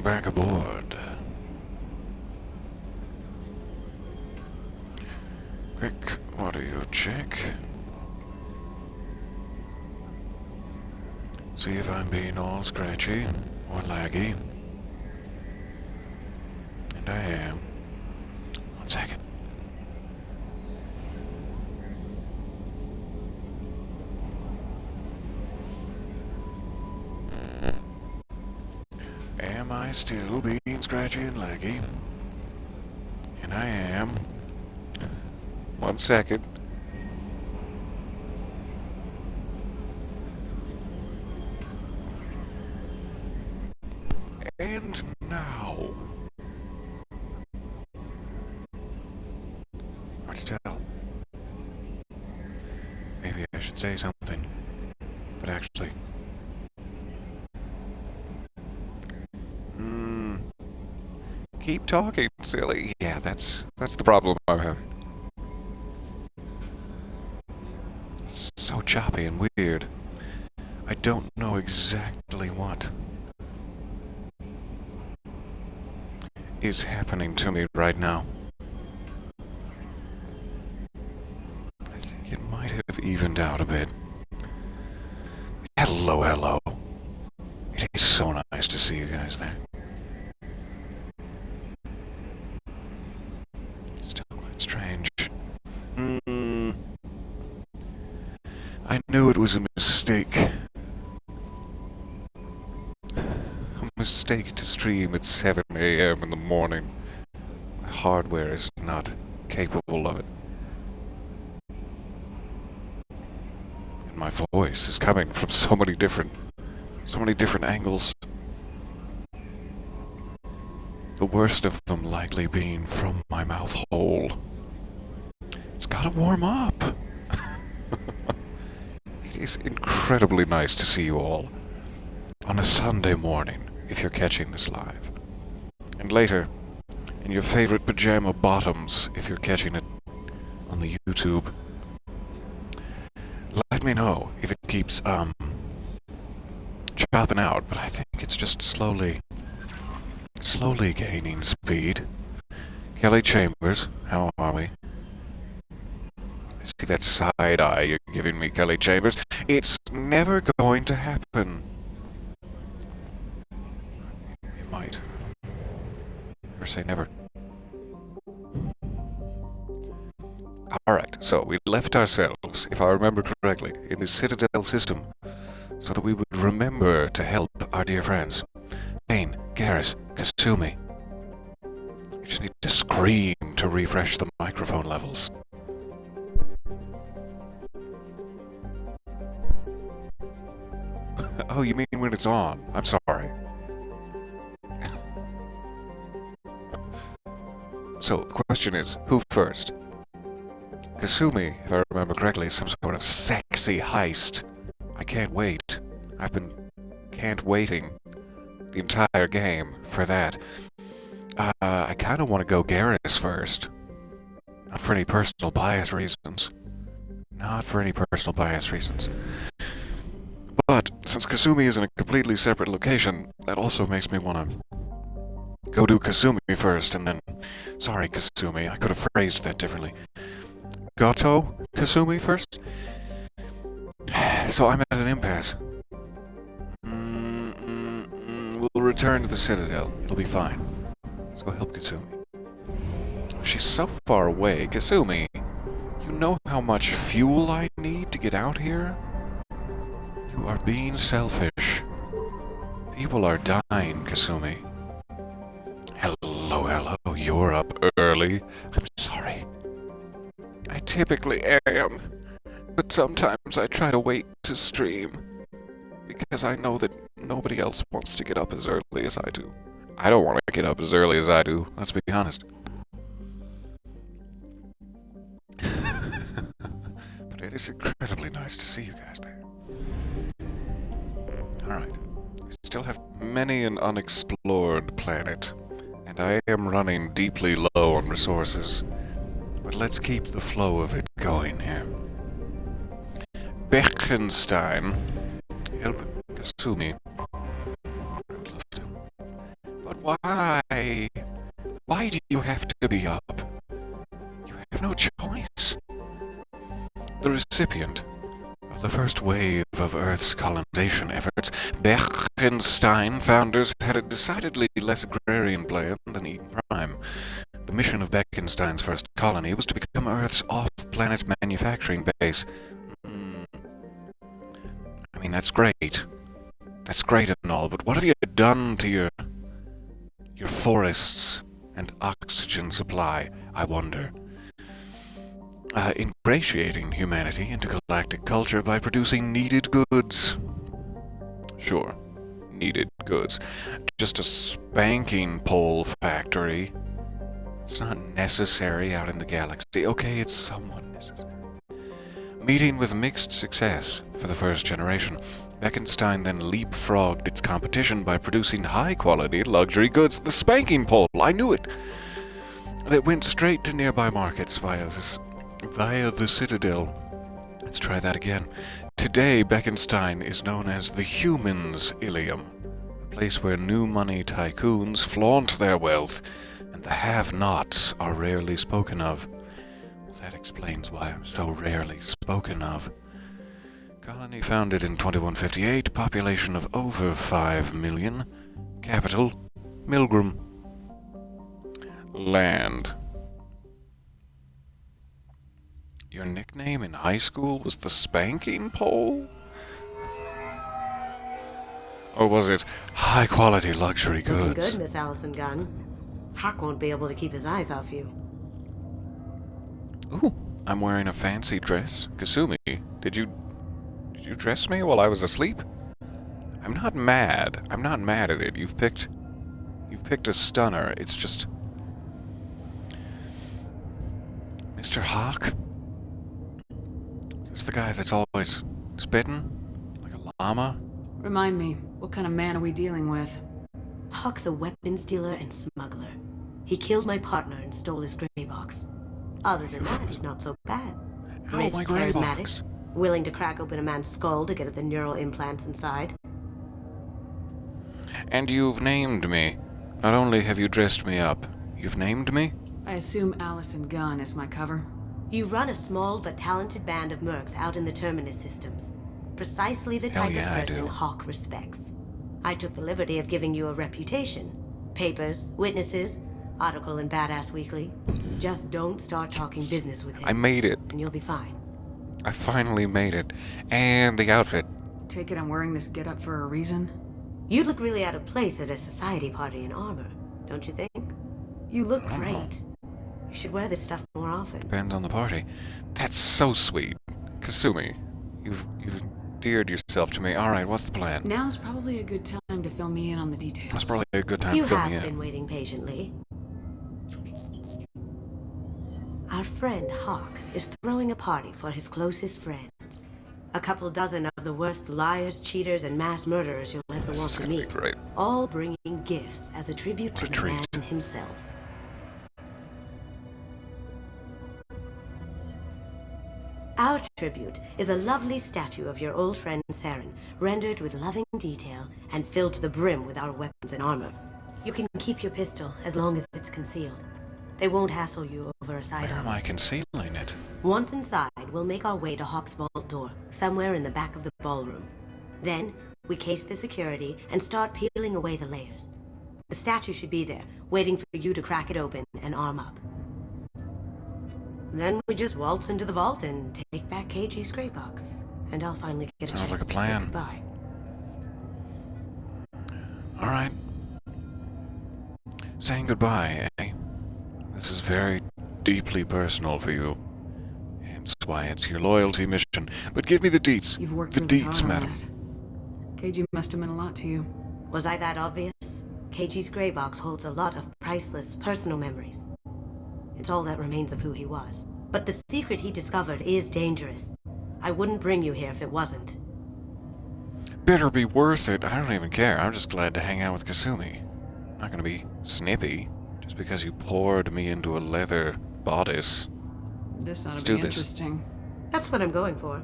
back aboard. Quick audio check. See if I'm being all scratchy or laggy. And I am. 1 second. Am I still being scratchy and laggy? And I am. 1 second. And now. Hard to tell. Maybe I should say something. But actually. Keep talking, silly. Yeah, that's the problem I'm having. It's so choppy and weird. I don't know exactly what is happening to me right now. I think it might have evened out a bit. Hello, hello. It is so nice to see you guys there. Still quite strange. I knew it was a mistake. A mistake to stream at 7 a.m. in the morning. My hardware is not capable of it. And my voice is coming from so many different angles. The worst of them likely being from my mouth hole. It's gotta warm up. It is incredibly nice to see you all on a Sunday morning, if you're catching this live. And later, in your favorite pajama bottoms, if you're catching it on the YouTube. Let me know if it keeps, chopping out, but I think it's just slowly gaining speed. Kelly Chambers, how are we? I see that side eye you're giving me, Kelly Chambers. It's never going to happen. It might. Never say never. Alright, so we left ourselves, if I remember correctly, in the Citadel system, so that we would remember to help our dear friends. Thane, Garrus, Kasumi. You just need to scream to refresh the microphone levels. Oh, you mean when it's on? I'm sorry. So, the question is, who first? Kasumi, if I remember correctly, is some sort of sexy heist. I can't wait. I've been waiting the entire game for that. I kind of want to go Garrus first. Not for any personal bias reasons. Not for any personal bias reasons. But, since Kasumi is in a completely separate location, that also makes me want to go do Kasumi first, and then... Sorry, Kasumi, I could have phrased that differently. Goto Kasumi first? So I'm at an impasse. We'll return to the Citadel. It'll be fine. Let's go help Kasumi. Oh, she's so far away. Kasumi, you know how much fuel I need to get out here? You are being selfish. People are dying, Kasumi. Hello, hello. You're up early. I'm sorry. I typically am, but sometimes I try to wait to stream, because I know that nobody else wants to get up as early as I do. I don't want to get up as early as I do, let's be honest. But it is incredibly nice to see you guys there. Alright, we still have many an unexplored planet, and I am running deeply low on resources. But let's keep the flow of it going here. Beckenstein, help Kasumi. I'd love to. But Why? Why do you have to be up? You have no choice. The recipient of the first wave of Earth's colonization efforts, Bekenstein founders had a decidedly less agrarian plan than Eden Prime. The mission of Bekenstein's first colony was to become Earth's off-planet manufacturing base. I mean, that's great. That's great and all, but what have you done to your forests and oxygen supply, I wonder? Ingratiating humanity into galactic culture by producing needed goods. Sure, needed goods. Just a spanking pole factory. It's not necessary out in the galaxy. Okay, it's somewhat necessary. Meeting with mixed success for the first generation, Bekenstein then leapfrogged its competition by producing high-quality luxury goods. The spanking pole, I knew it! That went straight to nearby markets via the Citadel. Let's try that again. Today, Bekenstein is known as the Humans' Ilium, a place where new money tycoons flaunt their wealth, and the have-nots are rarely spoken of. That explains why I'm so rarely spoken of. Colony founded in 2158, population of over 5 million. Capital, Milgram. Land. Your nickname in high school was the spanking pole? Or was it high-quality luxury goods? Looking good, Miss Allison Gunn. Hawk won't be able to keep his eyes off you. Ooh, I'm wearing a fancy dress. Kasumi, did you dress me while I was asleep? I'm not mad. I'm not mad at it. You've picked a stunner. It's just... Mr. Hawk? Is this the guy that's always spitting? Like a llama? Remind me, what kind of man are we dealing with? Hawk's a weapons dealer and smuggler. He killed my partner and stole his gray box. Other than that, he's not so bad. Rich, my gray charismatic, box. willing to crack open a man's skull to get at the neural implants inside. And you've named me. Not only have you dressed me up, you've named me? I assume Allison Gunn is my cover. You run a small but talented band of mercs out in the Terminus systems. Precisely the type of person Hawk respects. I took the liberty of giving you a reputation. Papers, witnesses, article in Badass Weekly. Just don't start talking business with him. I made it. And you'll be fine. I finally made it. And the outfit. Take it I'm wearing this getup for a reason? You'd look really out of place at a society party in armor, don't you think? You look great. You should wear this stuff more often. Depends on the party. That's so sweet. Kasumi, you've endeared yourself to me. Alright, what's the plan? Now's probably a good time to fill me in on the details. That's probably a good time to fill me in. You have been waiting patiently. Our friend Hawk is throwing a party for his closest friends. A couple dozen of the worst liars, cheaters, and mass murderers you'll ever want to meet. Great. All bringing gifts as a tribute to the man himself. Our tribute is a lovely statue of your old friend Saren, rendered with loving detail and filled to the brim with our weapons and armor. You can keep your pistol as long as it's concealed. They won't hassle you over a side. Where am I concealing it? Once inside, we'll make our way to Hawk's vault door, somewhere in the back of the ballroom. Then, we case the security and start peeling away the layers. The statue should be there, waiting for you to crack it open and arm up. Then we just waltz into the vault and take back KG's gray box. And I'll finally get a chance like a to plan. say goodbye. Alright. Saying goodbye, eh? This is very deeply personal for you. Hence why it's your loyalty mission. But give me the deets. You've worked the really deets, hard on madam. this. KG must have meant a lot to you. Was I that obvious? KG's gray box holds a lot of priceless personal memories. It's all that remains of who he was. But the secret he discovered is dangerous. I wouldn't bring you here if it wasn't. Better be worth it. I don't even care. I'm just glad to hang out with Kasumi. I'm not gonna be snippy just because you poured me into a leather bodice. This ought Let's to do be this. interesting. That's what I'm going for.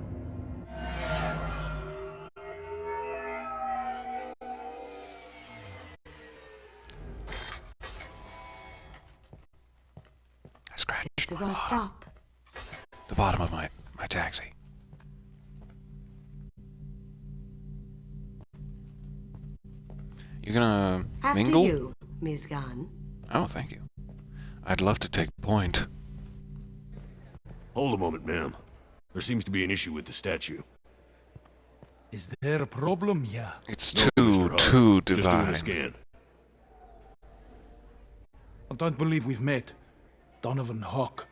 This is our stop. The bottom of my taxi. You gonna mingle? After you, Ms. Gunn. Oh, thank you. I'd love to take point. Hold a moment, ma'am. There seems to be an issue with the statue. Is there a problem? Yeah. It's No, Mr. Hart. too Just doing divine. a scan. I don't believe we've met. Donovan Hawk.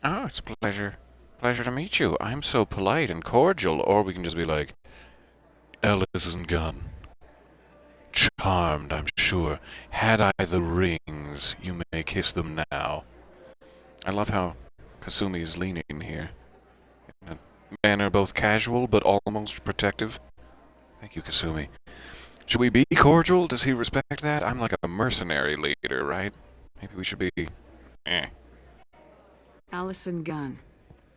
Oh, it's a pleasure. Pleasure to meet you. I'm so polite and cordial. Or we can just be like, Ellison Gunn. Charmed, I'm sure. Had I the rings, you may kiss them now. I love how Kasumi is leaning here. In a manner both casual but almost protective. Thank you, Kasumi. Should we be cordial? Does he respect that? I'm like a mercenary leader, right? Maybe we should be... Allison Gunn.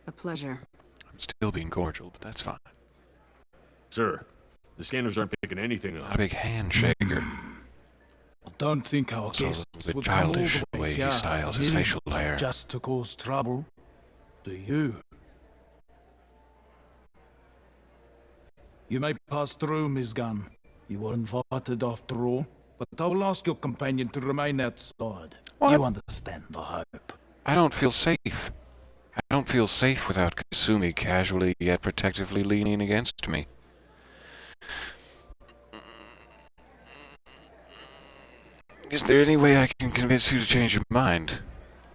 A pleasure. I'm still being cordial, but that's fine. Sir, the scanners aren't picking anything Not a up. big handshaker. I don't think our Also a guests little bit would come all childish the the way way he here styles for his me facial hair. just to cause trouble. Do you? You may pass through, Ms. Gunn. You were invited after all, but I will ask your companion to remain outside. What? You understand, I hope. I don't feel safe. I don't feel safe without Kasumi casually yet protectively leaning against me. Is there any way I can convince you to change your mind?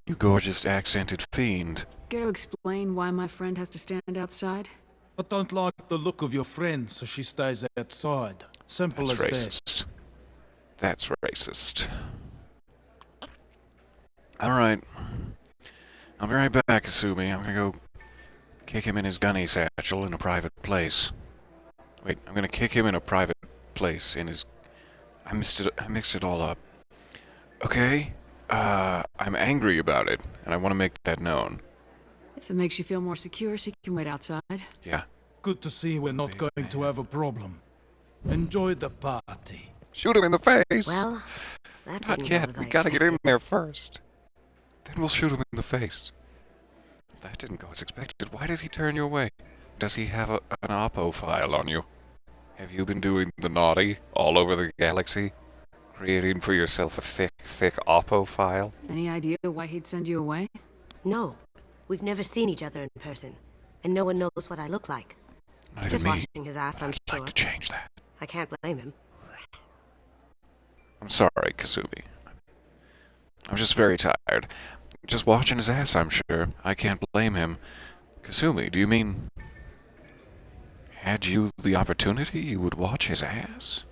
You gorgeous accented fiend. Care to explain why my friend has to stand outside? I don't like the look of your friend, so she stays outside. Simple That's as that. racist. That's racist. Alright. I'll be right back, Kasumi. I'm gonna go kick him in his gunny satchel in a private place. Wait, I'm gonna kick him in a private place in his... I mixed it all up. Okay? I'm angry about it, and I want to make that known. If it makes you feel more secure, so you can wait outside. Yeah. Good to see we're not going to have a problem. Enjoy the party. Shoot him in the face! Well, that Not didn't go yet. as We I gotta get in expected. there first. Then we'll shoot him in the face. That didn't go as expected. Why did he turn your way? Does he have an Oppo file on you? Have you been doing the naughty all over the galaxy? Creating for yourself a thick Oppo file? Any idea why he'd send you away? No, we've never seen each other in person, and no one knows what I look like. Not even Just me. watching his ass, I'm I'd sure. like to change that. I can't blame him. I'm sorry, Kasumi. I'm just very tired. Just watching his ass, I'm sure. I can't blame him. Kasumi, do you mean... Had you the opportunity, you would watch his ass?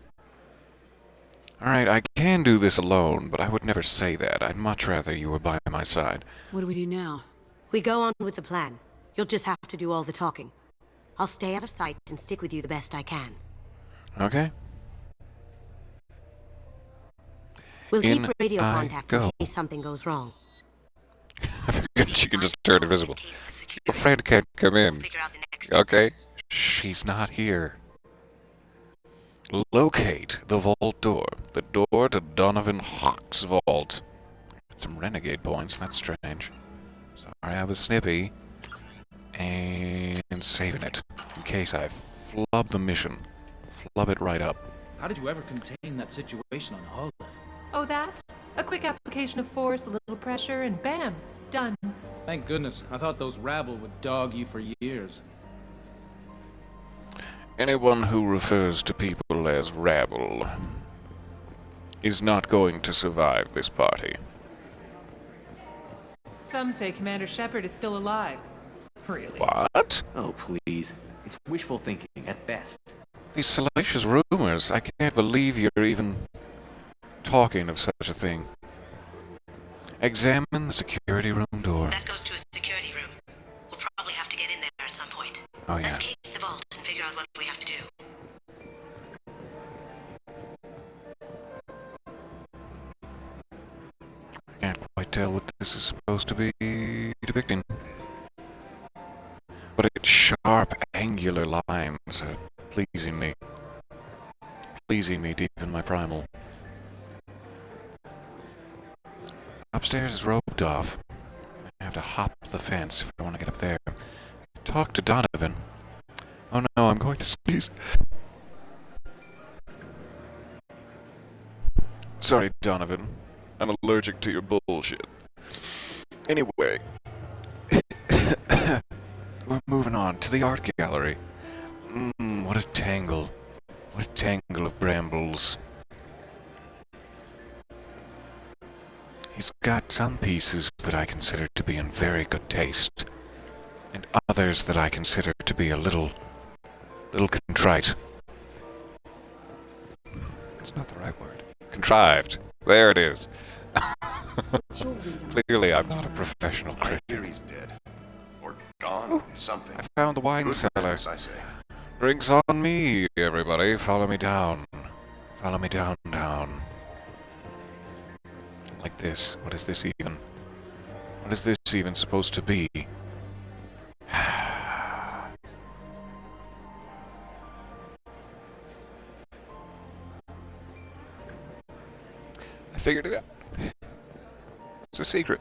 Alright, I can do this alone, but I would never say that. I'd much rather you were by my side. What do we do now? We go on with the plan. You'll just have to do all the talking. I'll stay out of sight and stick with you the best I can. Okay? We'll In keep radio I contact go. in case something goes wrong. I figured she can just turn invisible. In case the security Your friend can't come in. figure out the next Okay? She's not here. Locate the vault door. The door to Donovan Hawk's vault. Some renegade points, that's strange. Sorry, I was snippy. And saving it. In case I flub the mission. Flub it right up. How did you ever contain that situation on Holliff? Oh, that? A quick application of force, a little pressure, and bam! Done. Thank goodness. I thought those rabble would dog you for years. Anyone who refers to people as rabble is not going to survive this party. Some say Commander Shepard is still alive. Really? What? Oh, please. It's wishful thinking at best. These salacious rumors. I can't believe you're even talking of such a thing. Examine the security room door. That goes to a security room. We'll probably have to get in there at some point. Oh, yeah. Let's case the vault and figure out what we have to do. Can't quite tell what this is supposed to be depicting. But its sharp, angular lines are pleasing me. Pleasing me deep in my primal. Upstairs is roped off. have to hop the fence if I want to get up there. Talk to Donovan. Oh no, I'm going to sneeze. Sorry, Donovan. I'm allergic to your bullshit. Anyway, we're moving on to the art gallery. What a tangle. What a tangle of brambles. He's got some pieces that I consider to be in very good taste, and others that I consider to be a little contrite. That's not the right word. Contrived. There it is. Clearly, I'm not a professional critic. I hear he's dead. Or gone, or something. I found the wine cellar. Business, I say. Drinks on me, everybody. Follow me down. Follow me down. Like this. What is this even? What is this even supposed to be? I figured it out. It's a secret.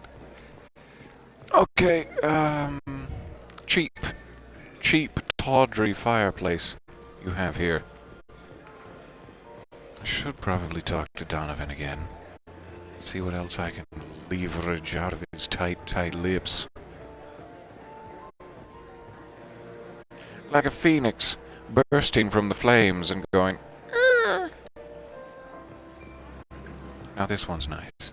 Okay, cheap, tawdry fireplace you have here. I should probably talk to Donovan again. See what else I can leverage out of his tight lips. Like a phoenix bursting from the flames and going, "Arr!" Now this one's nice.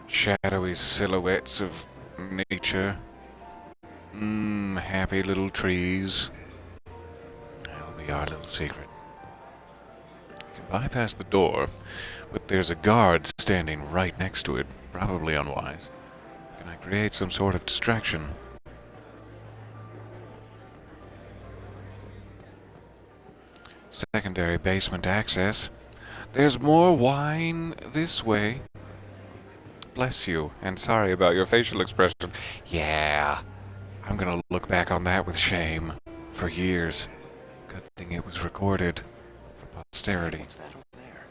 Shadowy silhouettes of nature. Happy little trees. That'll be our little secret. You can bypass the door, but there's a guard standing right next to it. Probably unwise. Can I create some sort of distraction? Secondary basement access. There's more wine this way. Bless you, and sorry about your facial expression. Yeah, I'm gonna look back on that with shame for years. Good thing it was recorded for posterity. What's that over there?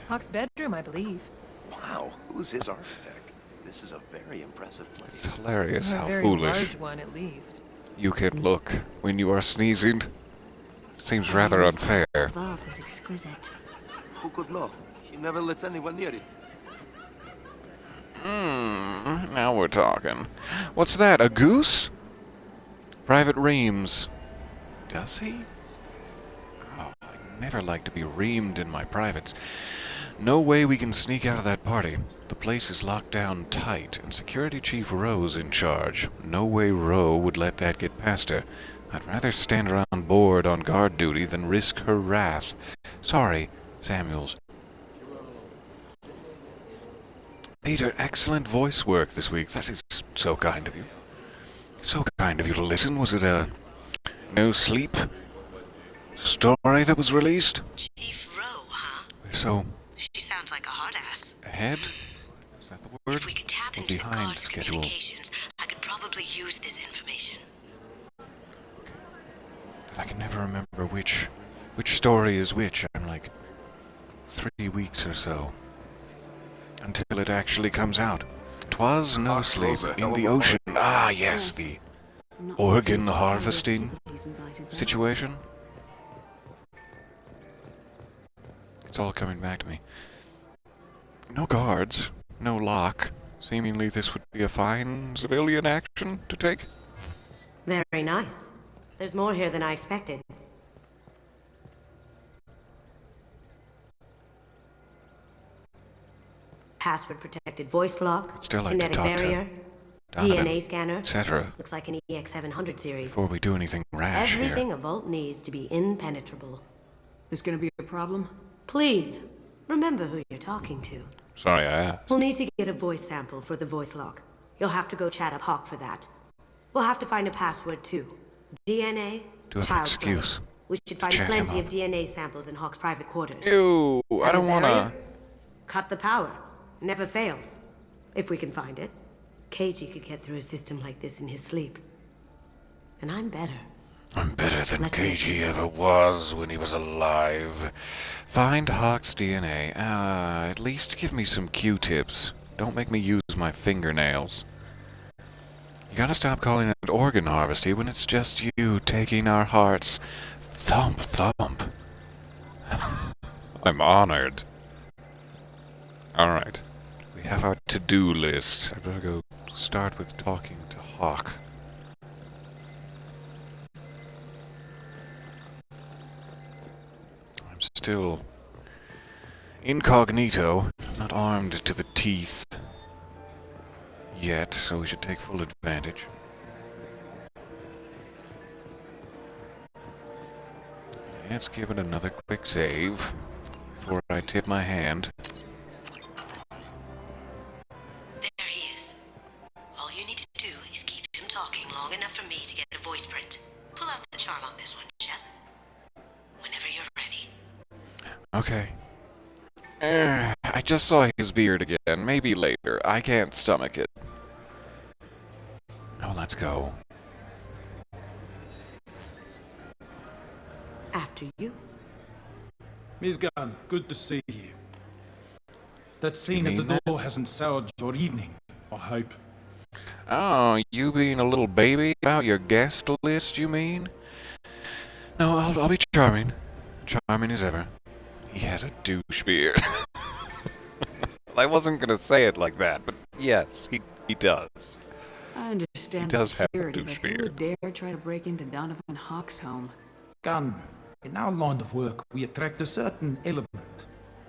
Hawk's bedroom, I believe. Wow, who's his architect? This is a very impressive It's place. hilarious A how very foolish large one, at least. you can look when you are sneezing. Seems rather unfair. This vault is exquisite. Who could know? He never lets anyone near it. Now we're talking. What's that, a goose? Private Reams. Does he? Oh, I never like to be reamed in my privates. No way we can sneak out of that party. The place is locked down tight, and Security Chief Rowe's in charge. No way Rowe would let that get past her. I'd rather stand around bored on guard duty than risk her wrath. Sorry, Samuels. Peter, excellent voice work this week. That is so kind of you. So kind of you to listen. Was it a no sleep story that was released? Chief Rowe, huh? We're so She sounds like a hard ass. ahead? Is that the word? If we could tap Or into the behind guard's schedule? communications, I could probably use this information. But I can never remember which story is which. I'm like 3 weeks or so until it actually comes out. 'Twas no Fox sleep Rosa, in hell the of a ocean. Ah, yes, the organ harvesting situation. It's all coming back to me. No guards, no lock. Seemingly this would be a fine civilian action to take. Very nice. There's more here than I expected. Password-protected voice lock, I'd still like to kinetic talk to barrier, Donovan, DNA scanner. etc. Looks like an EX700 series. Before we do anything rash Everything here. a vault needs to be impenetrable. This gonna be a problem? Please, remember who you're talking to. Sorry, I asked. We'll need to get a voice sample for the voice lock. You'll have to go chat up Hawk for that. We'll have to find a password too. DNA, Do have an child's play. excuse. We should find chat him plenty up. of DNA samples in Hawk's private quarters. Ew, I Have a don't wanna... barrier? Cut the power. Never fails. If we can find it. KG could get through a system like this in his sleep. And I'm better. I'm better than Let's make KG it. ever was when he was alive. Find Hawk's DNA. At least give me some Q-tips. Don't make me use my fingernails. You gotta stop calling it organ harvesty when it's just you taking our hearts. Thump, thump. I'm honored. Alright. We have our to-do list. I better go start with talking to Hawk. I'm still incognito, not armed to the teeth yet, so we should take full advantage. Let's give it another quick save before I tip my hand. There he is. All you need to do is keep him talking long enough for me to get a voice print. Pull out the charm on this one, Shep. Whenever you're ready. Okay. I just saw his beard again. Maybe later. I can't stomach it. Oh, let's go. After you. Miss Gunn, good to see you. That scene at mean the door hasn't soured your evening, I hope. Oh, you being a little baby about your guest list, you mean? No, I'll be charming. Charming as ever. He has a douche beard. I wasn't gonna say it like that, but yes, he does. I understand He does have a security, douche but who would beard. dare try to break into Donovan Hawk's home? Gunn, in our line of work, we attract a certain element.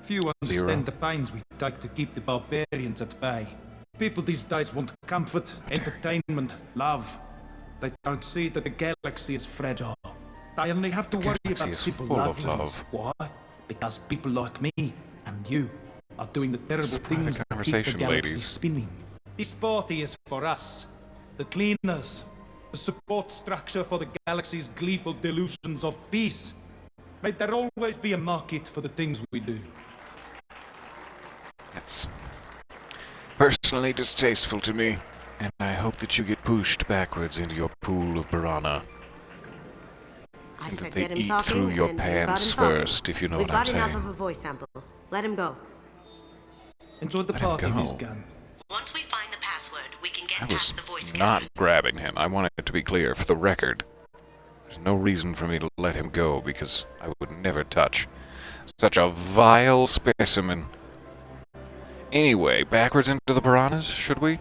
Few Zero. understand the pains we take to keep the barbarians at bay. People these days want comfort, entertainment, love. They don't see that the galaxy is fragile. They only have to worry galaxy about is simple full of luxuries. Why? Because people like me and you are doing the terrible This is a private things that keep the conversation, galaxy ladies. spinning. This party is for us, the cleaners, the support structure for the galaxy's gleeful delusions of peace. May there always be a market for the things we do. That's personally distasteful to me, and I hope that you get pushed backwards into your pool of piranha. I And said that they get him eat talking, through your and you got him pants talking. first, if you know We've what I'm got enough saying. of a voice sample. Let him go. Enjoy the Let him party, go. Miss Gunn. Once we find the password, we can get I was past the voice not scanner. grabbing him. I want it to be clear, for the record. There's no reason for me to let him go, because I would never touch such a vile specimen. Anyway, backwards into the piranhas, should we?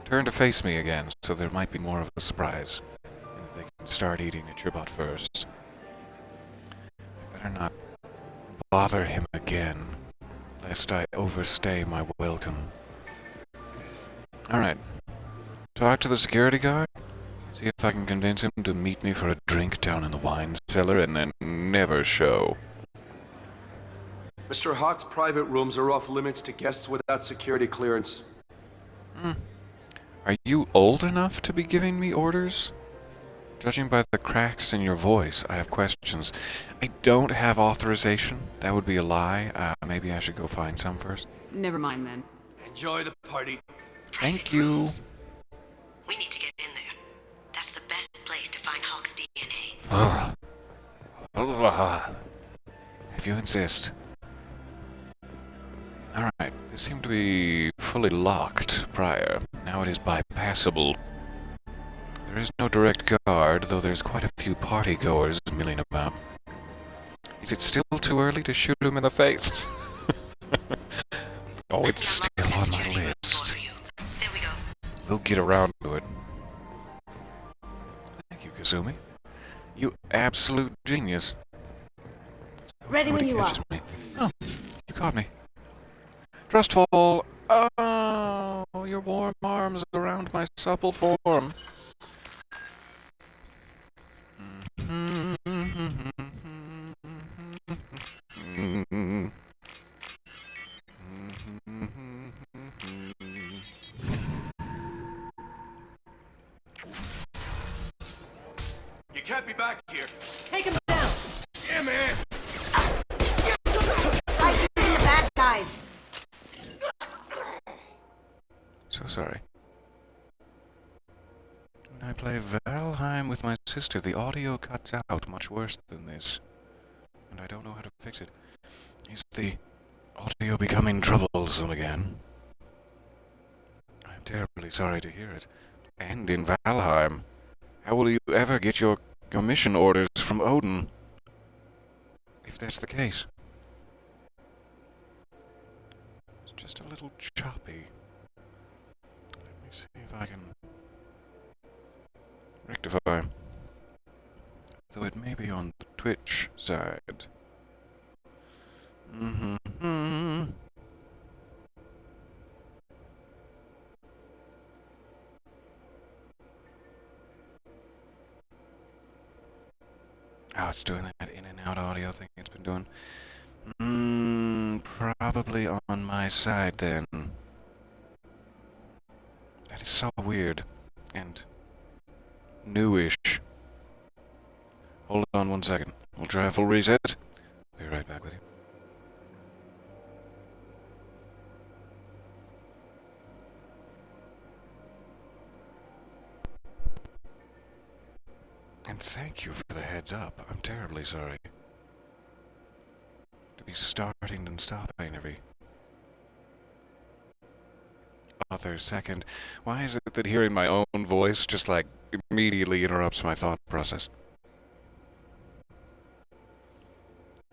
Turn to face me again, so there might be more of a surprise. And they can start eating at your butt first. Better not bother him again, lest I overstay my welcome. Alright. Talk to the security guard. See if I can convince him to meet me for a drink down in the wine cellar and then never show. Mr. Hawk's private rooms are off limits to guests without security clearance. Are you old enough to be giving me orders? Judging by the cracks in your voice, I have questions. I don't have authorization. That would be a lie. Maybe I should go find some first. Never mind then. Enjoy the party. Thank you. We need to get in there. That's the best place to find Hawk's DNA. If you insist. Alright, this seemed to be fully locked prior. Now it is bypassable. There is no direct guard, though there's quite a few partygoers milling about. Is it still too early to shoot him in the face? Oh, it's still on my list. There we go. We'll get around to it. Thank you, Kazumi. You absolute genius. Ready when Nobody you are. catches me. Oh, you caught me. Trustful. Oh, your warm arms around my supple form. You can't be back here. Take him down! Yeah, man. I shoot in the bad guys. So sorry. When I play Valheim with my sister, the audio cuts out much worse than this. And I don't know how to fix it. Is the audio becoming troublesome again? I'm terribly sorry to hear it. And in Valheim. How will you ever get your mission orders from Odin? If that's the case. It's just a little choppy. Let me see if I can rectify. Though it may be on the Twitch side. Mm-hmm. Oh, it's doing that in and out audio thing it's been doing. Probably on my side then. That is so weird. And newish. Hold on 1 second. We'll try a full reset. Be right back with you. And thank you for the heads up. I'm terribly sorry. To be starting and stopping every other second. Why is it that hearing my own voice just like immediately interrupts my thought process?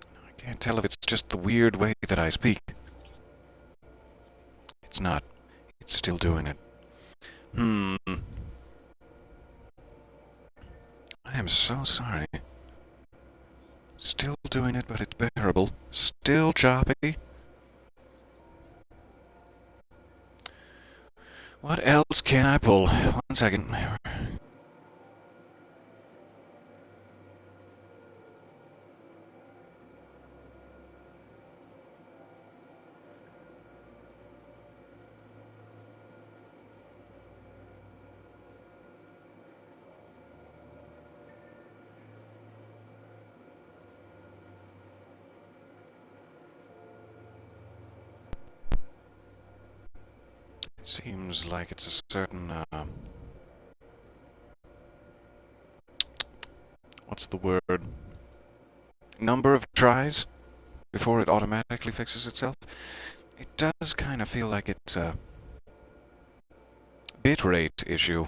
I can't tell if it's just the weird way that I speak. It's not. It's still doing it. I am so sorry. Still doing it, but it's bearable. Still choppy. What else can I pull? 1 second. It seems like it's a certain, what's the word? Number of tries before it automatically fixes itself. It does kind of feel like it's a bitrate issue,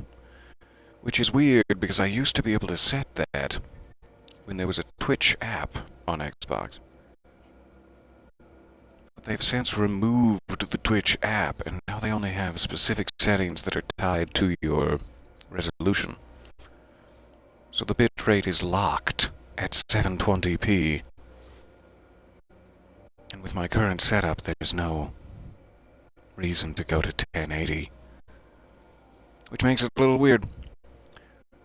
which is weird because I used to be able to set that when there was a Twitch app on Xbox. But they've since removed the Twitch app, and now they only have specific settings that are tied to your resolution. So the bitrate is locked at 720p. And with my current setup, there's no reason to go to 1080. Which makes it a little weird.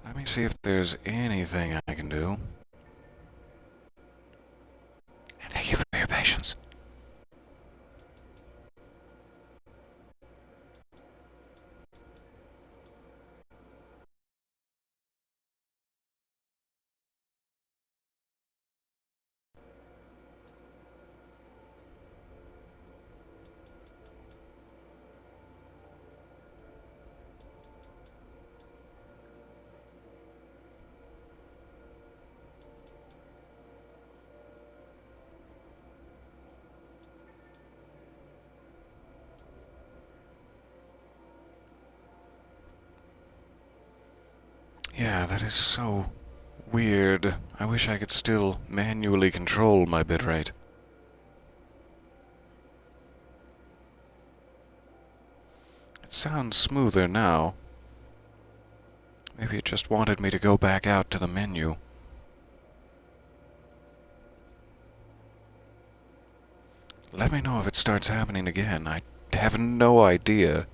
Let me see if there's anything I can do. And thank you for your patience. Yeah, that is so weird. I wish I could still manually control my bitrate. It sounds smoother now. Maybe it just wanted me to go back out to the menu. Let me know if it starts happening again. I have no idea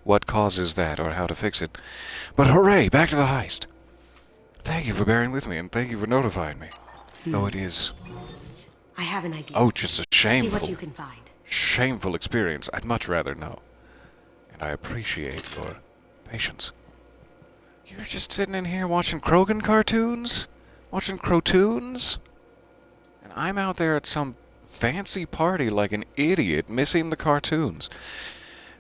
what causes that or how to fix it. But hooray, back to the heist. Thank you for bearing with me, and thank you for notifying me. Though it is... I have an idea. Oh, just a See what you can find. shameful experience. I'd much rather know. And I appreciate your patience. You're just sitting in here watching Krogan cartoons? Watching Crotoons? And I'm out there at some fancy party like an idiot, missing the cartoons.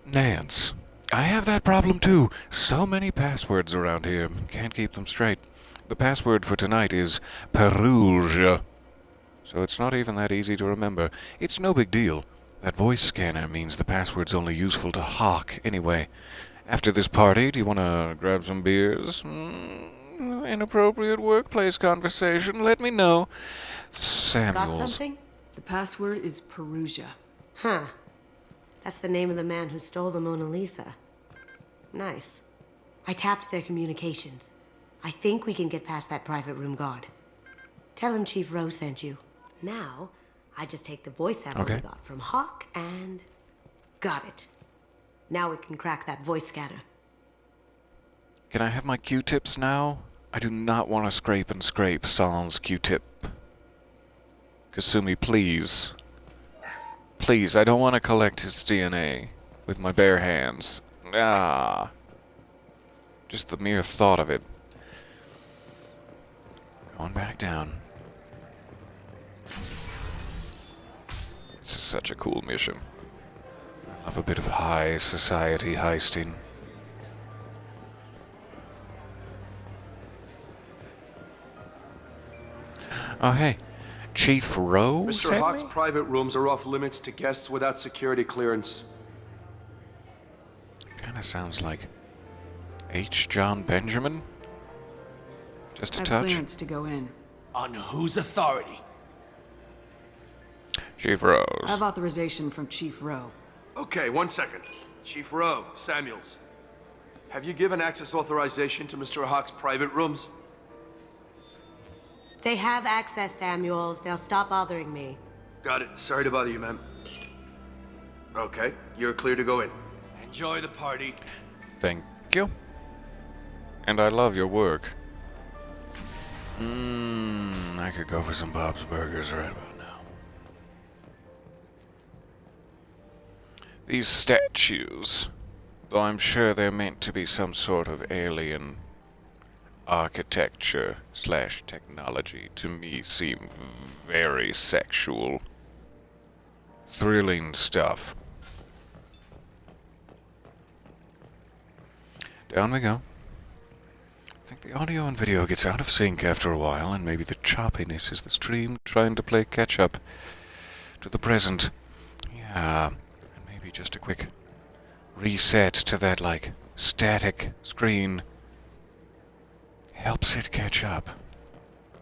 Nance, I have that problem too. So many passwords around here. Can't keep them straight. The password for tonight is Perugia. So it's not even that easy to remember. It's no big deal. That voice scanner means the password's only useful to Hawk anyway. After this party, do you want to grab some beers? Inappropriate workplace conversation? Let me know. Got Samuels. something? The password is Perugia. Huh. That's the name of the man who stole the Mona Lisa. Nice. I tapped their communications. I think we can get past that private room guard. Tell him Chief Rose sent you. Now, I just take the voice sample we got from Hawk and... got it. Now we can crack that voice scatter. Can I have my Q-tips now? I do not want to scrape and scrape Sans Q-tip. Kasumi, please. Please, I don't want to collect his DNA with my bare hands. Ah. Just the mere thought of it. Going back down. This is such a cool mission. I love a bit of high society heisting. Oh, hey. Chief Rowe Mr. sent Hawk's me? private rooms are off limits to guests without security clearance. Kinda sounds like H. John Benjamin? Just a Have touch? clearance to go in. On whose authority? Chief Rose. I have authorization from Chief Rowe. Okay, 1 second. Chief Rowe, Samuels. Have you given access authorization to Mr. Hawk's private rooms? They have access, Samuels. They'll stop bothering me. Got it. Sorry to bother you, ma'am. Okay, you're clear to go in. Enjoy the party. Thank you. And I love your work. I could go for some Bob's Burgers right about now. These statues, though I'm sure they're meant to be some sort of alien architecture / technology, to me seem very sexual. Thrilling stuff. Down we go. I think the audio and video gets out of sync after a while, and maybe the choppiness is the stream trying to play catch-up to the present. Yeah, and maybe just a quick reset to that, like, static screen helps it catch up.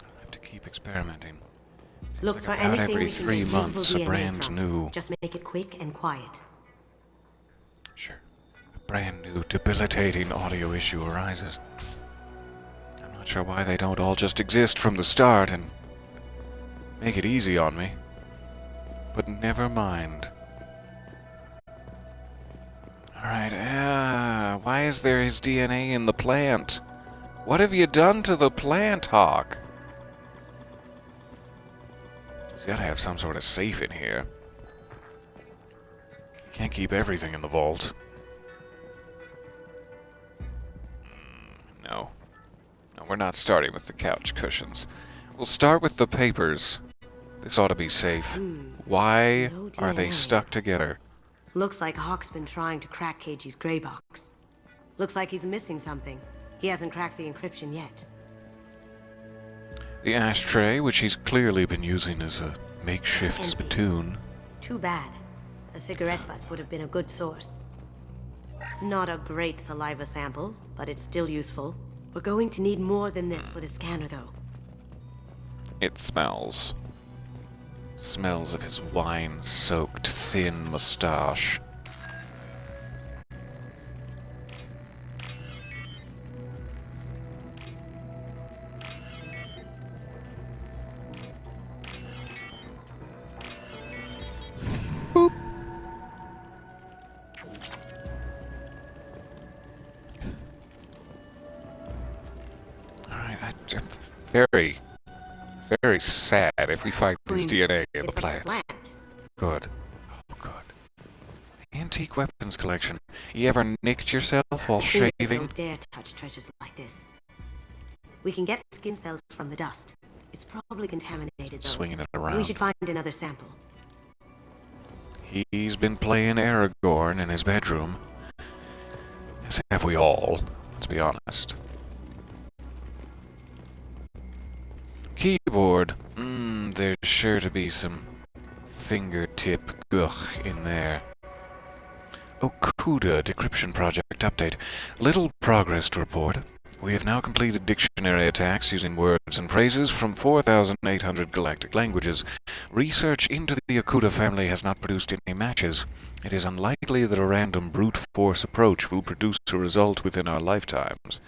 I'll have to keep experimenting. Seems Look like for about anything every we can 3 get months usable a DNA brand from. new... Just make it quick and quiet. Sure. A brand new, debilitating audio issue arises. I'm not sure why they don't all just exist from the start and make it easy on me. But never mind. Alright, why is there his DNA in the plant? What have you done to the plant, Hawk? He's gotta have some sort of safe in here. You can't keep everything in the vault. No. No, we're not starting with the couch cushions. We'll start with the papers. This ought to be safe. Why No are they DNA. stuck together? Looks like Hawk's been trying to crack KG's gray box. Looks like he's missing something. He hasn't cracked the encryption yet. The ashtray, which he's clearly been using as a makeshift Empty. spittoon. Too bad. A cigarette butt would have been a good source. Not a great saliva sample, but it's still useful. We're going to need more than this for the scanner, though. It smells. Smells of his wine-soaked, thin mustache. Boop. Alright, I'm very, very sad if we find his DNA in the It's a plants. plant. Good. Oh, good. Antique weapons collection. You ever nicked yourself while Thieves shaving? Don't dare touch treasures like this. We can get skin cells from the dust. It's probably contaminated, though. Swinging it We around. should find another sample. He's been playing Aragorn in his bedroom. As have we all, let's be honest. Keyboard. There's sure to be some fingertip gugh in there. Okuda Decryption Project update. Little progress to report. We have now completed dictionary attacks using words and phrases from 4,800 galactic languages. Research into the Okuda family has not produced any matches. It is unlikely that a random brute force approach will produce a result within our lifetimes.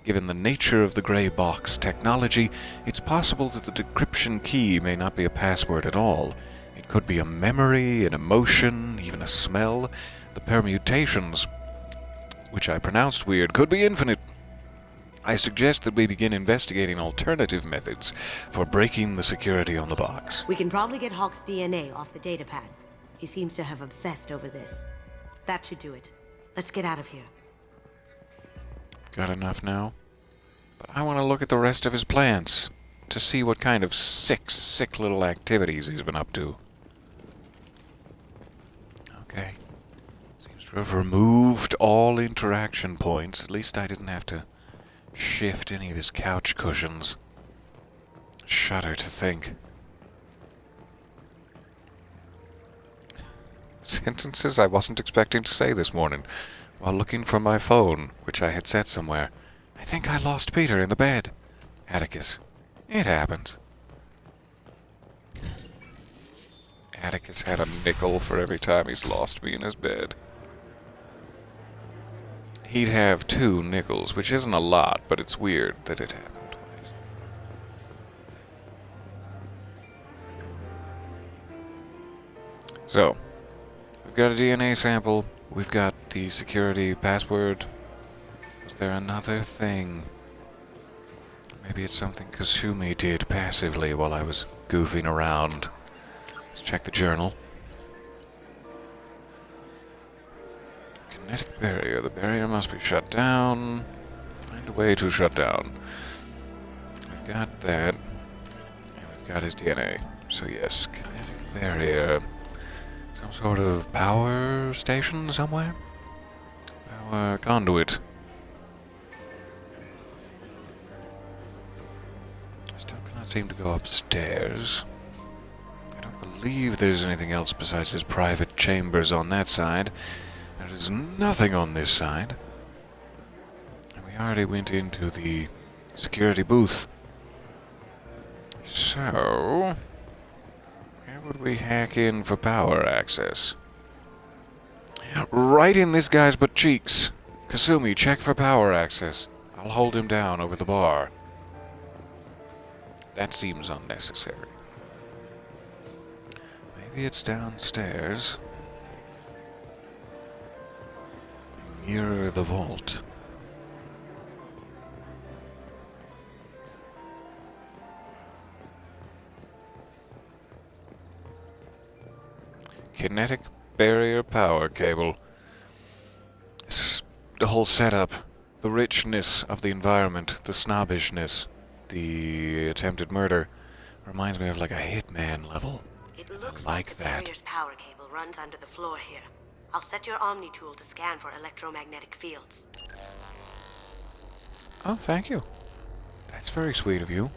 Given the nature of the gray box technology, it's possible that the decryption key may not be a password at all. It could be a memory, an emotion, even a smell. The permutations, which I pronounced weird, could be infinite. I suggest that we begin investigating alternative methods for breaking the security on the box. We can probably get Hawk's DNA off the datapad. He seems to have obsessed over this. That should do it. Let's get out of here. Got enough now? But I want to look at the rest of his plants to see what kind of sick little activities he's been up to. Okay. Seems to have removed all interaction points. At least I didn't have to shift any of his couch cushions. Shudder to think. Sentences I wasn't expecting to say this morning while looking for my phone, which I had set somewhere. I think I lost Peter in the bed. Atticus. It happens. Atticus had a nickel for every time he's lost me in his bed. He'd have 2 nickels, which isn't a lot, but it's weird that it happened twice. So, we've got a DNA sample, we've got the security password. Was there another thing? Maybe it's something Kasumi did passively while I was goofing around. Let's check the journal. Kinetic barrier. The barrier must be shut down. Find a way to shut down. We've got that. And we've got his DNA. So yes, kinetic barrier. Some sort of power station somewhere? Power conduit. I still cannot seem to go upstairs. I don't believe there's anything else besides his private chambers on that side. There is nothing on this side. And we already went into the security booth. So, where would we hack in for power access? Right in this guy's butt cheeks. Kasumi, check for power access. I'll hold him down over the bar. That seems unnecessary. Maybe it's downstairs. Nearer the vault. Kinetic barrier power cable. The whole setup, the richness of the environment, the snobbishness, the attempted murder, reminds me of like a Hitman level. It looks like the that. barrier's power cable runs under the floor here. I'll set your Omni tool to scan for electromagnetic fields. Oh, thank you. That's very sweet of you.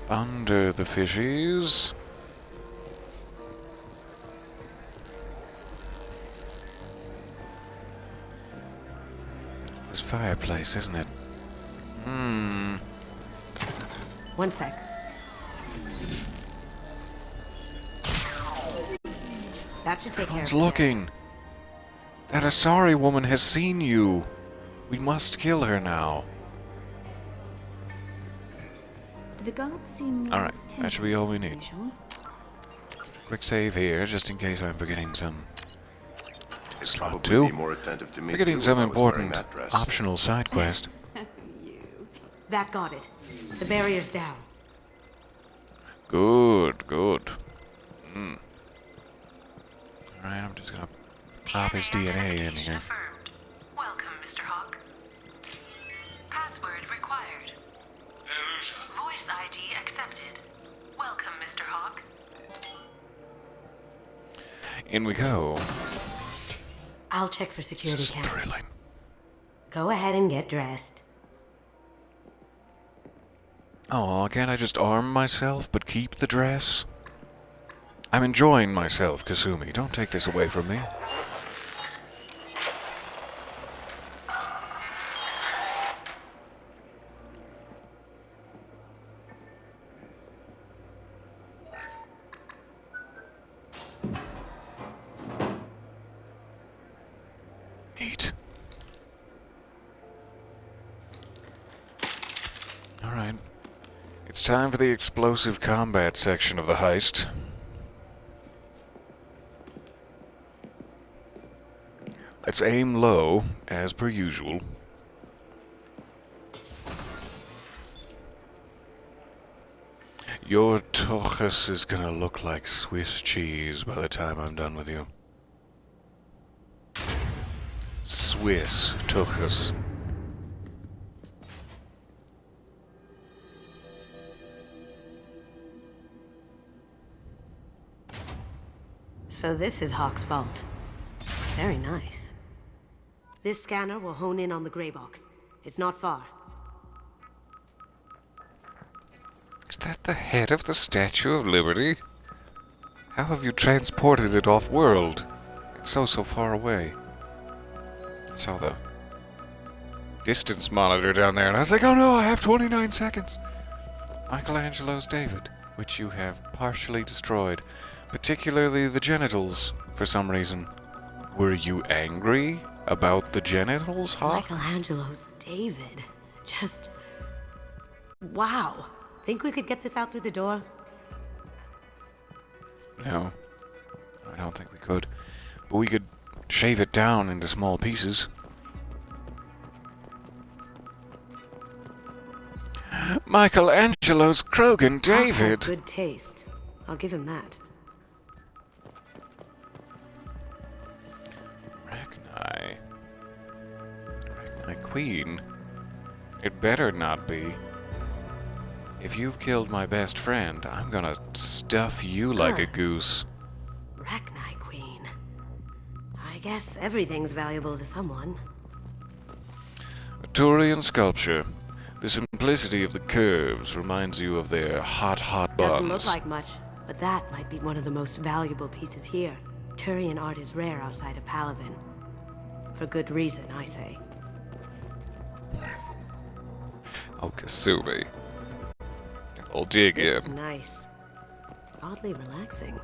Under the fishies. It's this fireplace, isn't it? One sec. That should take care of It's it. looking. That Asari woman has seen you. We must kill her now. Do the guards seem Alright, that should be all we need. usual? Quick save here, just in case I'm forgetting some. It's Probably not too. be more attentive to me Forgetting too some if I was wearing important that dress. optional side quest. That got it. The barrier's down. Good, good. Alright, I'm just gonna pop his DNA in identification here. affirmed. Welcome, Mr. Hawk. Password required. Voice ID accepted. Welcome, Mr. Hawk. In we go. I'll check for security This is cameras. thrilling. Go ahead and get dressed. Oh, can't I just arm myself but keep the dress? I'm enjoying myself, Kasumi. Don't take this away from me. Neat. Alright. It's time for the explosive combat section of the heist. Let's aim low, as per usual. Your Tochus is gonna look like Swiss cheese by the time I'm done with you. Swiss Tochus. So this is Hawk's vault. Very nice. This scanner will hone in on the gray box. It's not far. Is that the head of the Statue of Liberty? How have you transported it off-world? It's so far away. I saw the distance monitor down there, and I was like, oh no, I have 29 seconds! Michelangelo's David, which you have partially destroyed, particularly the genitals, for some reason. Were you angry about the genitals, Hawk? Michelangelo's David. Just... wow. Think we could get this out through the door? No, I don't think we could. But we could shave it down into small pieces. Michelangelo's Krogan Hawk has David! good taste. I'll give him that. Rachni Queen? It better not be. If you've killed my best friend, I'm gonna stuff you like a goose. Rachni Queen. I guess everything's valuable to someone. A Turian sculpture. The simplicity of the curves reminds you of their hot buns. Doesn't look like much, but that might be one of the most valuable pieces here. Turian art is rare outside of Palavin. For good reason, I say. Oh, Kasumi. I'll dig This in. is nice. Oddly relaxing.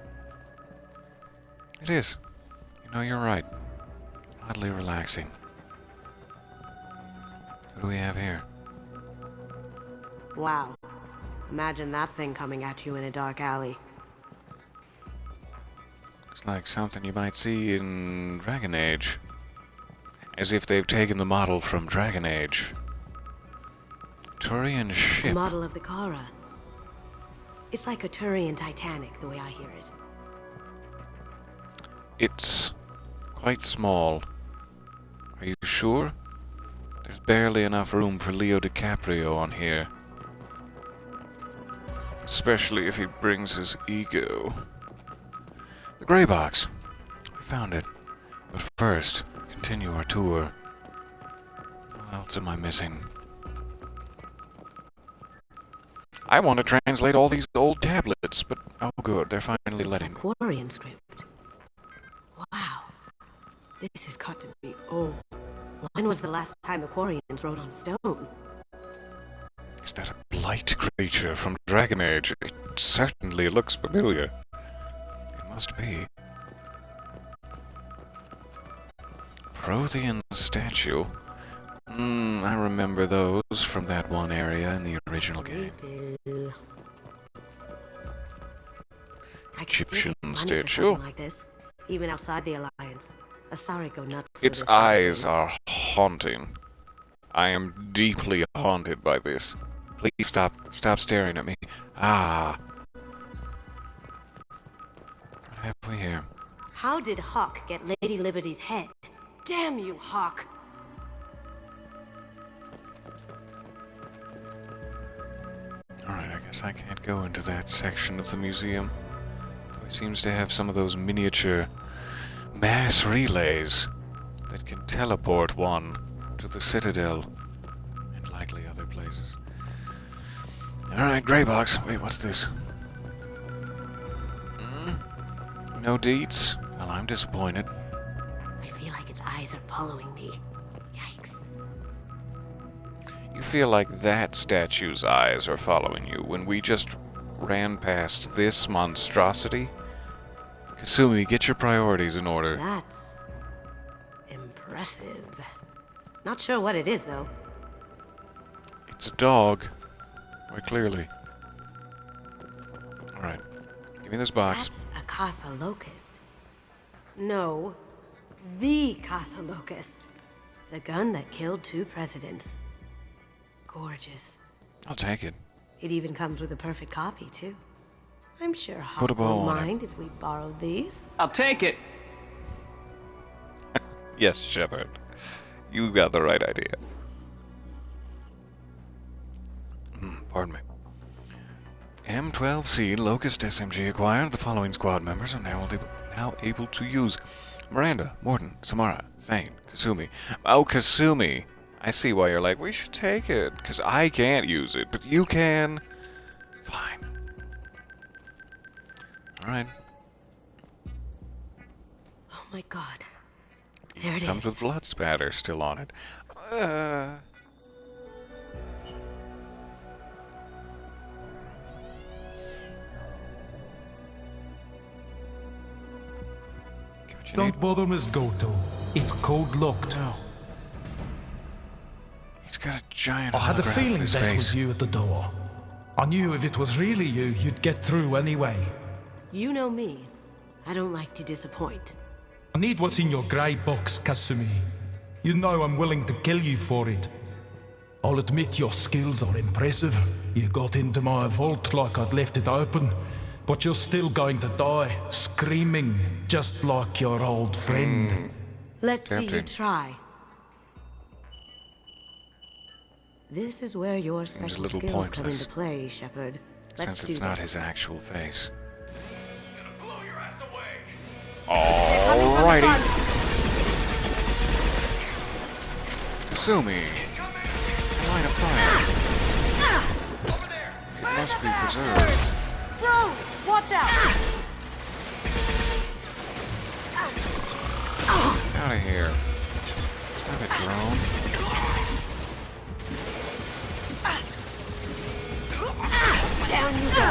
It is. You know, you're right. Oddly relaxing. What do we have here? Wow. Imagine that thing coming at you in a dark alley. Looks like something you might see in Dragon Age. As if they've taken the model from Dragon Age. Turian A ship. model of the Kara. It's like a Turian Titanic, the way I hear it. It's quite small. Are you sure? There's barely enough room for Leo DiCaprio on here. Especially if he brings his ego. The gray box. We found it. But first, continue our tour. What else am I missing? I want to translate all these old tablets, but oh good, they're finally letting me. Quarian script. Wow. This has got to be old. When was the last time the Quarians wrote on stone? Is that a blight creature from Dragon Age? It certainly looks familiar. It must be. Prothean statue. I remember those from that one area in the original game. Egyptian statue. Like this, even outside the Alliance. Asari go nuts. Its eyes are haunting. I am deeply haunted by this. Please stop staring at me. Ah. What have we here? How did Hawk get Lady Liberty's head? Damn you, Hawk! Alright, I guess I can't go into that section of the museum. Though it seems to have some of those miniature mass relays. can teleport one to the Citadel and likely other places. Alright, Grey Box. Wait, what's this? No deeds? Well, I'm disappointed. I feel like its eyes are following me. Yikes. You feel like that statue's eyes are following you when we just ran past this monstrosity? Kasumi, get your priorities in order. That's impressive. Not sure what it is, though. It's a dog. Quite clearly. Alright. Give me this box. That's a Casa Locust. No, the Casa Locust. The gun that killed 2 presidents. Gorgeous. I'll take it. It even comes with a perfect copy, too. I'm sure Put a Hawk bow won't on it. mind if we borrowed these. I'll take it. Yes, Shepard. You got the right idea. Pardon me. M12C Locust SMG acquired. The following squad members are now able to use: Miranda, Morton, Samara, Thane, Kasumi. Oh, Kasumi! I see why you're like, we should take it, because I can't use it, but you can. Fine. Alright. Oh my god. There it Comes is. with blood spatter still on it. Get what you Don't need. bother, Miss Goto. It's code locked. No. He's got a giant I had a holograph of feeling his that face. was you at the door. I knew if it was really you, you'd get through anyway. You know me. I don't like to disappoint. I need what's in your grey box, Kasumi. You know I'm willing to kill you for it. I'll admit your skills are impressive. You got into my vault like I'd left it open. But you're still going to die, screaming, just like your old friend. Let's see you Tempting. try. This is where your a special little skills come pointless. into play, Shepard. Let's Since do it's not this. his actual face. Blow your ass away! Alrighty. Kasumi. Line of fire. Over there! It must be preserved. Bro, watch out! Out of here. Is that a drone? Down you go.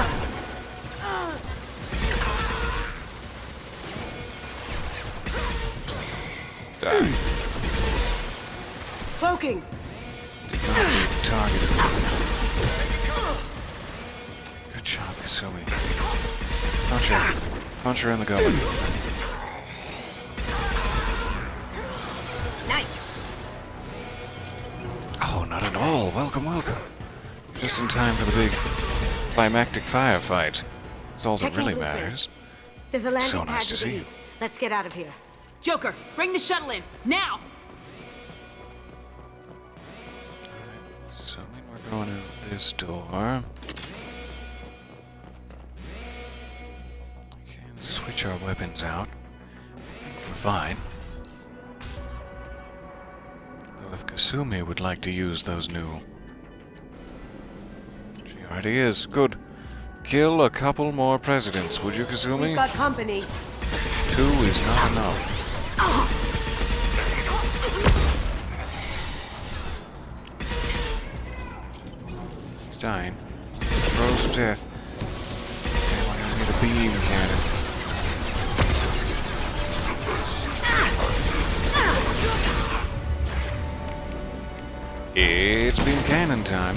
Die. Cloaking. Did not need targeted. Good job, Kasumi. Punch her. Punch her in the gullet. Nice. Oh, not at all. Welcome, welcome. Just in time for the big climactic firefight. That's all that Checking really blueprints. matters. There's a landing So pad nice to to the see you. east. Let's get out of here. Joker, bring the shuttle in, now! Assuming we're going out this door. We can switch our weapons out. I think we're fine. Though if Kasumi would like to use those new... She already is. Good. Kill a couple more presidents, would you, Kasumi? We've got company. 2 is not enough. He's dying. Throes of death. Damn, I'm gonna need a beam cannon. It's beam cannon time.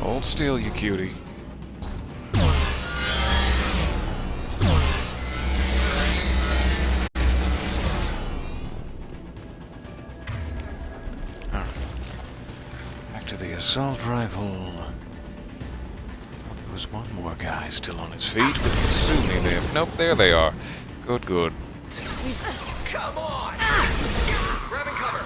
Hold still, you cutie. Alright. Back to the assault rifle. I thought there was one more guy still on his feet, but assuming they have... Nope, there they are. Good, good. Come on! Grabbing cover!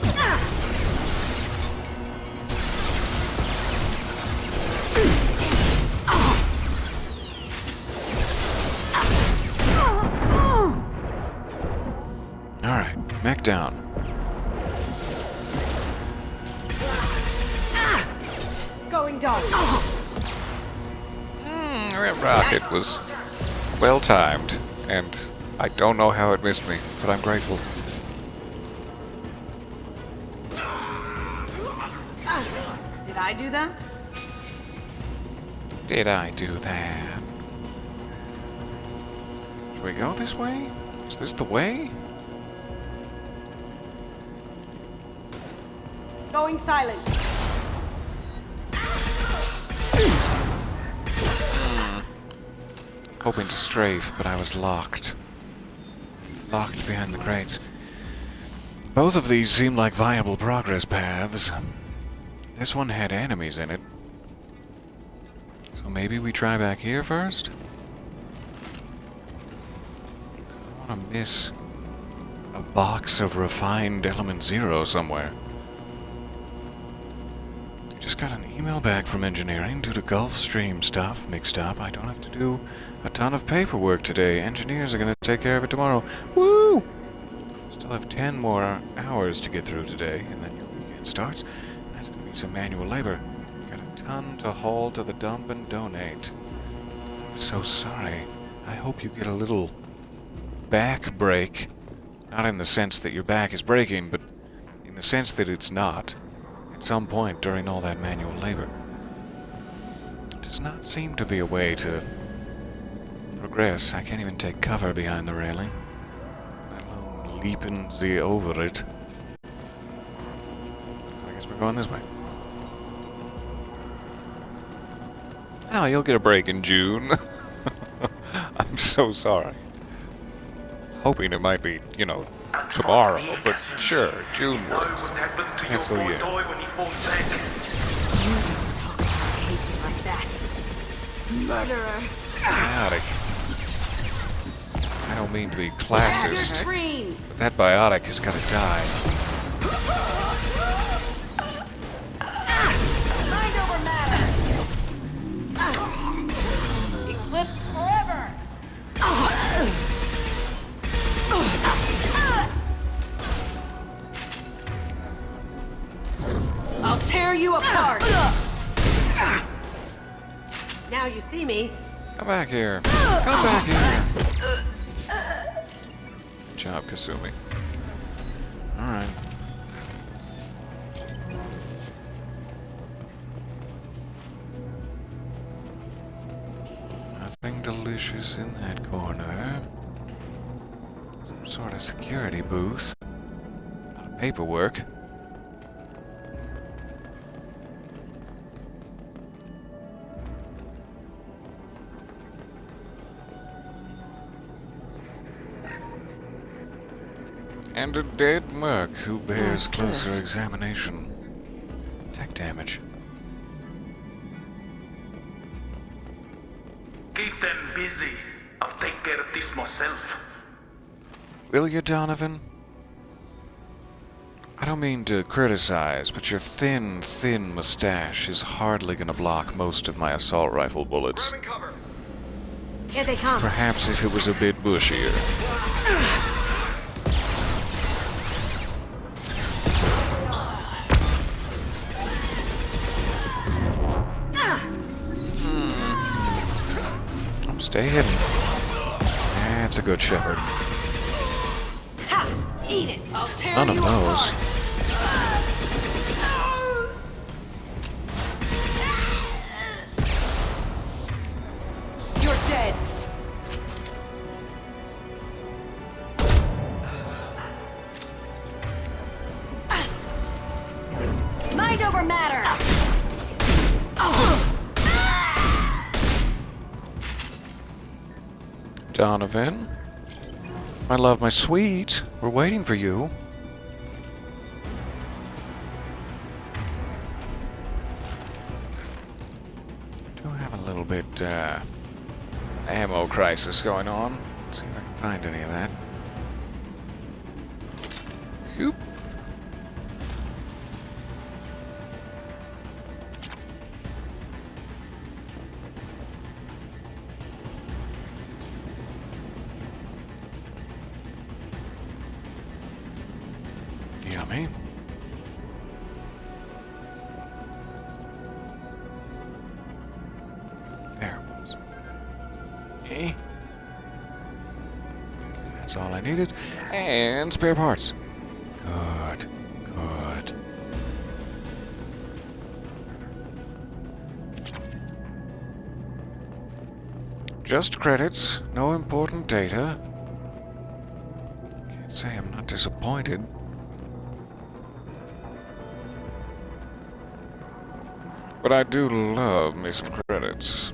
back down. Going dark. That rocket was well timed, and I don't know how it missed me, but I'm grateful. Did I do that? Did I do that? Should we go this way? Is this the way? Going silent. Hoping to strafe, but I was locked. Locked behind the crates. Both of these seem like viable progress paths. This one had enemies in it. So maybe we try back here first? I don't want to miss a box of refined element 0 somewhere. Just got an email back from engineering due to Gulfstream stuff mixed up. I don't have to do a ton of paperwork today. Engineers are going to take care of it tomorrow. Woo! Still have 10 more hours to get through today, and then your weekend starts. And that's going to be some manual labor. Got a ton to haul to the dump and donate. I'm so sorry. I hope you get a little back break. Not in the sense that your back is breaking, but in the sense that it's not. At some point during all that manual labor. It does not seem to be a way to progress. I can't even take cover behind the railing, let alone leaping over it. I guess we're going this way. Oh, you'll get a break in June. I'm so sorry. Hoping it might be, you know, tomorrow, but sure, June works. Cancel you. You don't talk about hating like that. Murderer. Biotic. I don't mean to be classist, Dreams. but that biotic has got to die. Mind over matter. Eclipse forever. I'll tear you apart. Now you see me. Come back here. Come back here. Good job, Kasumi. Alright. Nothing delicious in that corner. Some sort of security booth. A lot of paperwork. And a dead merc who bears closer examination. Tech damage. Keep them busy. I'll take care of this myself. Will you, Donovan? I don't mean to criticize, but your thin mustache is hardly gonna block most of my assault rifle bullets. Here they come. Perhaps if it was a bit bushier. Stay hidden. That's a good shepherd. Ha! Eat it. I'll tear None of you those. apart. You're dead. Mind over matter. Donovan? My love, my sweet. We're waiting for you. I do have a little bit, ammo crisis going on. Let's see if I can find any of that. Whoop. Okay. That's all I needed. And spare parts. Good. Good. Just credits. No important data. Can't say I'm not disappointed. But I do love me some credits.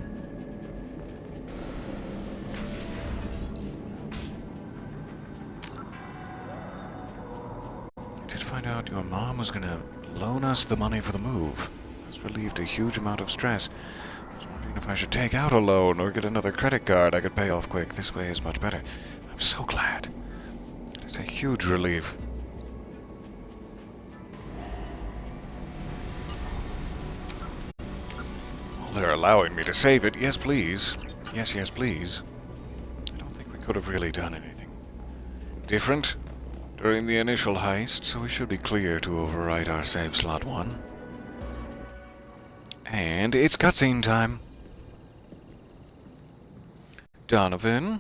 I did find out your mom was gonna loan us the money for the move. This relieved a huge amount of stress. I was wondering if I should take out a loan or get another credit card I could pay off quick. This way is much better. I'm so glad. It's a huge relief. They're allowing me to save it. Yes, please. Yes, yes, please. I don't think we could have really done anything different during the initial heist, so we should be clear to overwrite our save slot 1. And it's cutscene time. Donovan.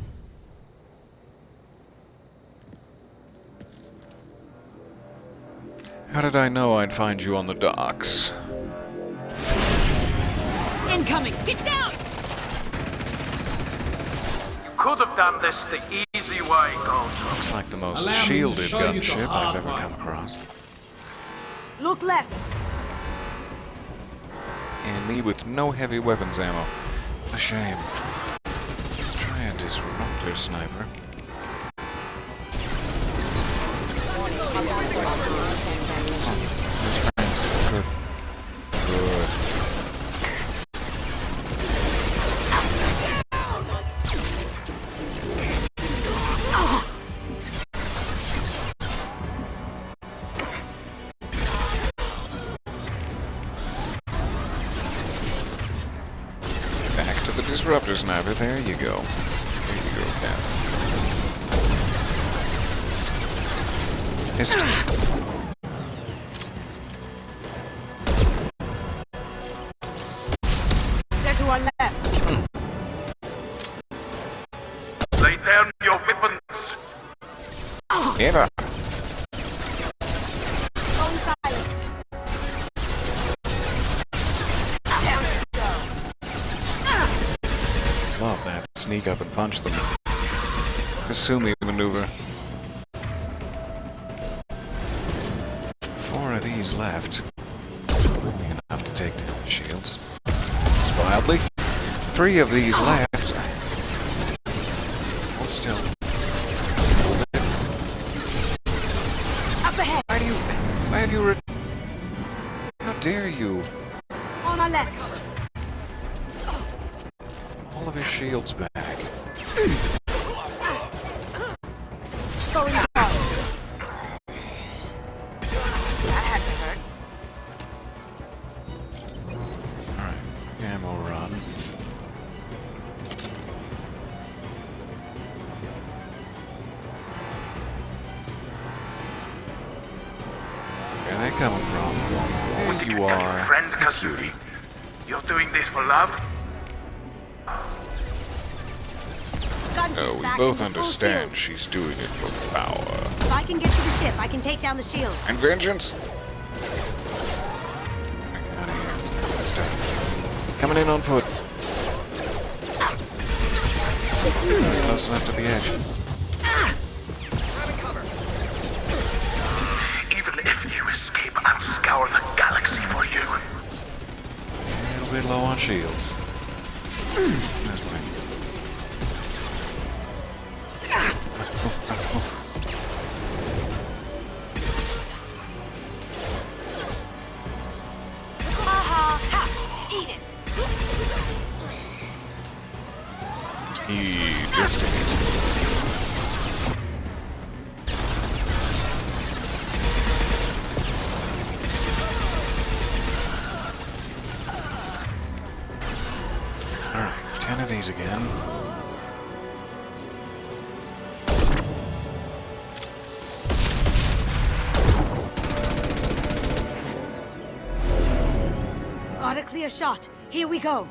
How did I know I'd find you on the docks? Incoming! Get down! You could have done this the easy way, Gold. Looks like the most Allow me to shielded show you the gunship I've hard ever part. come across. Look left. And me with no heavy weapons ammo. A shame. Let's try a disruptor sniper. Oh, there's friends. Good. Good. Back to the disruptor sniper. There you go. There you go, Cap. Missed. They're to our left. Lay down your weapons. Never. Going silent. Love that. Sneak up and punch them. Kasumi maneuver. 4 of these left. Only enough to take down the shields. Wildly. 3 of these left. Hold still. Up ahead. Why have you How dare you? On our left. All of his shields back. Going hard. That had to hurt. Alright. Ammo run. Where are they coming from? What There did you tell your are. friend, Kasumi? You're doing this for love? No, we both understand she's doing it for power. If I can get to the ship, I can take down the shield. And vengeance? Get out of here. Let's start. Coming in on foot. Close enough to the edge. Even if you escape, I'll scour the galaxy for you. A little bit low on shields. This way. Eat it. He just ate. Alright, 10 of these again. Got a clear shot. Here we go.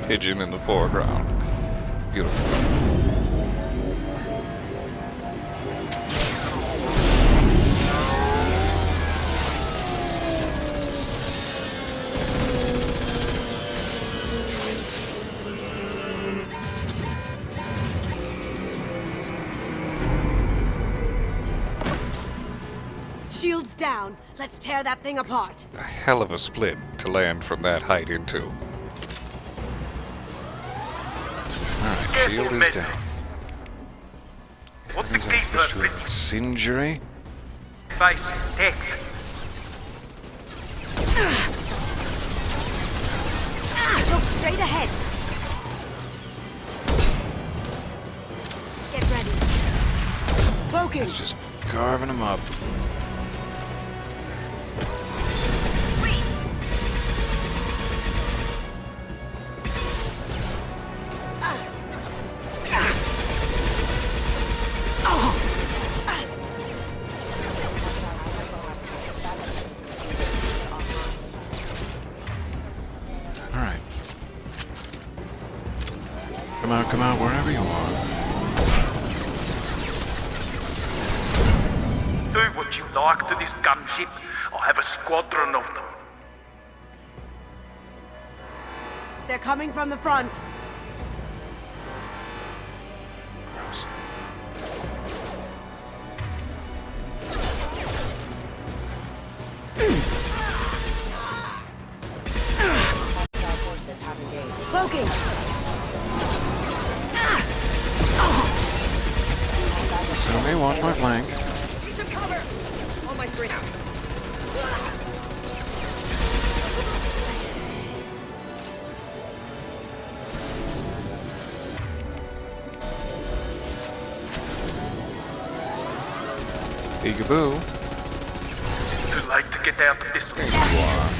pigeon in the foreground. Beautiful. Shields down. Let's tear that thing apart. A hell of a split to land from that height into. Alright, shield is down. What the That means I'm pushed to an incendiary. Face death. Look straight ahead. Get ready. Cloaking. It's just carving them up. Alright. Come out, wherever you are. Do what you like to this gunship. I have a squadron of them. They're coming from the front. Gross. Cloaking. So may watch my flank. Need some cover! On my screen out. Peekaboo. Too late to get out of this one. There you are.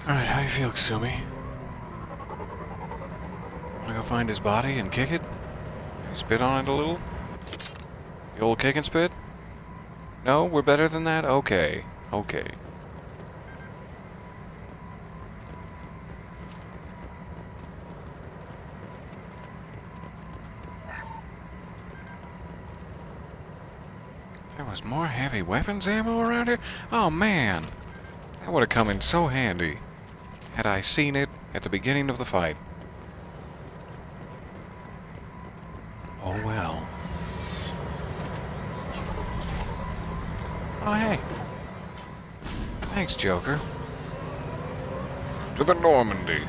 Alright, how you feel, Kasumi? Wanna go find his body and kick it? Maybe spit on it a little? The old kick and spit? No? We're better than that? Okay. Okay. There was more heavy weapons ammo around here? Oh man! That would have come in so handy had I seen it at the beginning of the fight. Oh well. Oh hey. Thanks, Joker. To the Normandy.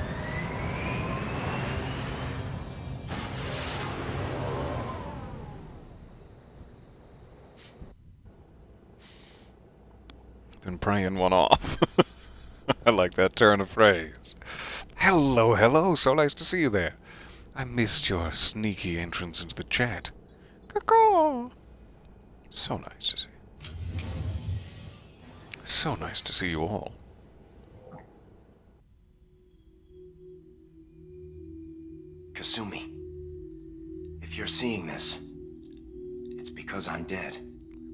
Been praying one off. I like that turn of phrase. Hello, hello. So nice to see you there. I missed your sneaky entrance into the chat. Caw-caw. So nice to see. So nice to see you all. Kasumi, if you're seeing this, it's because I'm dead.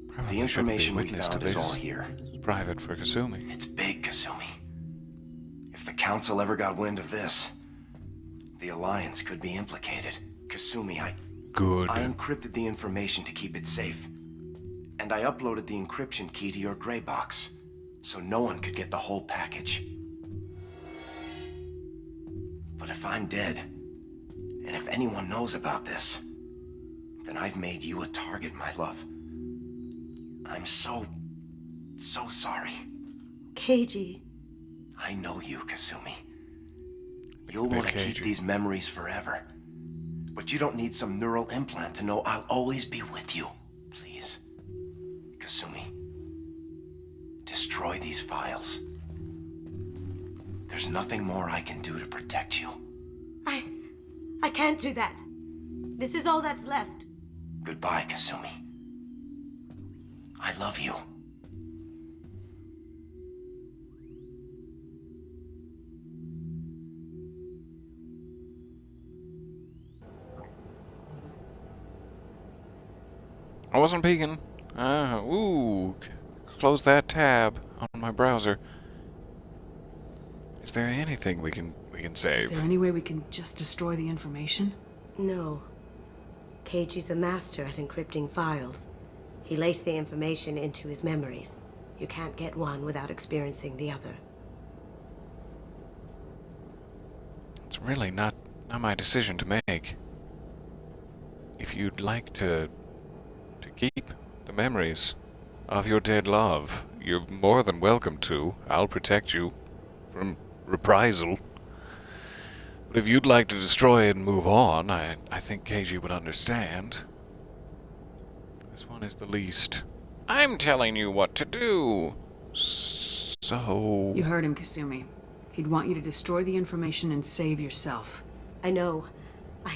Probably The information we witness to found is this. all here. It's private for Kasumi. It's big, Kasumi. If the Council ever got wind of this, the Alliance could be implicated. Kasumi, Good. I encrypted the information to keep it safe. And I uploaded the encryption key to your gray box, so no one could get the whole package. But if I'm dead, and if anyone knows about this, then I've made you a target, my love. I'm so sorry. Keiji. I know you, Kasumi. You'll want to keep these memories forever. But you don't need some neural implant to know I'll always be with you. Please, Kasumi, destroy these files. There's nothing more I can do to protect you. I can't do that. This is all that's left. Goodbye, Kasumi. I love you. I wasn't peeking. Ooh. close that tab on my browser. Is there anything we can save? Is there any way we can just destroy the information? No. Keiji's a master at encrypting files. He laced the information into his memories. You can't get one without experiencing the other. It's really not my decision to make. If you'd like to keep the memories of your dead love, you're more than welcome to. I'll protect you from reprisal. But if you'd like to destroy it and move on, I think Keiji would understand. This one is the least. I'm telling you what to do. So... You heard him, Kasumi. He'd want you to destroy the information and save yourself. I know. I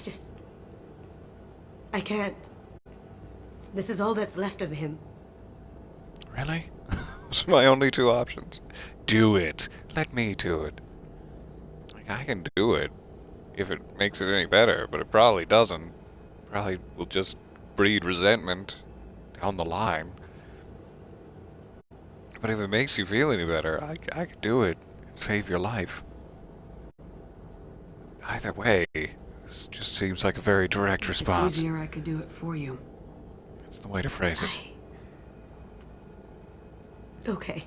can't. This is all that's left of him. Really? Those are my only two options. Do it. Let me do it. Like, I can do it. If it makes it any better, but it probably doesn't. Probably will just breed resentment down the line. But if it makes you feel any better, I could do it and save your life. Either way, this just seems like a very direct response. It's easier, I could do it for you. That's the way to phrase it. Okay.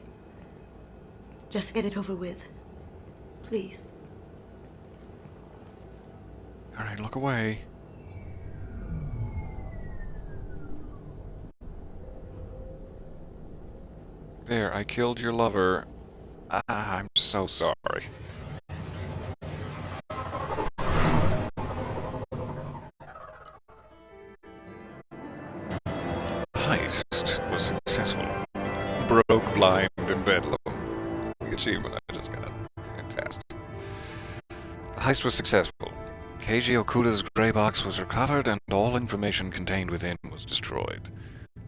Just get it over with. Please. Alright, look away. There, I killed your lover. I'm so sorry. Heist was successful. Broke, blind, and bedlam. The achievement I just got. Fantastic. The heist was successful. Keiji Okuda's grey box was recovered, and all information contained within was destroyed.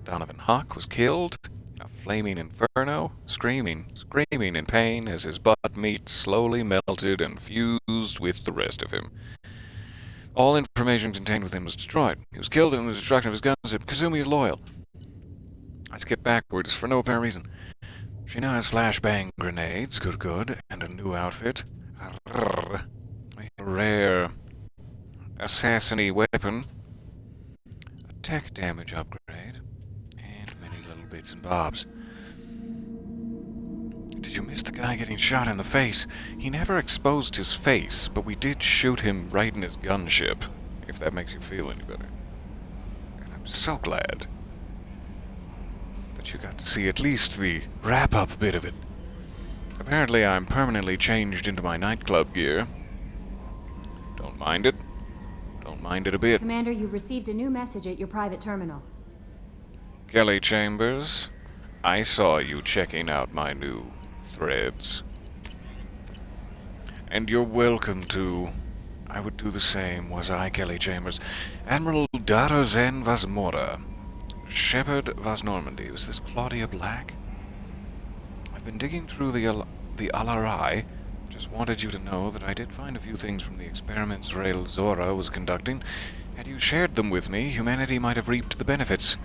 Donovan Hawk was killed in a flaming inferno, screaming in pain as his butt meat slowly melted and fused with the rest of him. All information contained within was destroyed. He was killed in the destruction of his guns. Kasumi is loyal. I skipped backwards for no apparent reason. She now has flashbang grenades, good, and a new outfit. A rare assassin-y weapon, a tech damage upgrade, and many little bits and bobs. Did you miss the guy getting shot in the face? He never exposed his face, but we did shoot him right in his gunship, if that makes you feel any better. And I'm so glad that you got to see at least the wrap-up bit of it. Apparently I'm permanently changed into my nightclub gear. Don't mind it. Don't mind it a bit. Commander, you've received a new message at your private terminal. Kelly Chambers, I saw you checking out my new threads. And you're welcome to. I would do the same, was I, Kelly Chambers. Admiral Darozen Vasmora. Shepard Vas Normandy. Was this Claudia Black? I've been digging through the Alarai. Just wanted you to know that I did find a few things from the experiments Rael Zora was conducting. Had you shared them with me, humanity might have reaped the benefits.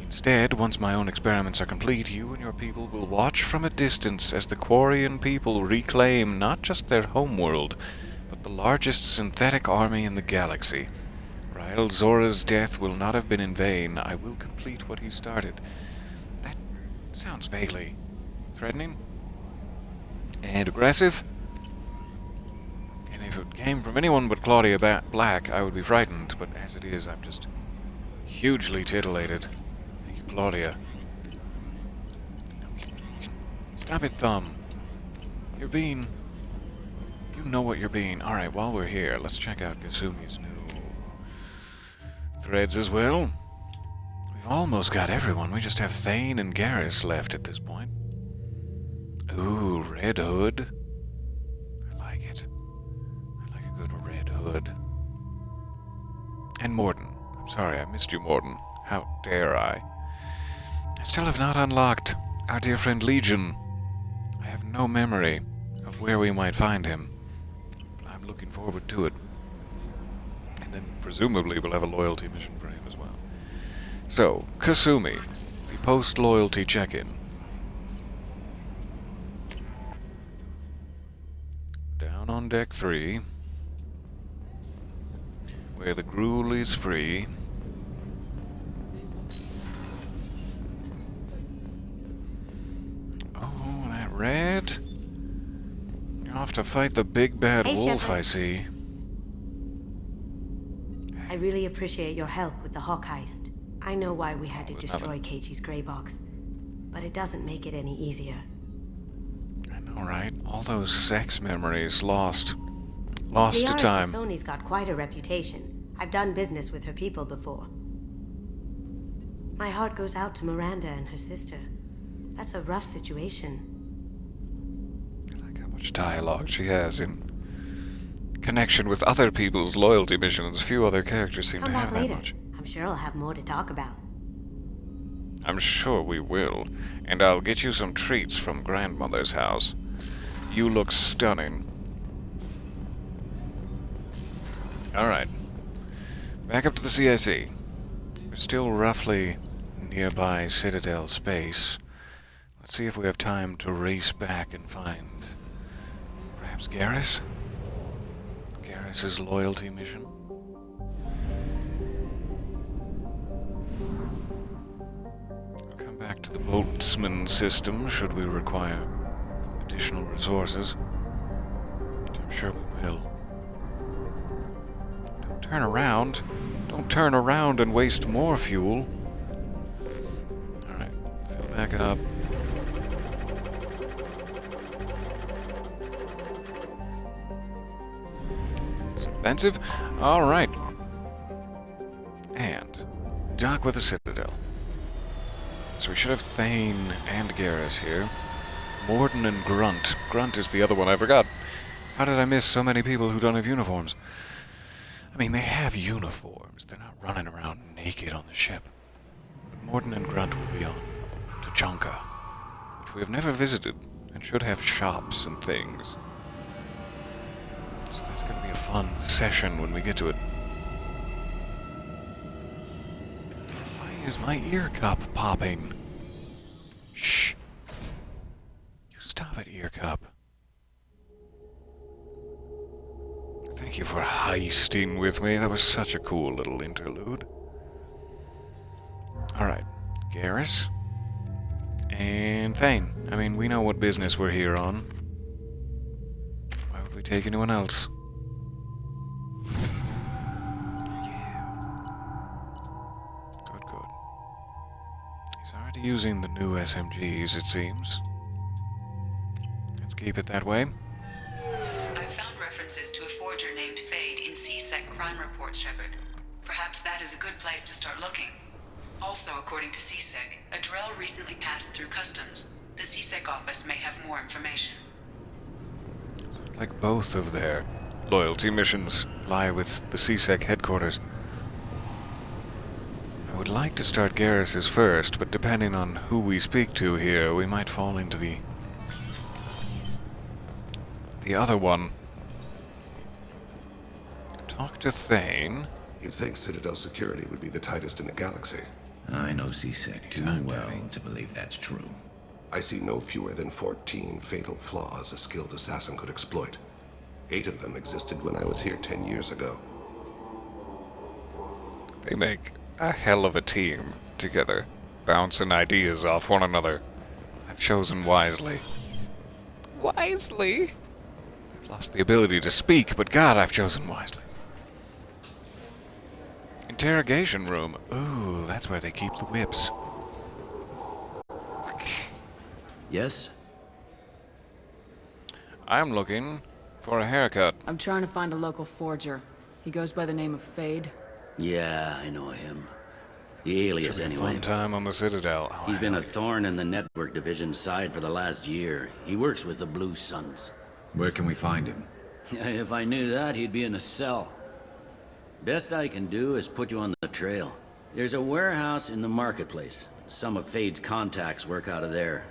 Instead, once my own experiments are complete, you and your people will watch from a distance as the Quarian people reclaim not just their homeworld, but the largest synthetic army in the galaxy. Rael Zora's death will not have been in vain. I will complete what he started. That sounds vaguely threatening and aggressive. And if it came from anyone but Claudia Black, I would be frightened. But as it is, I'm just hugely titillated. Thank you, Claudia. Stop it, Thumb. You're being... You know what you're being. Alright, while we're here, let's check out Kasumi's new threads as well. We've almost got everyone. We just have Thane and Garrus left at this point. Ooh, Red Hood. I like it. I like a good Red Hood. And Morden. I'm sorry, I missed you, Morden. How dare I? I still have not unlocked our dear friend Legion. I have no memory of where we might find him. But I'm looking forward to it. And then presumably we'll have a loyalty mission for him as well. So, Kasumi, the post-loyalty check-in. Down on deck 3. Where the gruel is free. Oh, that red. You're off to fight the big bad wolf, Shepard. I see. I really appreciate your help with the Hawk heist. I know why we had to destroy Keiichi's gray box, but it doesn't make it any easier. I know, right? All those sex memories lost to time. Sony's got quite a reputation. I've done business with her people before. My heart goes out to Miranda and her sister. That's a rough situation. I like how much dialogue she has in connection with other people's loyalty missions. Few other characters seem to have that much. I'm sure I'll have more to talk about. I'm sure we will. And I'll get you some treats from Grandmother's house. You look stunning. Alright. Back up to the CIC. We're still roughly nearby Citadel space. Let's see if we have time to race back and find... perhaps Garrus? Garrus's loyalty mission? We'll come back to the boatsman system should we require additional resources. I'm sure we will. Don't turn around. Don't turn around and waste more fuel. Alright, fill back up. It's expensive? Alright. And dock with the Citadel. So we should have Thane and Garrus here. Morden and Grunt. Grunt is the other one I forgot. How did I miss so many people who don't have uniforms? I mean, they have uniforms. They're not running around naked on the ship. But Morden and Grunt will be on Tuchanka, which we have never visited, and should have shops and things. So that's going to be a fun session when we get to it. Why is my ear cup popping? Shh. You stop it, ear cup. Thank you for heisting with me. That was such a cool little interlude. Alright. Garrus. And Thane. I mean, we know what business we're here on. Why would we take anyone else? Yeah. Good, good. He's already using the new SMGs, it seems. Let's keep it that way. I've found references to a forger named Fade in CSEC crime reports, Shepard. Perhaps that is a good place to start looking. Also, according to CSEC, a Drell recently passed through customs. The CSEC office may have more information. Like both of their loyalty missions lie with the CSEC headquarters. I would like to start Garrus's first, but depending on who we speak to here, we might fall into the other one. Talk to Thane. You'd think Citadel security would be the tightest in the galaxy. I know CSEC too well to believe that's true. I see no fewer than 14 fatal flaws a skilled assassin could exploit. 8 of them existed when I was here 10 years ago. They make a hell of a team together, bouncing ideas off one another. I've chosen wisely. Wisely? I've lost the ability to speak, but God, I've chosen wisely. Interrogation room. Ooh, that's where they keep the whips. Yes? I'm looking for a haircut. I'm trying to find a local forger. He goes by the name of Fade. Yeah, I know him. The alias, anyway. Fun time on the Citadel. Oh, He's been a thorn in the network division's side for the last year. He works with the Blue Suns. Where can we find him? If I knew that, he'd be in a cell. Best I can do is put you on the trail. There's a warehouse in the marketplace. Some of Fade's contacts work out of there.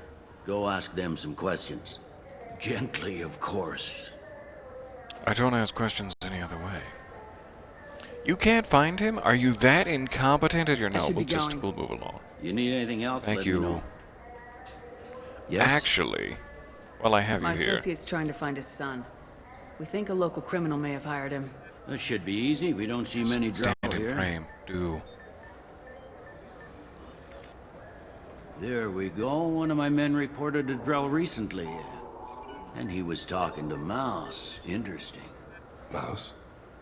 Go ask them some questions. Gently, of course. I don't ask questions any other way. You can't find him? Are you that incompetent at your no? We'll move along. You need anything else? Thank let you. me know. Yes? Actually, well, I have My you here. associate's trying to find his son. We think a local criminal may have hired him. That should be easy. We don't see many drow Stand in here. frame. Do. There we go. One of my men reported a drow recently. And he was talking to Mouse. Interesting. Mouse?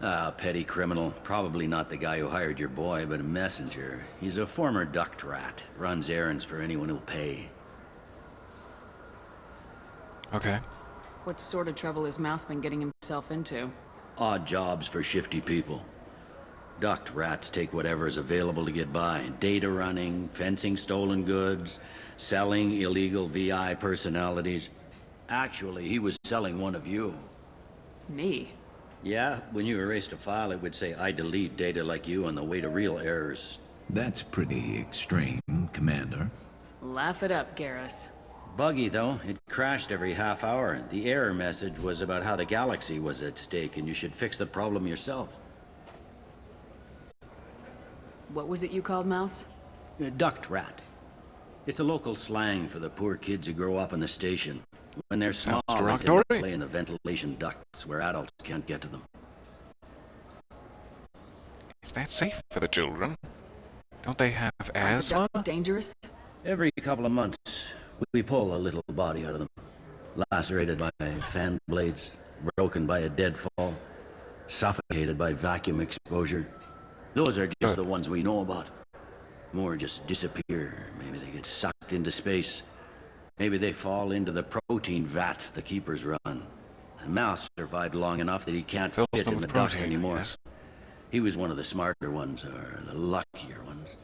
Ah, petty criminal. Probably not the guy who hired your boy, but a messenger. He's a former duct rat. Runs errands for anyone who'll pay. Okay. What sort of trouble has Mouse been getting himself into? Odd jobs for shifty people. Duct rats take whatever is available to get by. Data running, fencing stolen goods, selling illegal VI personalities. Actually, he was selling one of you. Me? Yeah, when you erased a file, it would say, I delete data like you on the way to real errors. That's pretty extreme, Commander. Laugh it up, Garrus. Buggy, though. It crashed every half hour. The error message was about how the galaxy was at stake, and you should fix the problem yourself. What was it you called Mouse? A duct rat. It's a local slang for the poor kids who grow up in the station. When they're small, they tend to play in the ventilation ducts where adults can't get to them. Is that safe for the children? Don't they have asthma? That's dangerous. Every couple of months, we pull a little body out of them. Lacerated by fan blades, broken by a deadfall, suffocated by vacuum exposure. Those are just the ones we know about. More just disappear. Maybe they get sucked into space. Maybe they fall into the protein vats the keepers run. And Mouse survived long enough that he can't fit in the ducts anymore. Yes. He was one of the smarter ones, or the luckier ones.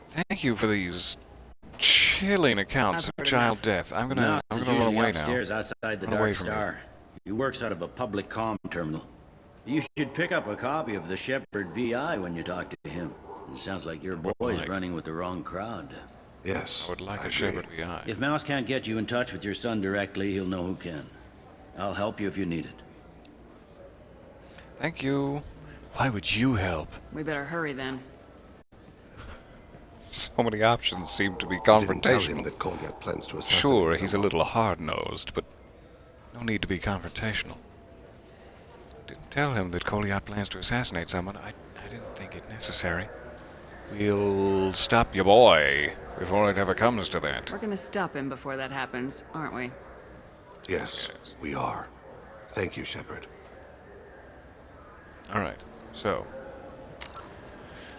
Thank you for these chilling accounts of child death. I'm gonna run away now. Upstairs outside the Dark Star. He works out of a public comm terminal. You should pick up a copy of the Shepherd VI when you talk to him. It sounds like your boy's running with the wrong crowd. Yes. I would like a Shepherd VI. If Mouse can't get you in touch with your son directly, he'll know who can. I'll help you if you need it. Thank you. Why would you help? We better hurry then. So many options seem to be confrontational. That Kolyak plans to sure, he's a little hard-nosed, but no need to be confrontational. Didn't tell him that Kolyak plans to assassinate someone. I didn't think it necessary. We'll stop your boy before it ever comes to that. We're gonna stop him before that happens, aren't we? Yes, we are. Thank you, Shepard. Alright, so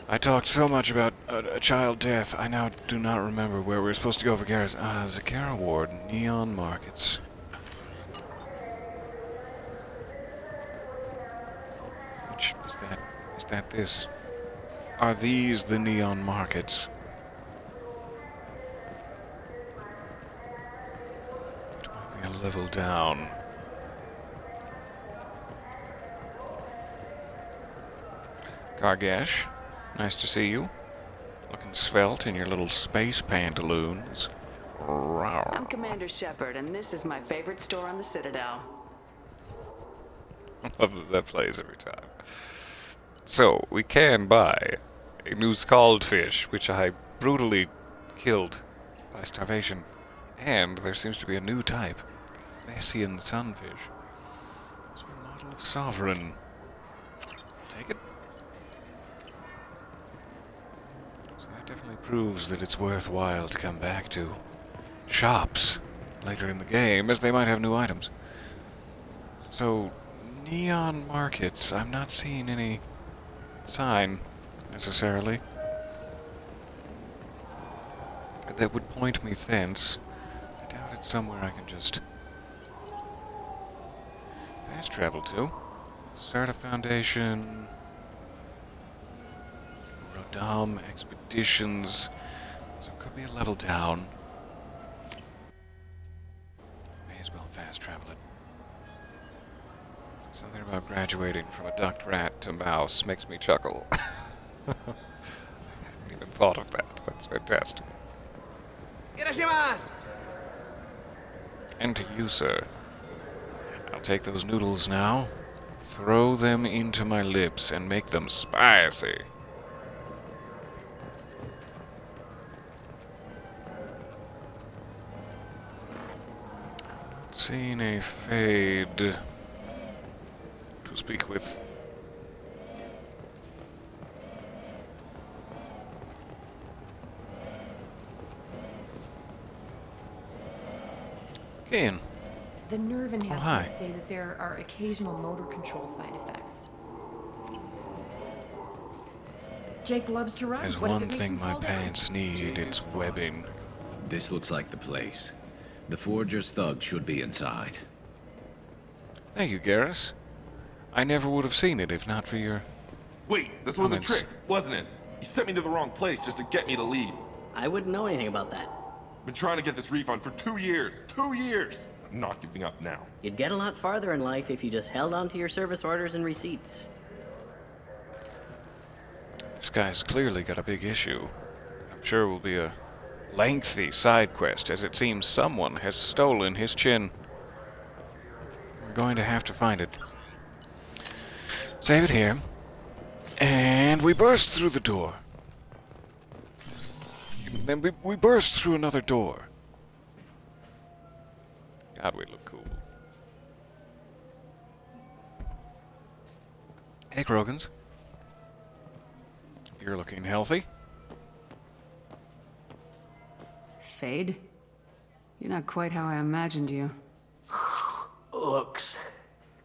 I talked so much about a child death, I now do not remember where we're supposed to go for Garrus. Zakara Ward, Neon Markets. Which is that? Is that this? Are these the Neon Markets? It might be a level down. Kargesh, nice to see you. Looking svelte in your little space pantaloons. Rawr. I'm Commander Shepard, and this is my favorite store on the Citadel. I love that that plays every time. So, we can buy a new scald fish, which I brutally killed by starvation. And there seems to be a new type, Thessian sunfish. It's a model of sovereign. Take it. So that definitely proves that it's worthwhile to come back to shops later in the game, as they might have new items. So, Neon Markets, I'm not seeing any sign, necessarily, that would point me thence. I doubt it's somewhere I can just fast travel to. Sarda Foundation, Rodam Expeditions, so it could be a level down. May as well fast travel it. Something about graduating from a duct rat to mouse makes me chuckle. I hadn't even thought of that. That's fantastic. And to you, sir. I'll take those noodles now, throw them into my lips, and make them spicy. Not seen a Fade to speak with. Ian. The nerve hi. enhancements say that there are occasional motor control side effects. Jake loves to run. There's What if one it makes thing him my fall down? pants need, it's webbing. This looks like the place. The Forger's thugs should be inside. Thank you, Garrus. I never would have seen it if not for your... Wait, this was a comments. trick, wasn't it? You sent me to the wrong place just to get me to leave. I wouldn't know anything about that. Been trying to get this refund for 2 years. 2 years! I'm not giving up now. You'd get a lot farther in life if you just held on to your service orders and receipts. This guy's clearly got a big issue. I'm sure it will be a lengthy side quest, as it seems someone has stolen his chin. We're going to have to find it. Save it here. And we burst through the door. Then we burst through another door. God, we look cool. Hey, Krogans. You're looking healthy. Fade? You're not quite how I imagined you. Looks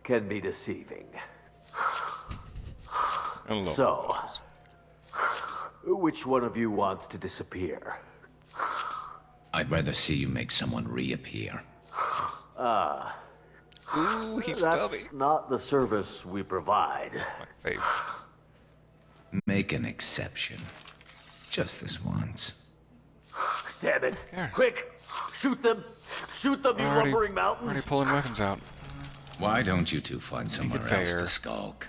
can be deceiving. Hello. So, which one of you wants to disappear? I'd rather see you make someone reappear. Ooh, he's that's stubby. not the service we provide. My favorite. Make an exception. Just this once. Damn it! Garrus. Quick! Shoot them! Shoot them, you lumbering mountains! Already pulling weapons out. Why don't you two find somewhere it else fair. to skulk?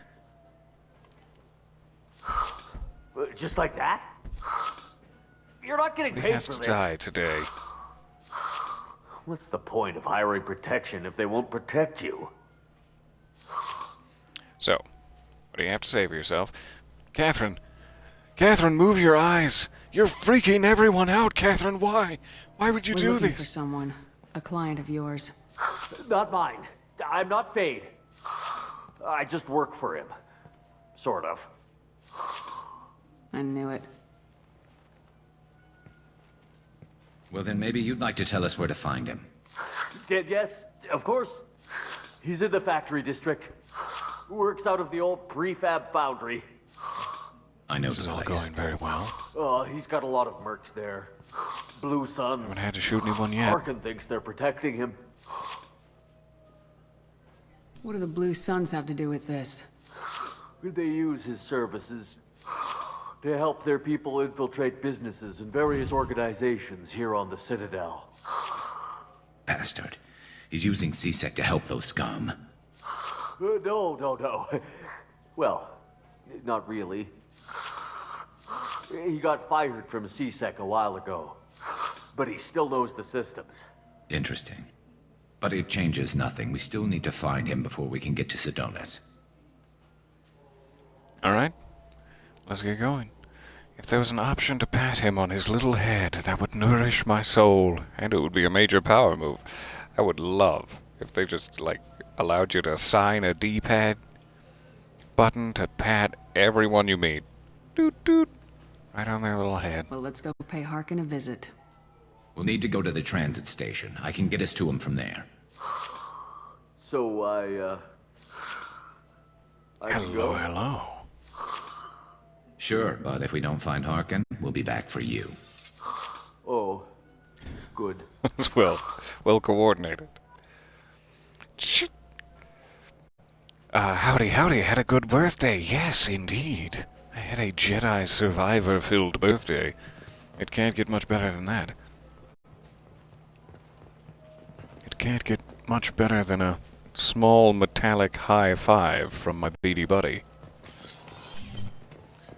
Just like that? You're not getting He paid has for to this. die today. What's the point of hiring protection if they won't protect you? So, what do you have to say for yourself? Catherine! Catherine, move your eyes! You're freaking everyone out, Catherine! Why? Why would you We're do looking for this? someone. A client of yours. Not mine. I'm not Fade. I just work for him. Sort of. I knew it. Well, then maybe you'd like to tell us where to find him. Yes, of course. He's in the factory district. Works out of the old prefab foundry. I know This is all going very well. He's got a lot of mercs there. Blue Suns. Haven't had to shoot anyone yet. Harkin thinks they're protecting him. What do the Blue Suns have to do with this? They use his services to help their people infiltrate businesses and various organizations here on the Citadel. Bastard. He's using CSEC to help those scum. No. Well, not really. He got fired from CSEC a while ago, but he still knows the systems. Interesting. But it changes nothing. We still need to find him before we can get to Sedonis. Alright, let's get going. If there was an option to pat him on his little head, that would nourish my soul, and it would be a major power move. I would love if they just, like, allowed you to assign a D-pad button to pat everyone you meet. Doot doot. Right on their little head. Well, let's go pay Harkin a visit. We'll need to go to the transit station. I can get us to him from there. So I can go? Hello. Sure, but if we don't find Harkin, we'll be back for you. Oh, good. As well coordinated. Howdy. Had a good birthday. Yes, indeed. I had a Jedi Survivor-filled birthday. It can't get much better than that. It can't get much better than a small metallic high five from my beady buddy.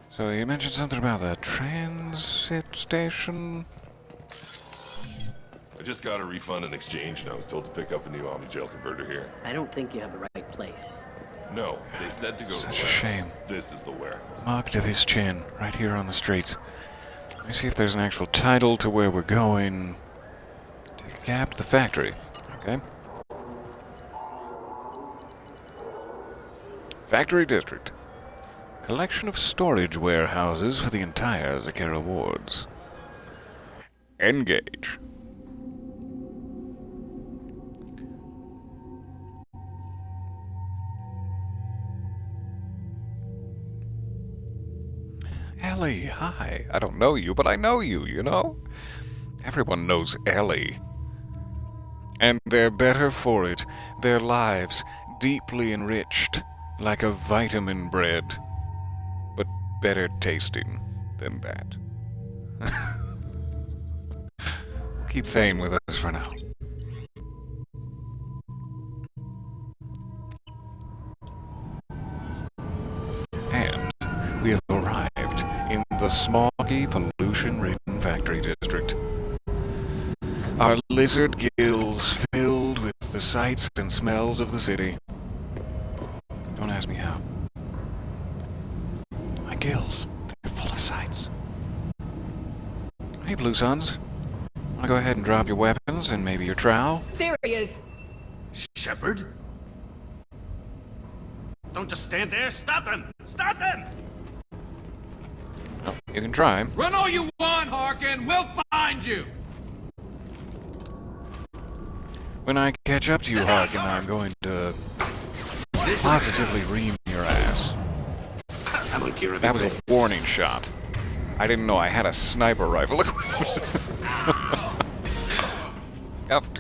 So you mentioned something about the transit station? I just got a refund in exchange, and I was told to pick up a new Omni-Gel converter here. I don't think you have the right place. No, they said to go to the Such a warehouse. shame. This is the warehouse. Marked of his chin, right here on the streets. Let me see if there's an actual title to where we're going. Take a cab to the factory. Okay. Factory District. Collection of storage warehouses for the entire Zakera wards. Engage. Ellie, hi. I don't know you, but I know you, you know? Everyone knows Ellie. And they're better for it. Their lives deeply enriched, like a vitamin bread. But better tasting than that. Keep Thane with us for now. And we have arrived in the smoggy, pollution-ridden factory district. Our lizard gills filled with the sights and smells of the city. Don't ask me how. My gills, they're full of sights. Hey, Blue Suns. Wanna go ahead and drop your weapons and maybe your trowel? There he is! Shepard? Don't just stand there. Stop him! Stop him! Oh, you can try. Run all you want, Harkin! We'll find you! When I catch up to you, Harkin, I'm going to positively ream your ass. That was a warning shot. I didn't know I had a sniper rifle equipped.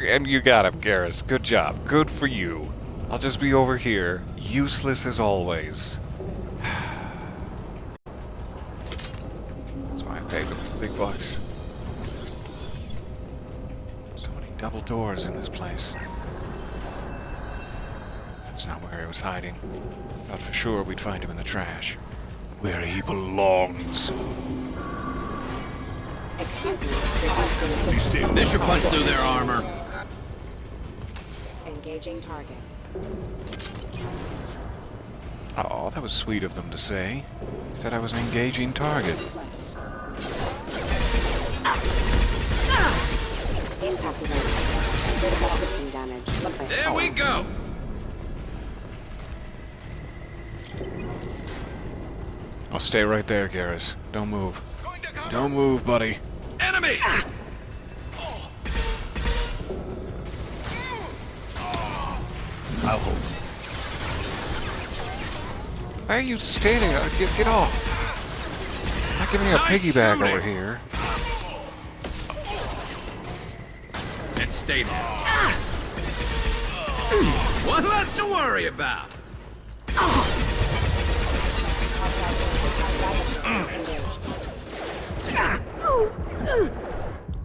And you got him, Garrus. Good job. Good for you. I'll just be over here, useless as always. That's why I pay the big bucks. So many double doors in this place. That's not where he was hiding. I thought for sure we'd find him in the trash. Where he belongs. This should punch through their armor. Engaging target. Oh, that was sweet of them to say. He said I was an engaging target. There we go! I'll stay right there, Garrus. Don't move. Don't move, buddy. Enemy! I'll hold. Why are you standing? Get off. I'm not giving you a piggyback over here. And stay there. One less to worry about.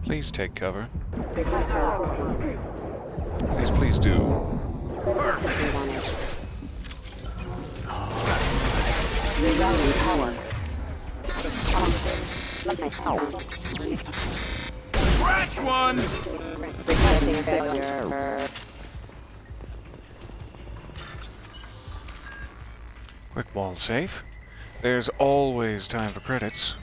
Please take cover. Please do. Scratch one! Quick wall safe. There's always time for credits.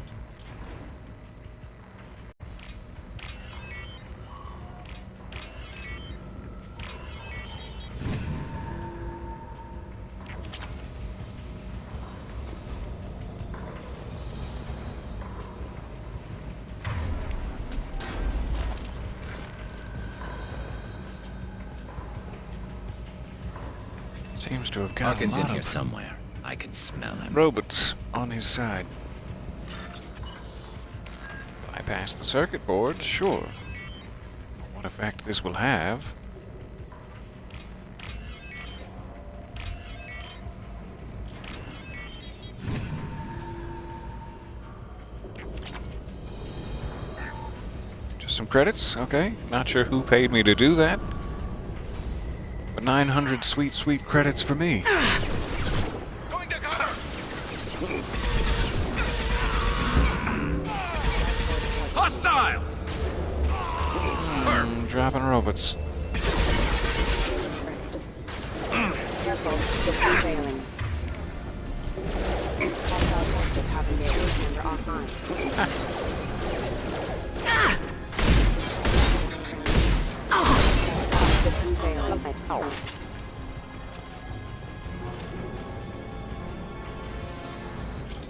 Seems to have got Harkin's a lot in here of somewhere. I can smell him. robots on his side. Bypass the circuit boards, sure. What effect this will have? Just some credits, okay. Not sure who paid me to do that. But 900 sweet, sweet credits for me. Going to cover! Hostiles! Dropping robots. Careful, system failing. Hostile testers have engaged and are offline. System failing.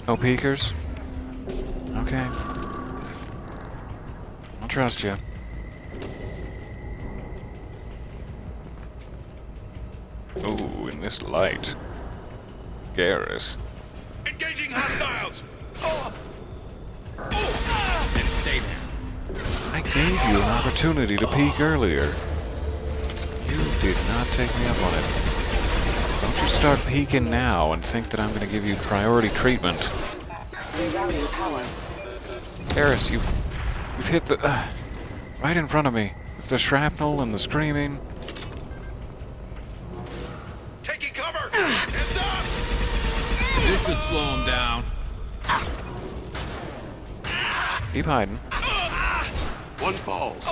No peekers? Okay. I'll trust you. Ooh, in this light. Garrus. Engaging hostiles! And stay there. I gave you an opportunity to peek earlier. You did not take me up on it. Don't you start peeking now and think that I'm going to give you priority treatment. Rerouting power. Garrus, you've hit the... right in front of me. With the shrapnel and the screaming. Taking cover! Heads up! This should slow him down. Keep hiding. One falls.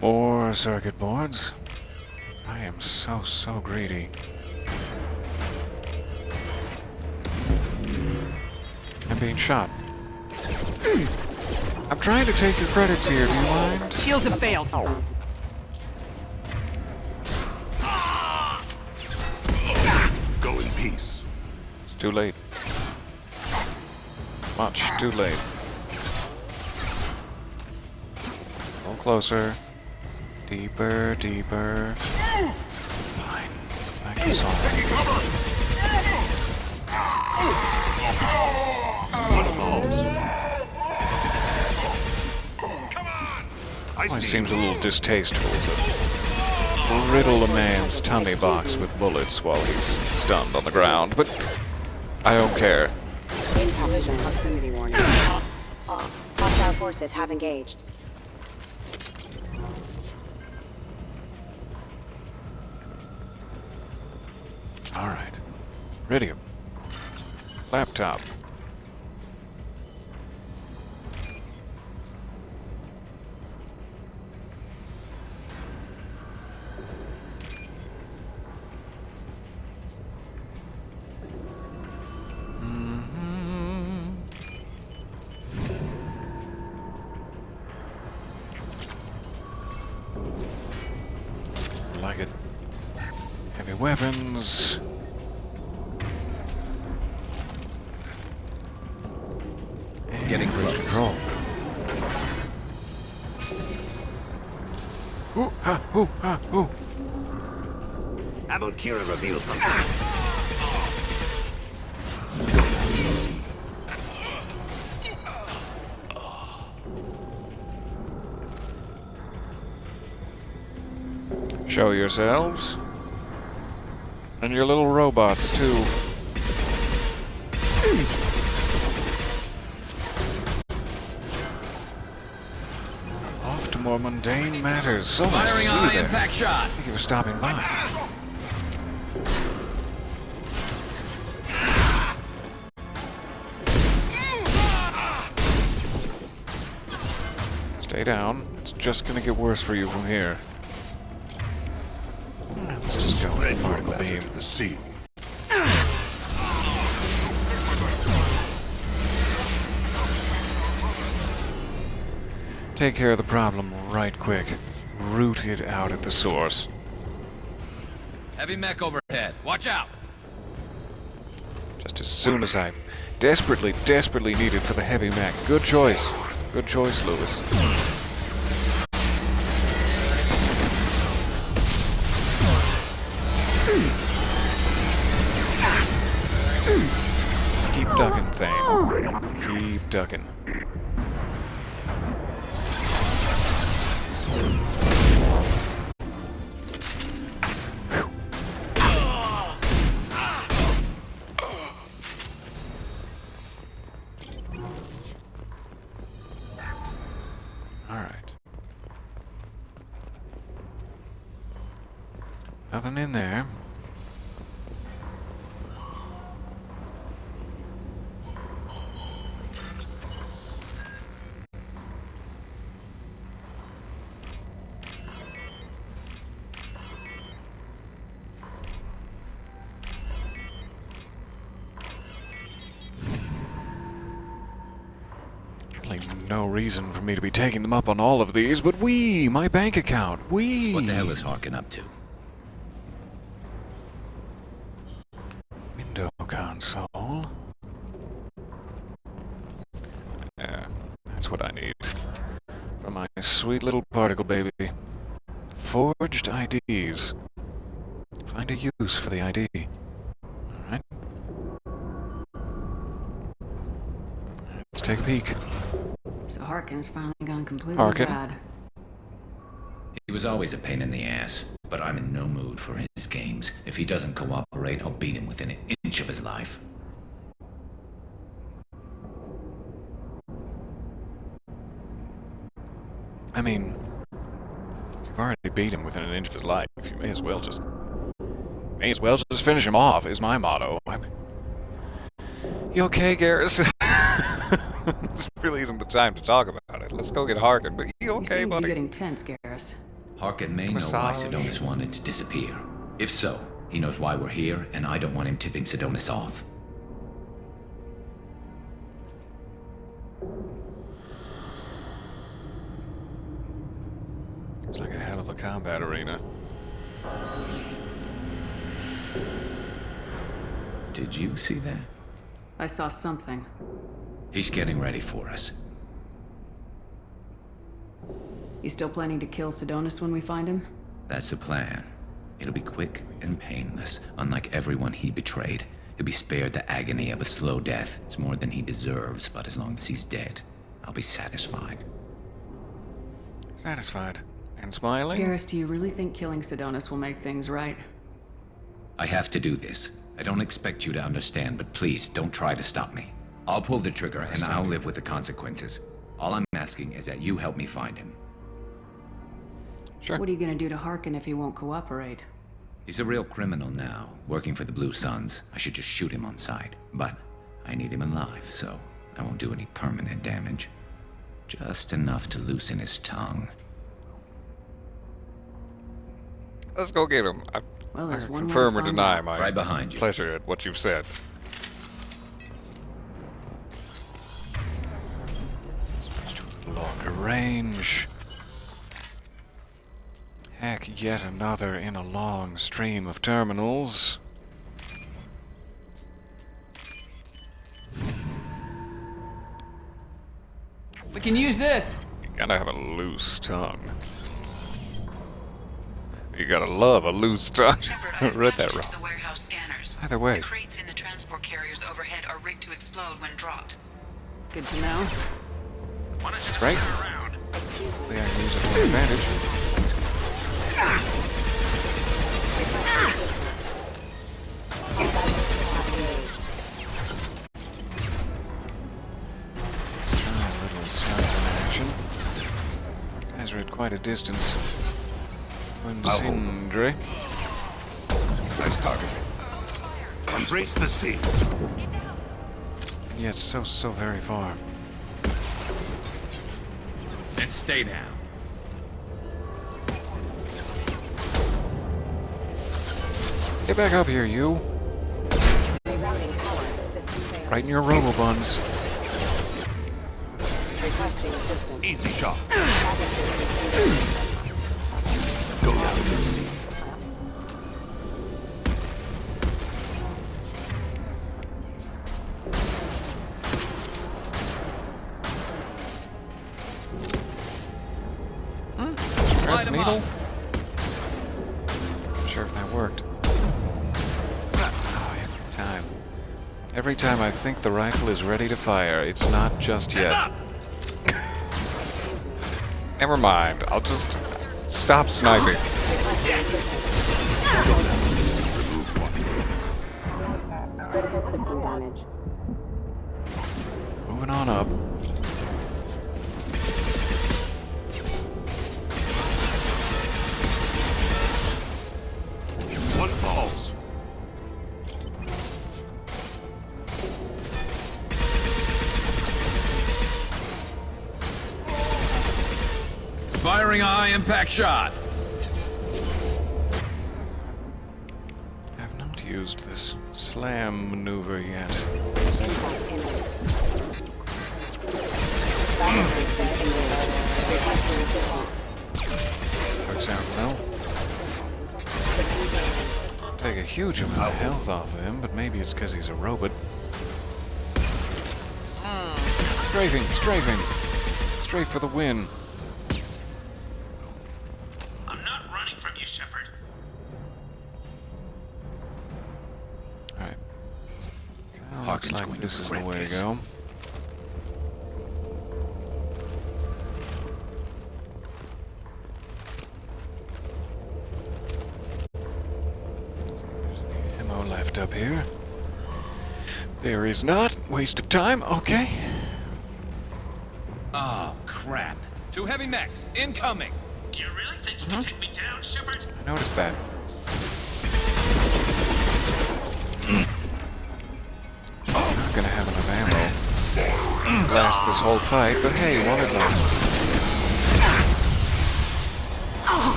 More circuit boards. I am so greedy. I'm being shot. I'm trying to take your credits here, do you mind? Shields have failed. Go in peace. It's too late. Much too late. A little closer. Deeper, deeper. Fine. I can solve it. One falls. Well, it seems a little distasteful to riddle a man's tummy box with bullets while he's stunned on the ground, but I don't care. Collision proximity warning. Hostile forces have engaged. Alright. Iridium. Laptop. Like it. Heavy weapons. And Getting close. Control. Ooh, ha, ooh, ha, ooh. Abu Kira revealed them. Show yourselves. And your little robots, too. Off to more mundane matters. So nice to see you there. Impact shot. Thank you for stopping by. Stay down. It's just gonna get worse for you from here. Let's just go with the particle beam. To the sea. Take care of the problem right quick. Root it out at the source. Heavy mech overhead. Watch out. Just as soon as I desperately need it for the heavy mech. Good choice. Good choice, Lewis. Keep ducking, Thane. Keep ducking. Alright. Nothing in there. certainly no reason for me to be taking them up on all of these, but my bank account, What the hell is Harkin up to? Window console. Yeah, that's what I need. For my sweet little particle baby. Forged IDs. Find a use for the ID. Alright. Let's take a peek. So Harkin's finally gone completely Harkin? bad. He was always a pain in the ass, but I'm in no mood for his games. If he doesn't cooperate, I'll beat him within an inch of his life. I mean, you've already beat him within an inch of his life. You may as well just finish him off, is my motto. You okay, Garrus? This really isn't the time to talk about it. Let's go get Harkin. But you okay, seem to buddy? be getting tense, Garrus. Harkin may know why Sidonis wanted to disappear. If so, he knows why we're here, and I don't want him tipping Sidonis off. It's like a hell of a combat arena. Did you see that? I saw something. He's getting ready for us. You still planning to kill Sidonis when we find him? That's the plan. It'll be quick and painless. Unlike everyone he betrayed, he'll be spared the agony of a slow death. It's more than he deserves, but as long as he's dead, I'll be satisfied. Satisfied. And smiling? Garrus, do you really think killing Sidonis will make things right? I have to do this. I don't expect you to understand, but please don't try to stop me. I'll pull the trigger and I'll live with the consequences. All I'm asking is that you help me find him. Sure. What are you gonna do to Harkin if he won't cooperate? He's a real criminal now, working for the Blue Suns. I should just shoot him on sight. But I need him alive, so I won't do any permanent damage. Just enough to loosen his tongue. Let's go get him. I confirm or deny my right behind you. Pleasure at what you've said. Longer range. Heck, yet another in a long stream of terminals. We can use this! You gotta have a loose tongue. You gotta love a loose tongue. I read that wrong. The warehouse scanners. Either way. The crates in the transport carriers overhead are rigged to explode when dropped. Good to know. Right? Hopefully I can use it to my advantage. Let's try a little sniper action. Guys are at quite a distance. Sindri. Nice targeting. Embrace the sea. And yet so very far. And stay down. Get back up here, you. Right in your robo-buns. Easy shot. Go down to the sea. Grab the needle. Not sure if that worked. Oh, every time I think the rifle is ready to fire, it's not just yet. Never mind. I'll just stop sniping. Moving on up. One falls. Firing a high impact shot. I've not used this slam maneuver yet. Works out well. Take a huge amount of health off of him, but maybe it's because he's a robot. Strafing, strafing. Strafe for the win. I'm not running from you, Shepard. Alright. Looks like this is the way to go. Ammo left up here. There is not. Waste of time. Okay. Oh, crap. Two heavy mechs, incoming. Do you really think you can take me down, Shepard? I noticed that. Not gonna have enough ammo to last this whole fight, but hey, one at last.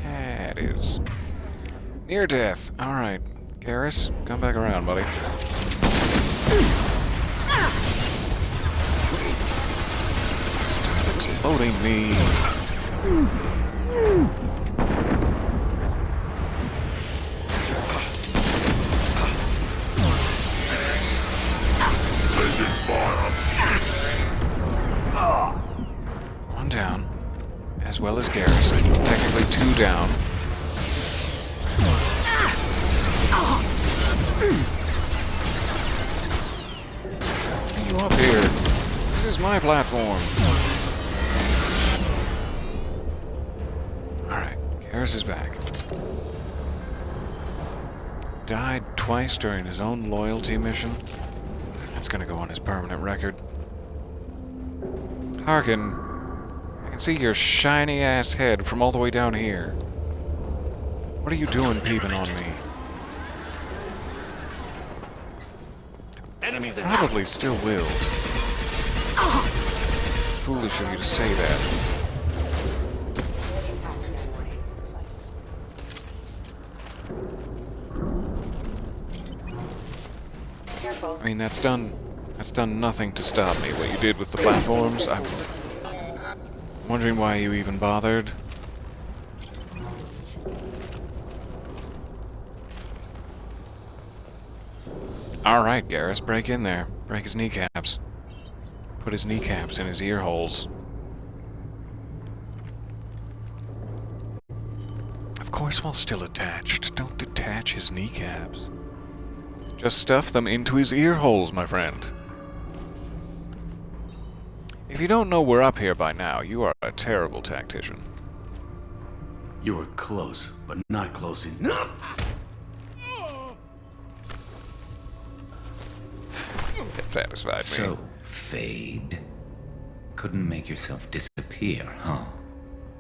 That is near death. Alright, Garrus, come back around, buddy. Stop exploding me. One down, as well as Garrus. Technically two down. Get you up here. This is my platform. Alright, Garrus is back. Died twice during his own loyalty mission. That's gonna go on his permanent record. Harkin, I can see your shiny ass head from all the way down here. What are you doing peeping on me? Probably still will. Foolish of you to say that. I mean, that's done nothing to stop me. What you did with the platforms, I'm wondering why you even bothered. Alright, Garrus, break in there. Break his kneecaps. Put his kneecaps in his ear holes. Of course, while still attached. Don't detach his kneecaps. Just stuff them into his ear holes, my friend. If you don't know we're up here by now, you are a terrible tactician. You were close, but not close enough. That satisfied me. So, Fade. Couldn't make yourself disappear, huh?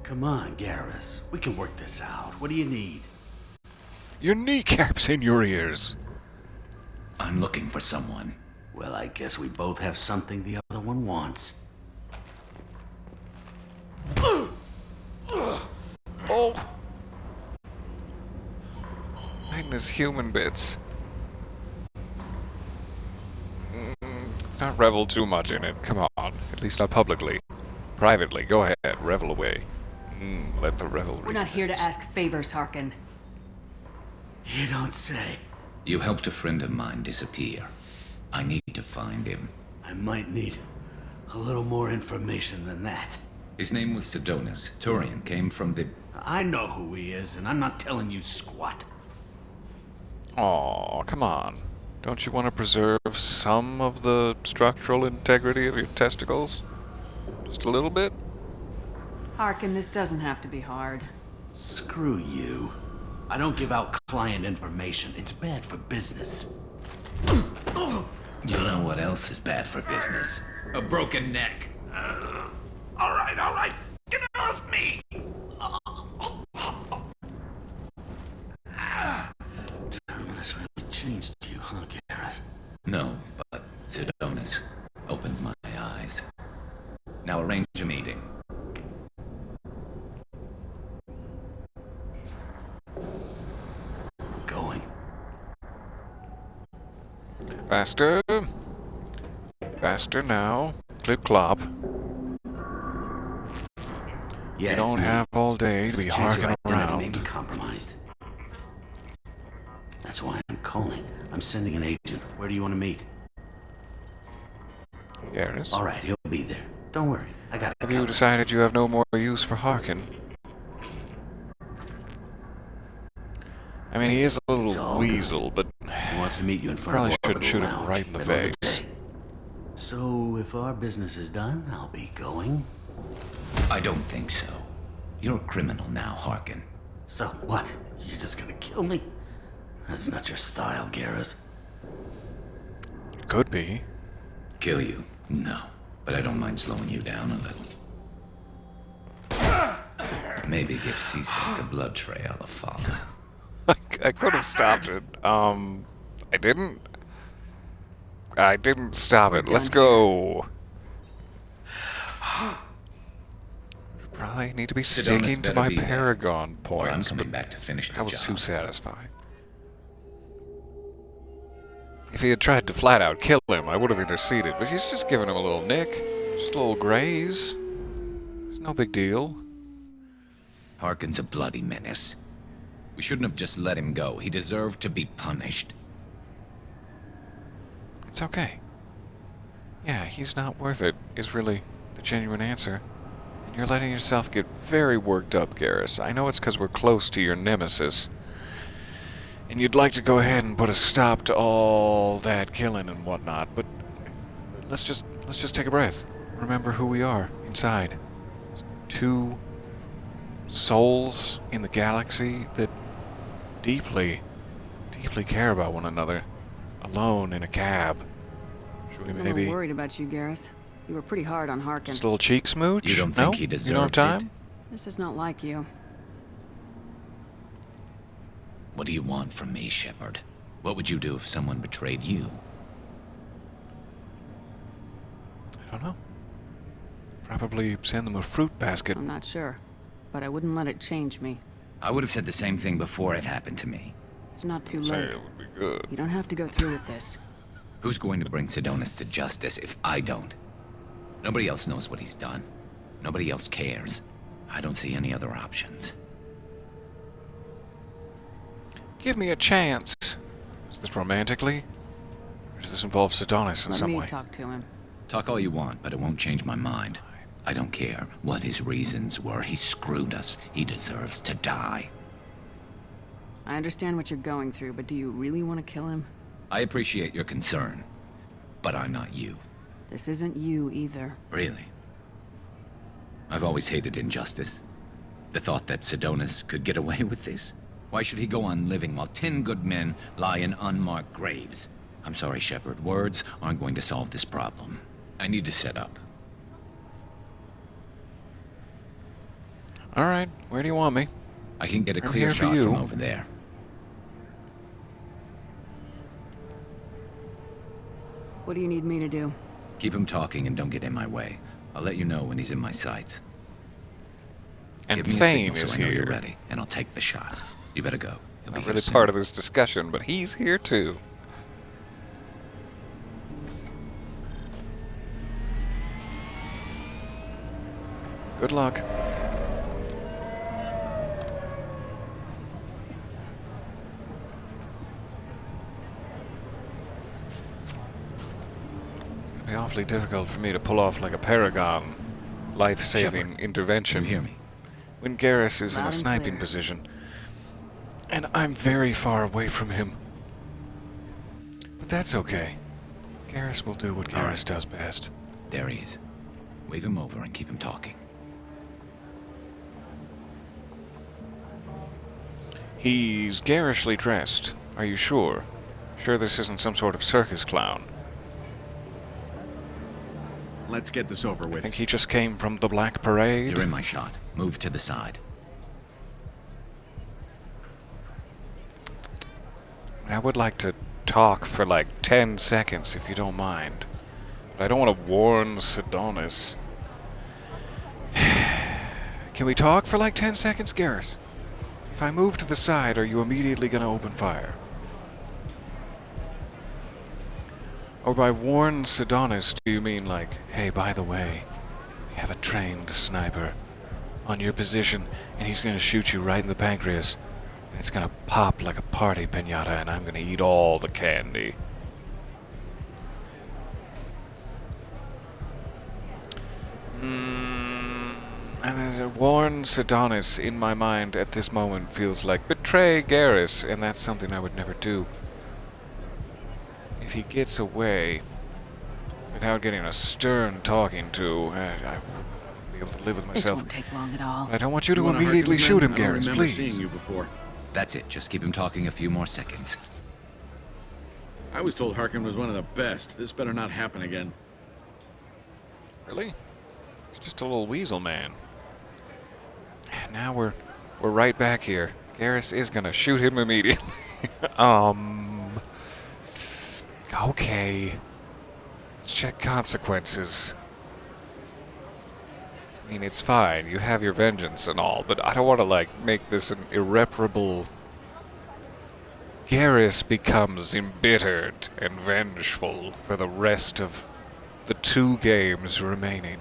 Come on, Garrus. We can work this out. What do you need? Your kneecaps in your ears. I'm looking for someone. Well, I guess we both have something the other one wants. Oh! Right in his human bits. Let's not revel too much in it. Come on. At least not publicly. Privately, go ahead. Revel away. Let the revelry We're not here to ask favors, Harkin. You don't say. You helped a friend of mine disappear. I need to find him. I might need a little more information than that. His name was Sidonis. Turian came from the... I know who he is, and I'm not telling you squat. Aw, come on. Don't you want to preserve some of the structural integrity of your testicles? Just a little bit? Harkin, this doesn't have to be hard. Screw you. I don't give out client information. It's bad for business. You know what else is bad for business? A broken neck. All right. Get off me! Terminus really changed you, huh, Garrus? No, but Sidonis opened my eyes. Now arrange a meeting. I'm going. Faster. Faster now. Clip clop. Yeah, you don't have all day to be harking around. May be compromised. That's why I'm calling. I'm sending an agent. Where do you want to meet? Garrus. All right, he'll be there. Don't worry. I got it. Have you decided you have no more use for Harkin? I mean, he is a little weasel, but he wants to meet you in front probably of shouldn't shoot him right in the face. So, if our business is done, I'll be going. I don't think so. You're a criminal now, Harkin. So what? You're just gonna kill me? That's not your style, Garrus. It could be. Kill you? No. But I don't mind slowing you down a little. Maybe give Seasick a blood trail a follow. I could have stopped it. I didn't. I didn't stop it. Let's go. Probably need to be sticking to my Paragon points, I'm coming back to finish the that was job. too satisfying. If he had tried to flat out kill him, I would have interceded, but he's just giving him a little nick, just a little graze. It's no big deal. Harkin's a bloody menace. We shouldn't have just let him go. He deserved to be punished. It's okay. Yeah, he's not worth it, is really the genuine answer. And you're letting yourself get very worked up, Garrus. I know it's because we're close to your nemesis. And you'd like to go ahead and put a stop to all that killing and whatnot, but let's just take a breath. Remember who we are inside. Two souls in the galaxy that deeply care about one another. Alone in a cab. Should we maybe... I'm worried about you, Garrus. You were pretty hard on Harkin. Just a little cheek smooch? You don't think he deserved you don't have time? This is not like you. What do you want from me, Shepard? What would you do if someone betrayed you? I don't know. Probably send them a fruit basket. I'm not sure, but I wouldn't let it change me. I would have said the same thing before it happened to me. It's not too Say late. it would be good. You don't have to go through with this. Who's going to bring Sidonis to justice if I don't? Nobody else knows what he's done. Nobody else cares. I don't see any other options. Give me a chance. Is this romantically? Or does this involve Sidonis in some way? Let me talk to him. Talk all you want, but it won't change my mind. I don't care what his reasons were. He screwed us. He deserves to die. I understand what you're going through, but do you really want to kill him? I appreciate your concern, but I'm not you. This isn't you either. Really? I've always hated injustice. The thought that Sidonis could get away with this? Why should he go on living while 10 good men lie in unmarked graves? I'm sorry, Shepard. Words aren't going to solve this problem. I need to set up. Alright, where do you want me? I can get a I'm clear here for shot you. from over there. What do you need me to do? Keep him talking and don't get in my way. I'll let you know when he's in my sights. And Give me a Thane signal is so I know here. you're ready, and I'll take the shot. You better go. He'll be Not here really soon. part of this discussion, but he's here too. Good luck. It's gonna be awfully difficult for me to pull off like a Paragon life-saving intervention. Can you hear me? When Garrus is in Loud a and sniping clear. position. And I'm very far away from him. But that's okay. Garrus will do what Garrus does best. There he is. Wave him over and keep him talking. He's garishly dressed. Are you sure? Sure this isn't some sort of circus clown? Let's get this over I with. think he just came from the Black Parade. You're in my shot. Move to the side. I would like to talk for like 10 seconds if you don't mind. But I don't want to warn Sidonis. Can we talk for like 10 seconds, Garrus? If I move to the side, are you immediately going to open fire? Or by warn Sidonis, do you mean like, hey, by the way, we have a trained sniper on your position, and he's gonna shoot you right in the pancreas. And it's gonna pop like a party piñata, and I'm gonna eat all the candy. And warn Sidonis in my mind at this moment feels like betray Garrus, and that's something I would never do. If he gets away without getting a stern talking to, I wouldn't be able to live with myself. This won't take long at all. But I don't want you to immediately shoot him, Garrus, I please. seeing you before. That's it. Just keep him talking a few more seconds. I was told Harkin was one of the best. This better not happen again. Really? He's just a little weasel man. And now we're right back here. Garrus is gonna shoot him immediately. Okay. Let's check consequences. I mean, it's fine. You have your vengeance and all, but I don't want to, like, make this an irreparable... Garrus becomes embittered and vengeful for the rest of the 2 games remaining.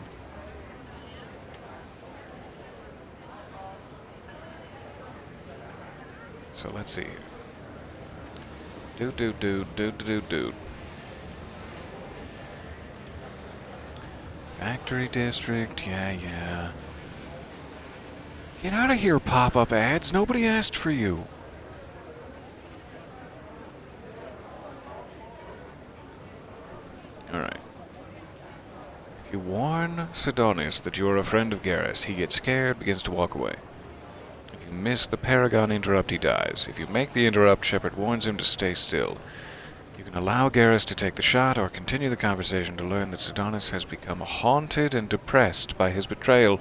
So let's see here. Do. Factory district, yeah. Get out of here, pop-up ads. Nobody asked for you. Alright. If you warn Sidonis that you are a friend of Garrus, he gets scared, begins to walk away. If you miss the Paragon interrupt, he dies. If you make the interrupt, Shepard warns him to stay still. You can allow Garrus to take the shot or continue the conversation to learn that Sidonis has become haunted and depressed by his betrayal.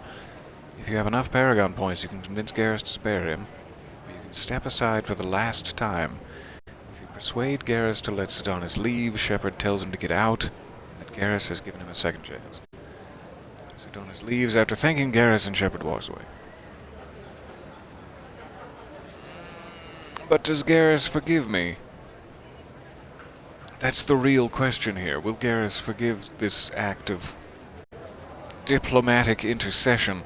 If you have enough Paragon points, you can convince Garrus to spare him. Or you can step aside for the last time. If you persuade Garrus to let Sidonis leave, Shepard tells him to get out, and that Garrus has given him a second chance. Sidonis leaves after thanking Garrus, and Shepard walks away. But does Garrus forgive me? That's the real question here. Will Garrus forgive this act of diplomatic intercession?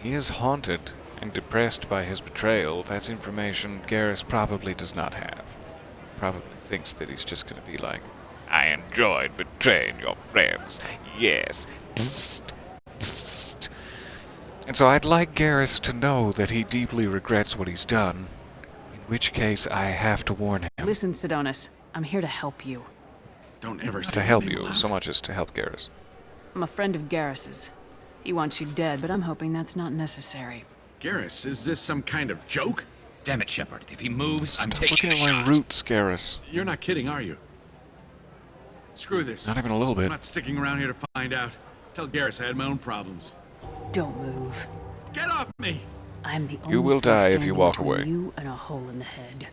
He is haunted and depressed by his betrayal. That's information Garrus probably does not have. Probably thinks that he's just going to be like, I enjoyed betraying your friends. Yes. And so I'd like Garrus to know that he deeply regrets what he's done, in which case I have to warn him. Listen, Sidonis, I'm here to help you. Don't ever to help you, so much as to help Garrus. I'm a friend of Garrus's. He wants you dead, but I'm hoping that's not necessary. Garrus, is this some kind of joke? Damn it, Shepard. If he moves, I'm taking looking the at shot. my roots, Garrus. You're not kidding, are you? Screw this. Not even a little bit. I'm not sticking around here to find out. Tell Garrus I had my own problems. Don't move. Get off me! I'm the only You will die if you walk away. You and a hole in the head.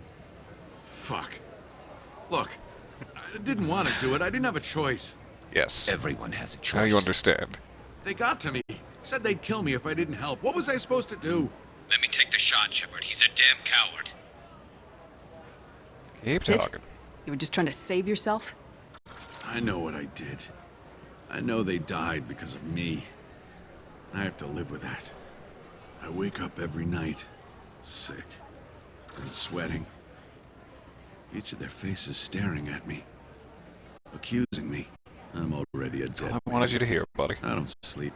Fuck. Look, I didn't want to do it. I didn't have a choice. Yes. Everyone has a choice. Now you understand. They got to me. Said they'd kill me if I didn't help. What was I supposed to do? Let me take the shot, Shepard. He's a damn coward. Keep That's talking. You were just trying to save yourself? I know what I did. I know they died because of me. I have to live with that. I wake up every night, sick and sweating. Each of their faces staring at me, accusing me. I'm already a dead man. I wanted you to hear, buddy. I don't sleep.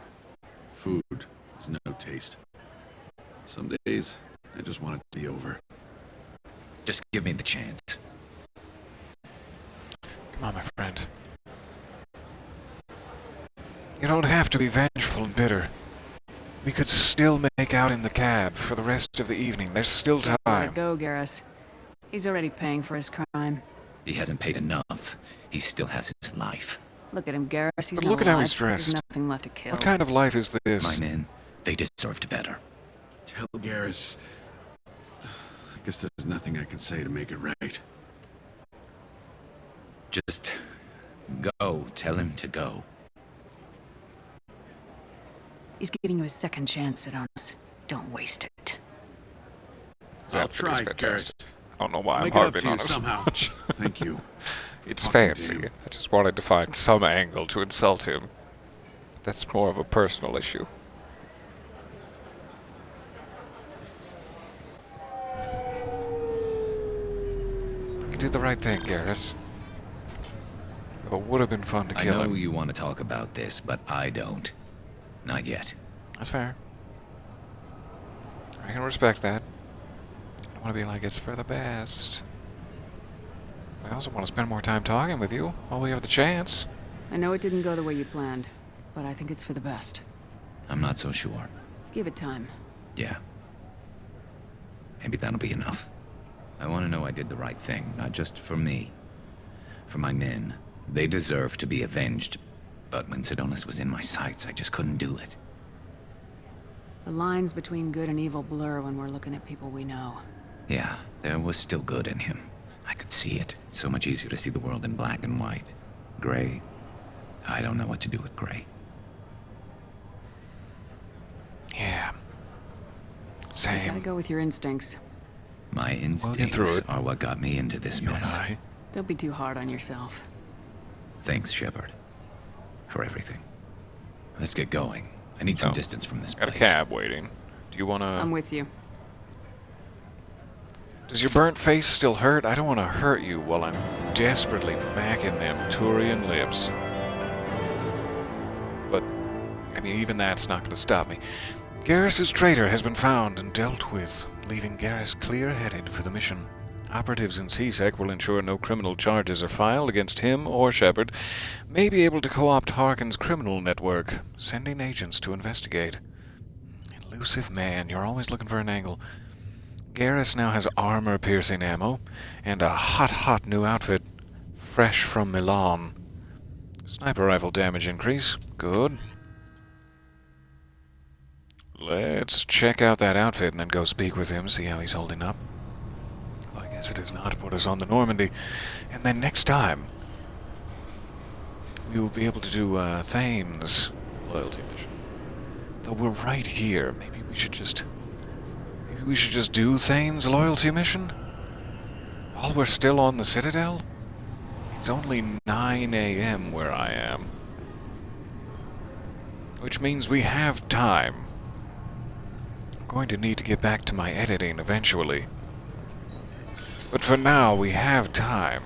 Food has no taste. Some days, I just want it to be over. Just give me the chance. Come on, my friend. You don't have to be vengeful and bitter. We could still make out in the cab for the rest of the evening. There's still time. Let go, Garrus. He's already paying for his crime. He hasn't paid enough. He still has his life. Look at him, Garrus. He's But not look at how alive. he's dressed. There's nothing left to kill. What kind of life is this? My men, they deserved better. Tell Garrus. I guess there's nothing I can say to make it right. Just go. Tell him to go. He's giving you a second chance, Sidonis. Don't waste it. I'll try, Garrus. I don't know why I'm Make it up harping to you on it so somehow. much. Thank you. It's Talking to fancy. you. I just wanted to find some angle to insult him. That's more of a personal issue. You did the right thing, Garrus. It would have been fun to kill him. I know you want to talk about this, but I don't. Not yet. That's fair. I can respect that. I don't want to be like, it's for the best. I also want to spend more time talking with you while we have the chance. I know it didn't go the way you planned, but I think it's for the best. I'm not so sure. Give it time. Yeah. Maybe that'll be enough. I want to know I did the right thing, not just for me. For my men. They deserve to be avenged. But when Sidonis was in my sights, I just couldn't do it. The lines between good and evil blur when we're looking at people we know. Yeah, there was still good in him. I could see it. So much easier to see the world in black and white. Gray? I don't know what to do with gray. Yeah. You Same. gotta go with your instincts. My instincts get through it. are what got me into this mess. Don't be too hard on yourself. Thanks, Shepard. For everything. Let's get going. I need some distance from this place. Got a cab waiting. Do you want to... I'm with you. Does your burnt face still hurt? I don't want to hurt you while I'm desperately macking them Turian lips. But, I mean, even that's not going to stop me. Garrus's traitor has been found and dealt with, leaving Garrus clear-headed for the mission. Operatives in C-Sec will ensure no criminal charges are filed against him or Shepard, may be able to co-opt Harkin's criminal network, sending agents to investigate. Elusive man, you're always looking for an angle. Garrus now has armor-piercing ammo, and a hot new outfit, fresh from Milan. Sniper rifle damage increase, good. Let's check out that outfit and then go speak with him, see how he's holding up. Well, I guess it is not to put us on the Normandy. And then next time, we will be able to do Thane's loyalty mission. Though we're right here, maybe we should just do Thane's loyalty mission? While we're still on the Citadel? It's only 9 a.m. where I am. Which means we have time. I'm going to need to get back to my editing eventually. But for now, we have time.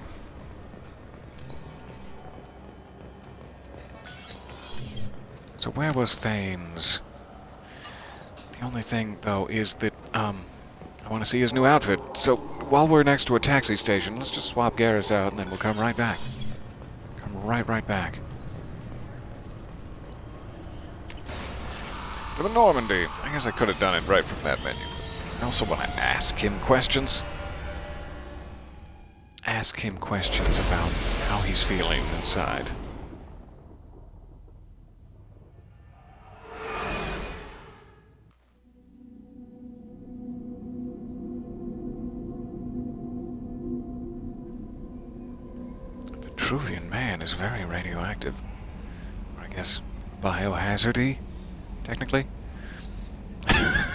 So where was Thane's? The only thing, though, is that, I want to see his new outfit. So, while we're next to a taxi station, let's just swap Garrus out, and then we'll come right back. Come right back. To the Normandy. I guess I could have done it right from that menu. I also want to ask him questions. Ask him questions about how he's feeling inside. Vitruvian man is very radioactive. Or I guess biohazardy, technically.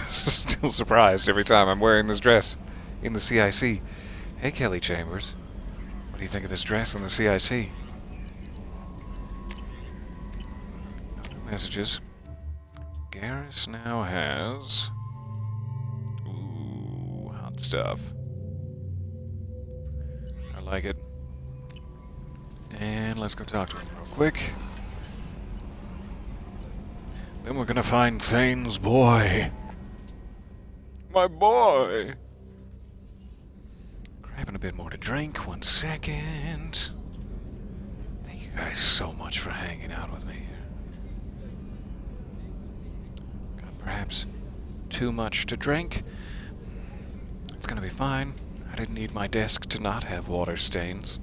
Still surprised every time I'm wearing this dress in the CIC. Hey, Kelly Chambers. What do you think of this dress in the CIC? No new messages. Garrus now has... Ooh, hot stuff. I like it. And let's go talk to him real quick. Then we're gonna find Thane's boy. My boy! Grabbing a bit more to drink, 1 second. Thank you guys so much for hanging out with me here. Got perhaps too much to drink. It's gonna be fine. I didn't need my desk to not have water stains.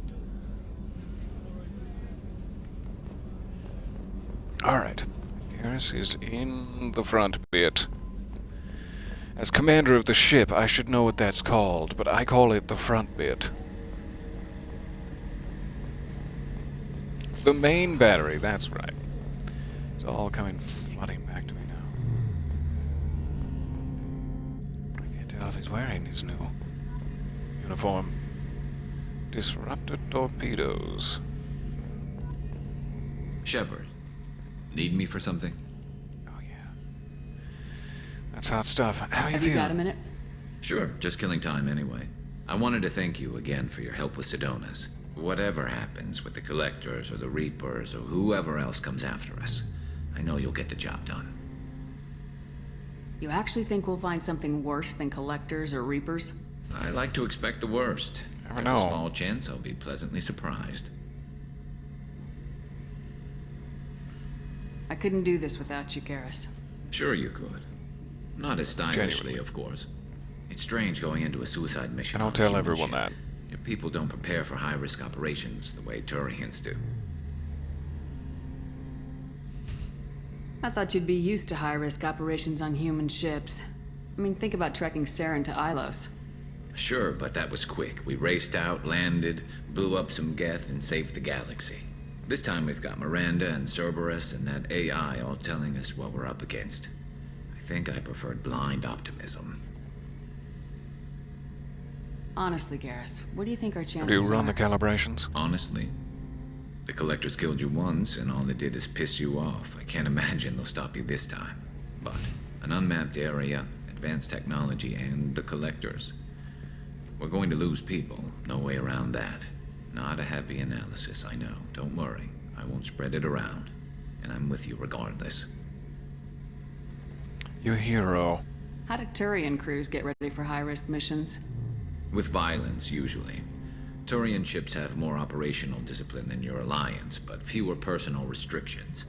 Alright. Garrus is in the front bit. As commander of the ship, I should know what that's called, but I call it the front bit. The main battery, that's right. It's all coming flooding back to me now. Bring it tell if he's wearing his new uniform. Disruptor torpedoes. Shepard, need me for something? Oh, yeah. That's hot stuff. How you Have feeling? you got a minute? Sure, just killing time anyway. I wanted to thank you again for your help with Sidonis. Whatever happens with the Collectors or the Reapers or whoever else comes after us, I know you'll get the job done. You actually think we'll find something worse than Collectors or Reapers? I like to expect the worst. Never There's know. a small chance I'll be pleasantly surprised. I couldn't do this without you, Garrus. Sure you could. Not as stylishly, of course. It's strange going into a suicide mission. I don't tell everyone that. Your people don't prepare for high-risk operations the way Turians do. I thought you'd be used to high-risk operations on human ships. I mean, think about trekking Saren to Ilos. Sure, but that was quick. We raced out, landed, blew up some Geth, and saved the galaxy. This time we've got Miranda and Cerberus and that AI all telling us what we're up against. I think I preferred blind optimism. Honestly, Garrus, what do you think our chances Do you run are? the calibrations? Honestly, the Collectors killed you once, and all they did is piss you off. I can't imagine they'll stop you this time. But an unmapped area, advanced technology, and the Collectors. We're going to lose people. No way around that. Not a happy analysis, I know. Don't worry. I won't spread it around. And I'm with you regardless. You hero. How do Turian crews get ready for high-risk missions? With violence, usually. Turian ships have more operational discipline than your alliance, but fewer personal restrictions.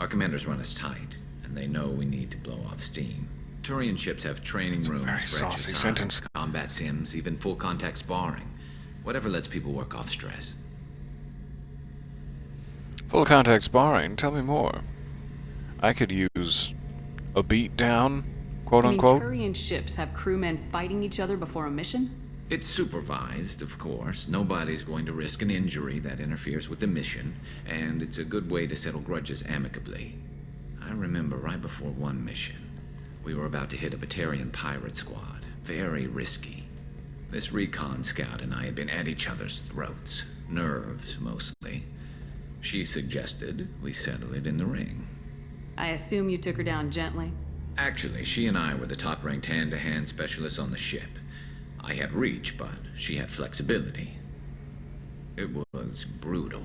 Our commanders run us tight, and they know we need to blow off steam. Turian ships have training rooms very for saucy exercise, sentence. combat sims, even full-contact sparring. Whatever lets people work off stress. Full contact sparring? Tell me more. I could use a beat down, quote unquote. You mean Turian ships have crewmen fighting each other before a mission? It's supervised, of course. Nobody's going to risk an injury that interferes with the mission, and it's a good way to settle grudges amicably. I remember right before one mission, we were about to hit a Batarian pirate squad. Very risky. This recon scout and I had been at each other's throats. Nerves, mostly. She suggested we settle it in the ring. I assume you took her down gently? Actually, she and I were the top-ranked hand-to-hand specialists on the ship. I had reach, but she had flexibility. It was brutal.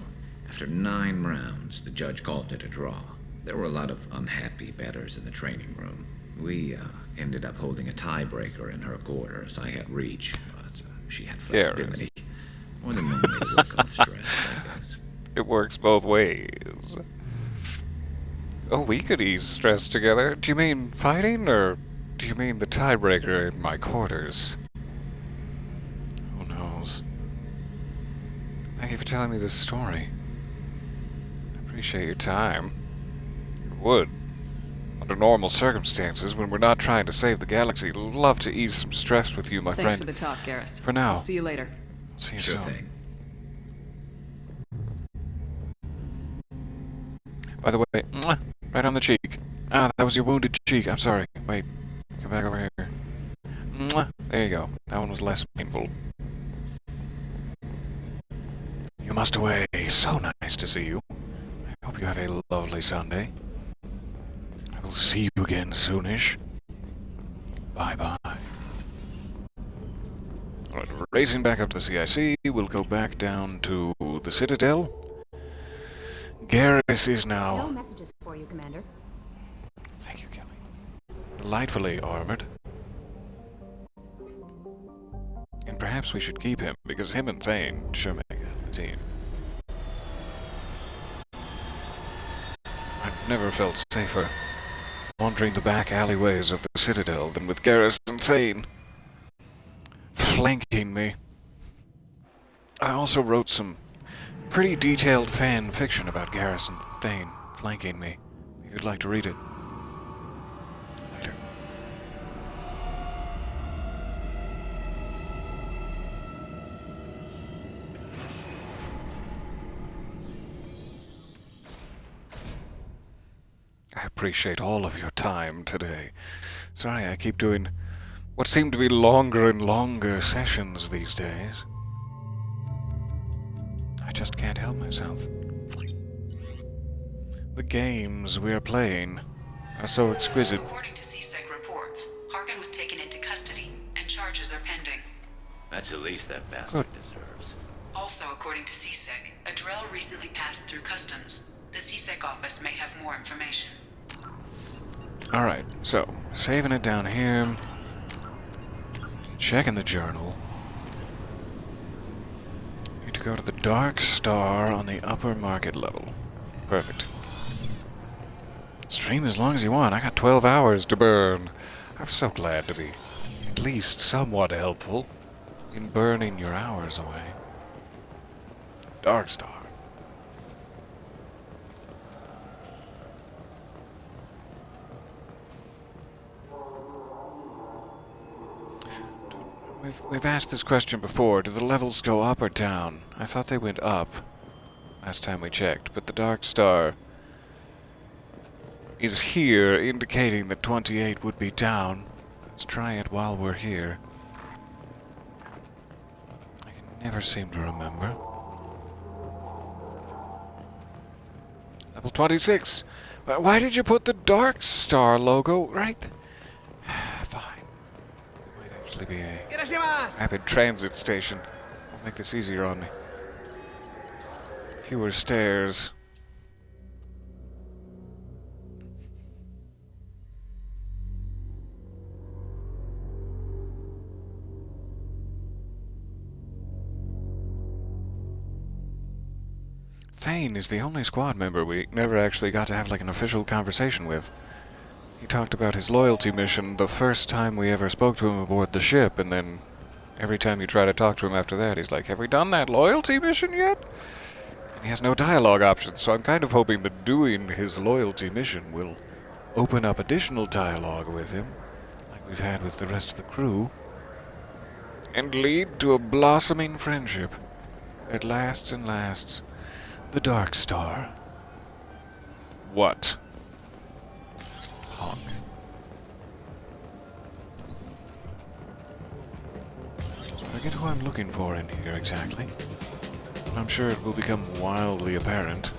After 9 rounds, the judge called it a draw. There were a lot of unhappy bettors in the training room. We ended up holding a tiebreaker in her quarters. I had reach, but she had flexibility. More than one way to work off stress, I guess. It works both ways. Oh, we could ease stress together. Do you mean fighting, or do you mean the tiebreaker in my quarters? Who knows? Thank you for telling me this story. I appreciate your time. I would. Under normal circumstances, when we're not trying to save the galaxy, love to ease some stress with you, my Thanks friend. for the talk, Garrus. For now. I'll see you later. See you Sure soon. thing. By the way, mwah, right on the cheek. Ah, that was your wounded cheek. I'm sorry. Wait, come back over here. Mwah, there you go. That one was less painful. You must away. So nice to see you. I hope you have a lovely Sunday. I will see you again soonish. Bye-bye. Alright, racing back up to CIC, we'll go back down to the Citadel. Garrus is No now messages for you, Commander. Thank you, Kelly. Delightfully armored. And perhaps we should keep him, because him and Thane sure make a team. I've never felt safer wandering the back alleyways of the Citadel than with Garrus and Thane flanking me. I also wrote some pretty detailed fan fiction about Garrus and Thane flanking me, if you'd like to read it. Later. I appreciate all of your time today. Sorry I keep doing what seem to be longer and longer sessions these days. I just can't help myself. The games we are playing are so exquisite. According to CSEC reports, Harkin was taken into custody, and charges are pending. That's the least that bastard deserves. Also, according to CSEC, a Drell recently passed through customs. The CSEC office may have more information. Alright, so, saving it down here. Checking the journal. Need to go to the Dark Star on the upper market level. Perfect. Stream as long as you want. I got 12 hours to burn. I'm so glad to be at least somewhat helpful in burning your hours away. Dark Star. We've asked this question before. Do the levels go up or down? I thought they went up last time we checked, but the Dark Star is here, indicating that 28 would be down. Let's try it while we're here. I can never seem to remember. Level 26. Why did you put the Dark Star logo right? Fine. It might actually be a rapid transit station. I'll make this easier on me. Fewer stairs. Thane is the only squad member we never actually got to have like an official conversation with. He talked about his loyalty mission the first time we ever spoke to him aboard the ship, and then every time you try to talk to him after that, he's like, have we done that loyalty mission yet? And he has no dialogue options, so I'm kind of hoping that doing his loyalty mission will open up additional dialogue with him, like we've had with the rest of the crew, and lead to a blossoming friendship that lasts and lasts. The Dark Star. What? Honk. I forget who I'm looking for in here exactly. But I'm sure it will become wildly apparent.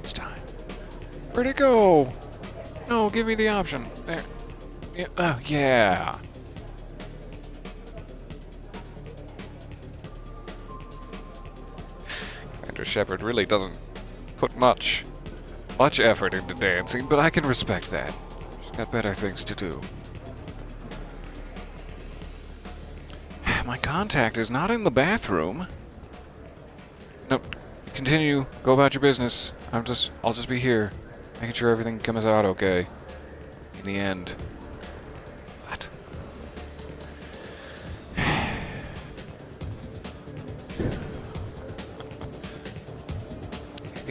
It's time. Where'd it go? No, give me the option. There. Yeah. Commander Shepard really doesn't put much effort into dancing, but I can respect that. She's got better things to do. My contact is not in the bathroom. Nope. Continue. Go about your business. I'll just be here, making sure everything comes out okay. In the end.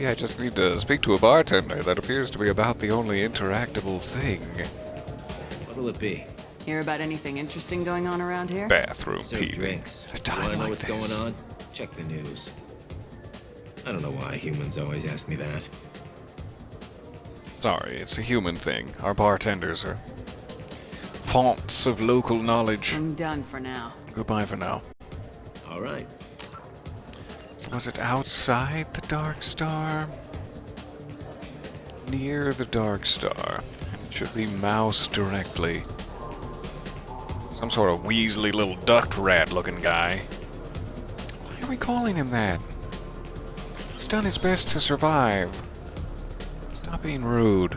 I just need to speak to a bartender. That appears to be about the only interactable thing. What'll it be? Hear about anything interesting going on around here? Bathroom peeping. Drinks. At a time Wanna know like what's this. going on? Check the news. I don't know why humans always ask me that. Sorry, it's a human thing. Our bartenders are fonts of local knowledge. I'm done for now. Goodbye for now. All right. So was it outside the Dark Star? Near the Dark Star. It should be mouse directly. Some sort of Weasley little duck rat looking guy. Why are we calling him that? He's done his best to survive. Stop being rude.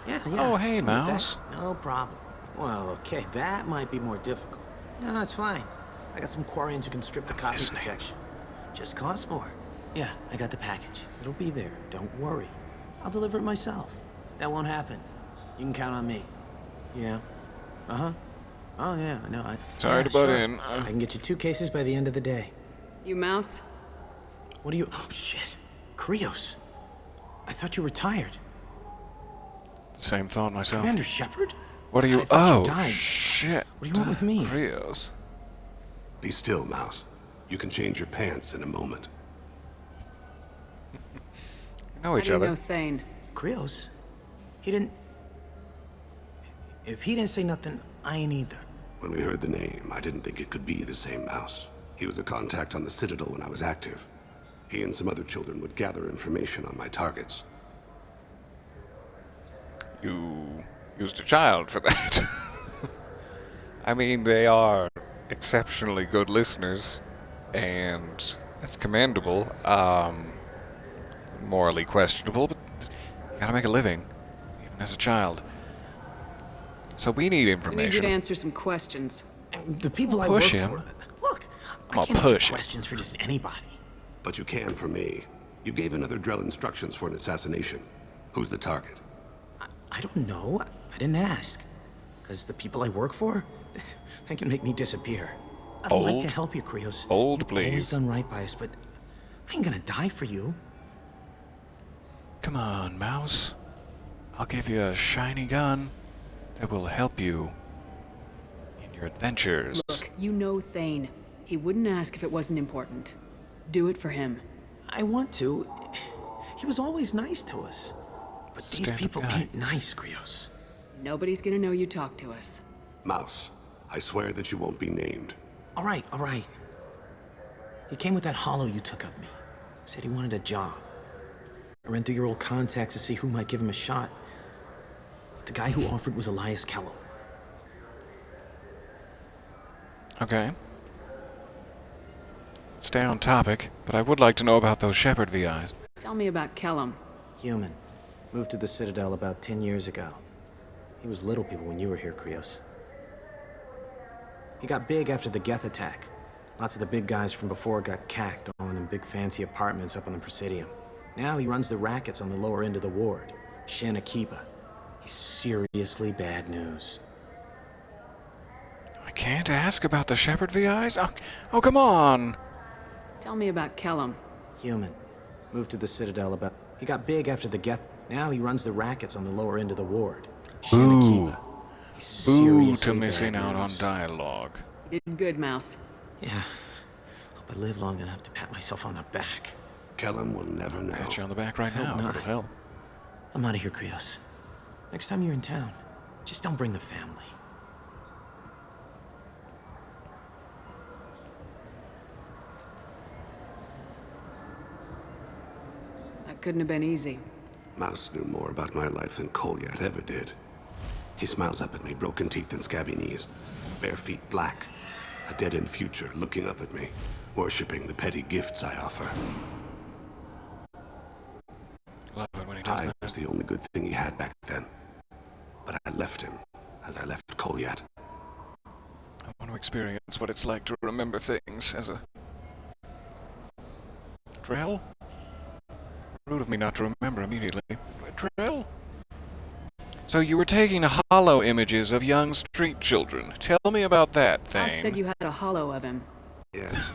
Yeah. Oh, hey, With Mouse. that, no problem. Well, okay, that might be more difficult. No, it's fine. I got some Quarians who can strip the copy protection. Just costs more. Yeah, I got the package. It'll be there. Don't worry. I'll deliver it myself. That won't happen. You can count on me. Yeah. Uh-huh. Oh, yeah, no, Sorry to butt sure. in. I can get you 2 cases by the end of the day. You Mouse? What are you... Oh, shit. Krios. I thought you retired. Same thought myself. Commander Shepard? What are you... I thought you Oh, died. shit. What do you want with me? Rios. Be still, Mouse. You can change your pants in a moment. Know each How do other. you know Thane? Krios? He didn't... If he didn't say nothing, I ain't either. When we heard the name, I didn't think it could be the same Mouse. He was a contact on the Citadel when I was active. He and some other children would gather information on my targets. You used a child for that. I mean, they are exceptionally good listeners, and that's commendable. Morally questionable, but you gotta make a living, even as a child. So we need We information. need you to answer some questions. The people I Push work him. for... Look, I'm I gonna can't push answer him. questions for just anybody. But you can for me. You gave another Drell instructions for an assassination. Who's the target? I don't know. I didn't ask. Because the people I work for, they can make me disappear. I'd like to help you, Krios. Bold, You've always please. done right by us, but I ain't gonna die for you. Come on, Mouse. I'll give you a shiny gun that will help you in your adventures. Look, you know Thane. He wouldn't ask if it wasn't important. Do it for him. I want to. He was always nice to us. But these Stand-up people guy. ain't nice, Krios. Nobody's gonna know you talk to us. Mouse, I swear that you won't be named. All right, all right. He came with that hollow you took of me. Said he wanted a job. I ran through your old contacts to see who might give him a shot. The guy who offered was Elias Kellum. Okay. Stay on topic, but I would like to know about those Shepherd VIs. Tell me about Kellum. Human. Moved to the Citadel about 10 years ago. He was little people when you were here, Krios. He got big after the Geth attack. Lots of the big guys from before got cacked, all in them big fancy apartments up on the Presidium. Now he runs the rackets on the lower end of the ward, Shin Akiba. He's seriously bad news. I can't ask about the Shepherd VIs? Oh, come on! Tell me about Kellum. Human. Moved to the Citadel about... He got big after the Geth... Now he runs the rackets on the lower end of the ward. Boo. He's Boo seriously to missing bad out on news. dialogue. You did good, Mouse. Yeah. Hope I live long enough to pat myself on the back. Kellum will never know. Pat you on the back right Hope now, if not. it'll help. I'm out of here, Krios. Next time you're in town, just don't bring the family. That couldn't have been easy. Mouse knew more about my life than Kolyat ever did. He smiles up at me, broken teeth and scabby knees. Bare feet black. A dead-end future looking up at me, worshipping the petty gifts I offer. Love it when he does I that. was the only good thing he had back then. But I left him, as I left Kolyat. I want to experience what it's like to remember things as a... Drell? Rude of me not to remember immediately. Drell? So you were taking hollow images of young street children. Tell me about that thing. I said you had a hollow of him. Yes.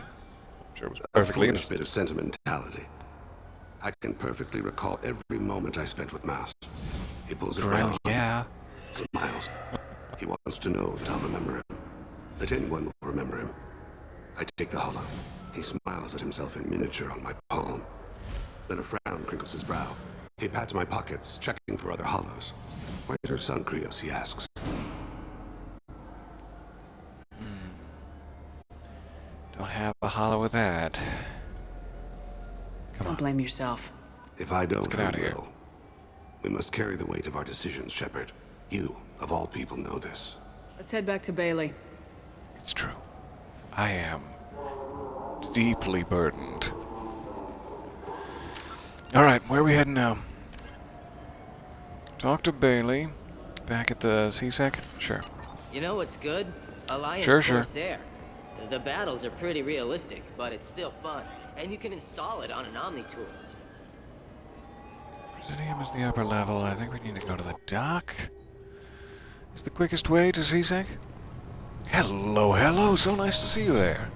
Sure, it was A perfectly foolish innocent. bit of sentimentality. I can perfectly recall every moment I spent with Mouse. He pulls it Drell, around, yeah. smiles. He wants to know that I'll remember him. That anyone will remember him. I take the hollow. He smiles at himself in miniature on my palm. Then a frown crinkles his brow. He pats my pockets, checking for other hollows. Where's your son, Krios? He asks. Don't have a hollow with that. Don't blame yourself. If I don't, get I outta here. will. We must carry the weight of our decisions, Shepard. You, of all people, know this. Let's head back to Bailey. It's true. I am deeply burdened. Alright, where are we heading now? Talk to Bailey. Back at the CSEC? Sure. You know what's good? Alliance Sure. Corsair. The battles are pretty realistic, but it's still fun. And you can install it on an Omni tool. Presidium is the upper level. I think we need to go to the dock. Is the quickest way to CSEC? Hello, hello. So nice to see you there.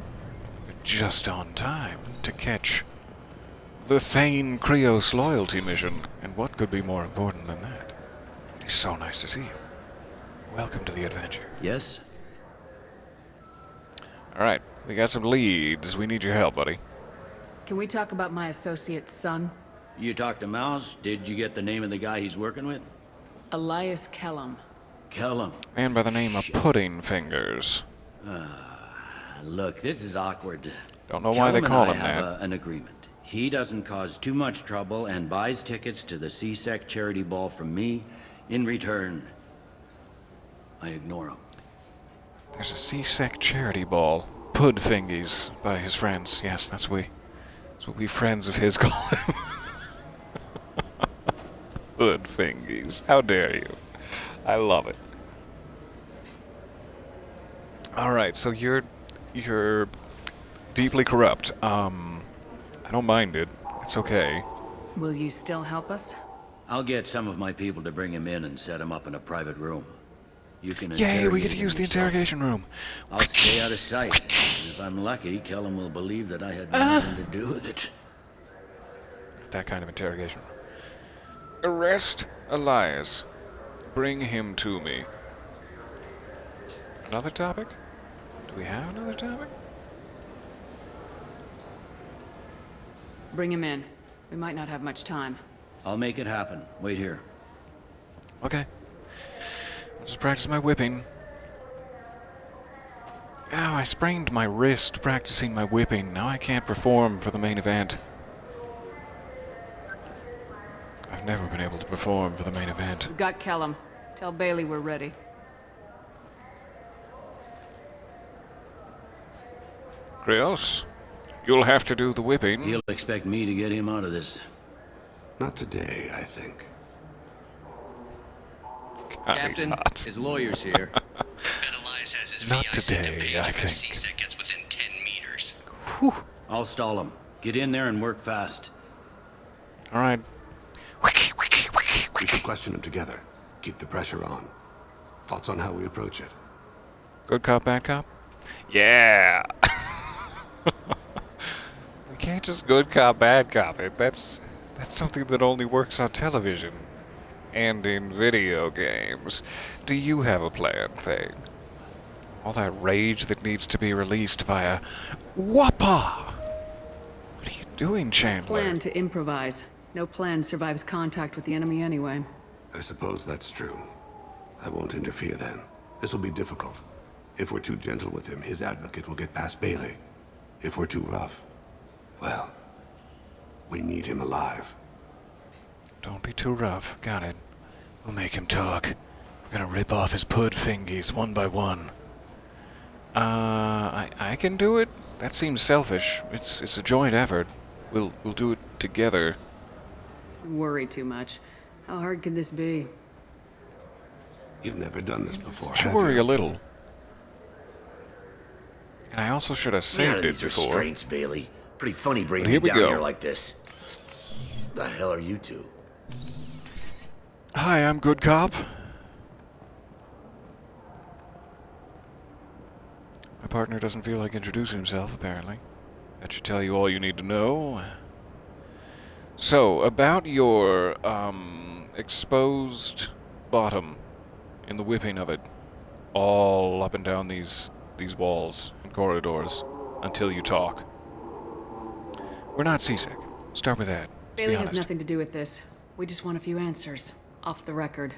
You're just on time to catch the Thane Krios loyalty mission. And what could be more important than that? It's so nice to see you. Welcome to the adventure. Yes? Alright. We got some leads. We need your help, buddy. Can we talk about my associate's son? You talked to Mouse? Did you get the name of the guy he's working with? Elias Kellum. Kellum. Man by the name of Pudding Fingers. Look, this is awkward. Don't know why they call him that. Have an agreement. He doesn't cause too much trouble and buys tickets to the CSEC charity ball from me. In return, I ignore him. There's a CSEC charity ball. Pud Fingies by his friends. Yes, that's what we friends of his call him. Pud Fingies. How dare you? I love it. Alright, so you're deeply corrupt. I don't mind it. It's okay. Will you still help us? I'll get some of my people to bring him in and set him up in a private room. You can Yay, we get to use the interrogation room. I'll stay out of sight. And if I'm lucky, Kellum will believe that I had nothing to do with it. That kind of interrogation room. Arrest Elias. Bring him to me. Another topic? Do we have another topic? Bring him in. We might not have much time. I'll make it happen. Wait here. Okay. I'll just practice my whipping. Ow, I sprained my wrist practicing my whipping. Now I can't perform for the main event. I've never been able to perform for the main event. We've got Kellum. Tell Bailey we're ready. Krios, you'll have to do the whipping. He'll expect me to get him out of this. Not today, I think. Captain, his lawyer's here. Bet Elias has his Not VI today, sent to Page I if think. CSEC gets within 10 meters. Whew. I'll stall him. Get in there and work fast. All right. We should question him together. Keep the pressure on. Thoughts on how we approach it? Good cop, bad cop? Yeah. We can't just good cop, bad cop it. That's something that only works on television and in video games. Do you have a plan, Thing? All that rage that needs to be released via WAPA! What are you doing, Chandler? Plan to improvise. No plan survives contact with the enemy anyway. I suppose that's true. I won't interfere then. This will be difficult. If we're too gentle with him, his advocate will get past Bailey. If we're too rough, well, we need him alive. Don't be too rough. Got it. We'll make him talk. We're gonna rip off his pud fingies one by one. I can do it. That seems selfish. It's a joint effort. We'll do it together. You worry too much. How hard could this be? You've never done this before, Should have worry you? a little. And I also should have saved it before. Restraints, Bailey. Pretty funny bringing Here me we down go. here like this. The hell are you two? Hi, I'm good cop. My partner doesn't feel like introducing himself, apparently. That should tell you all you need to know. So, about your, exposed bottom in the whipping of it, all up and down these walls and corridors until you talk. We're not seasick. Start with that. Bailey has nothing to do with this. We just want a few answers. Off the record.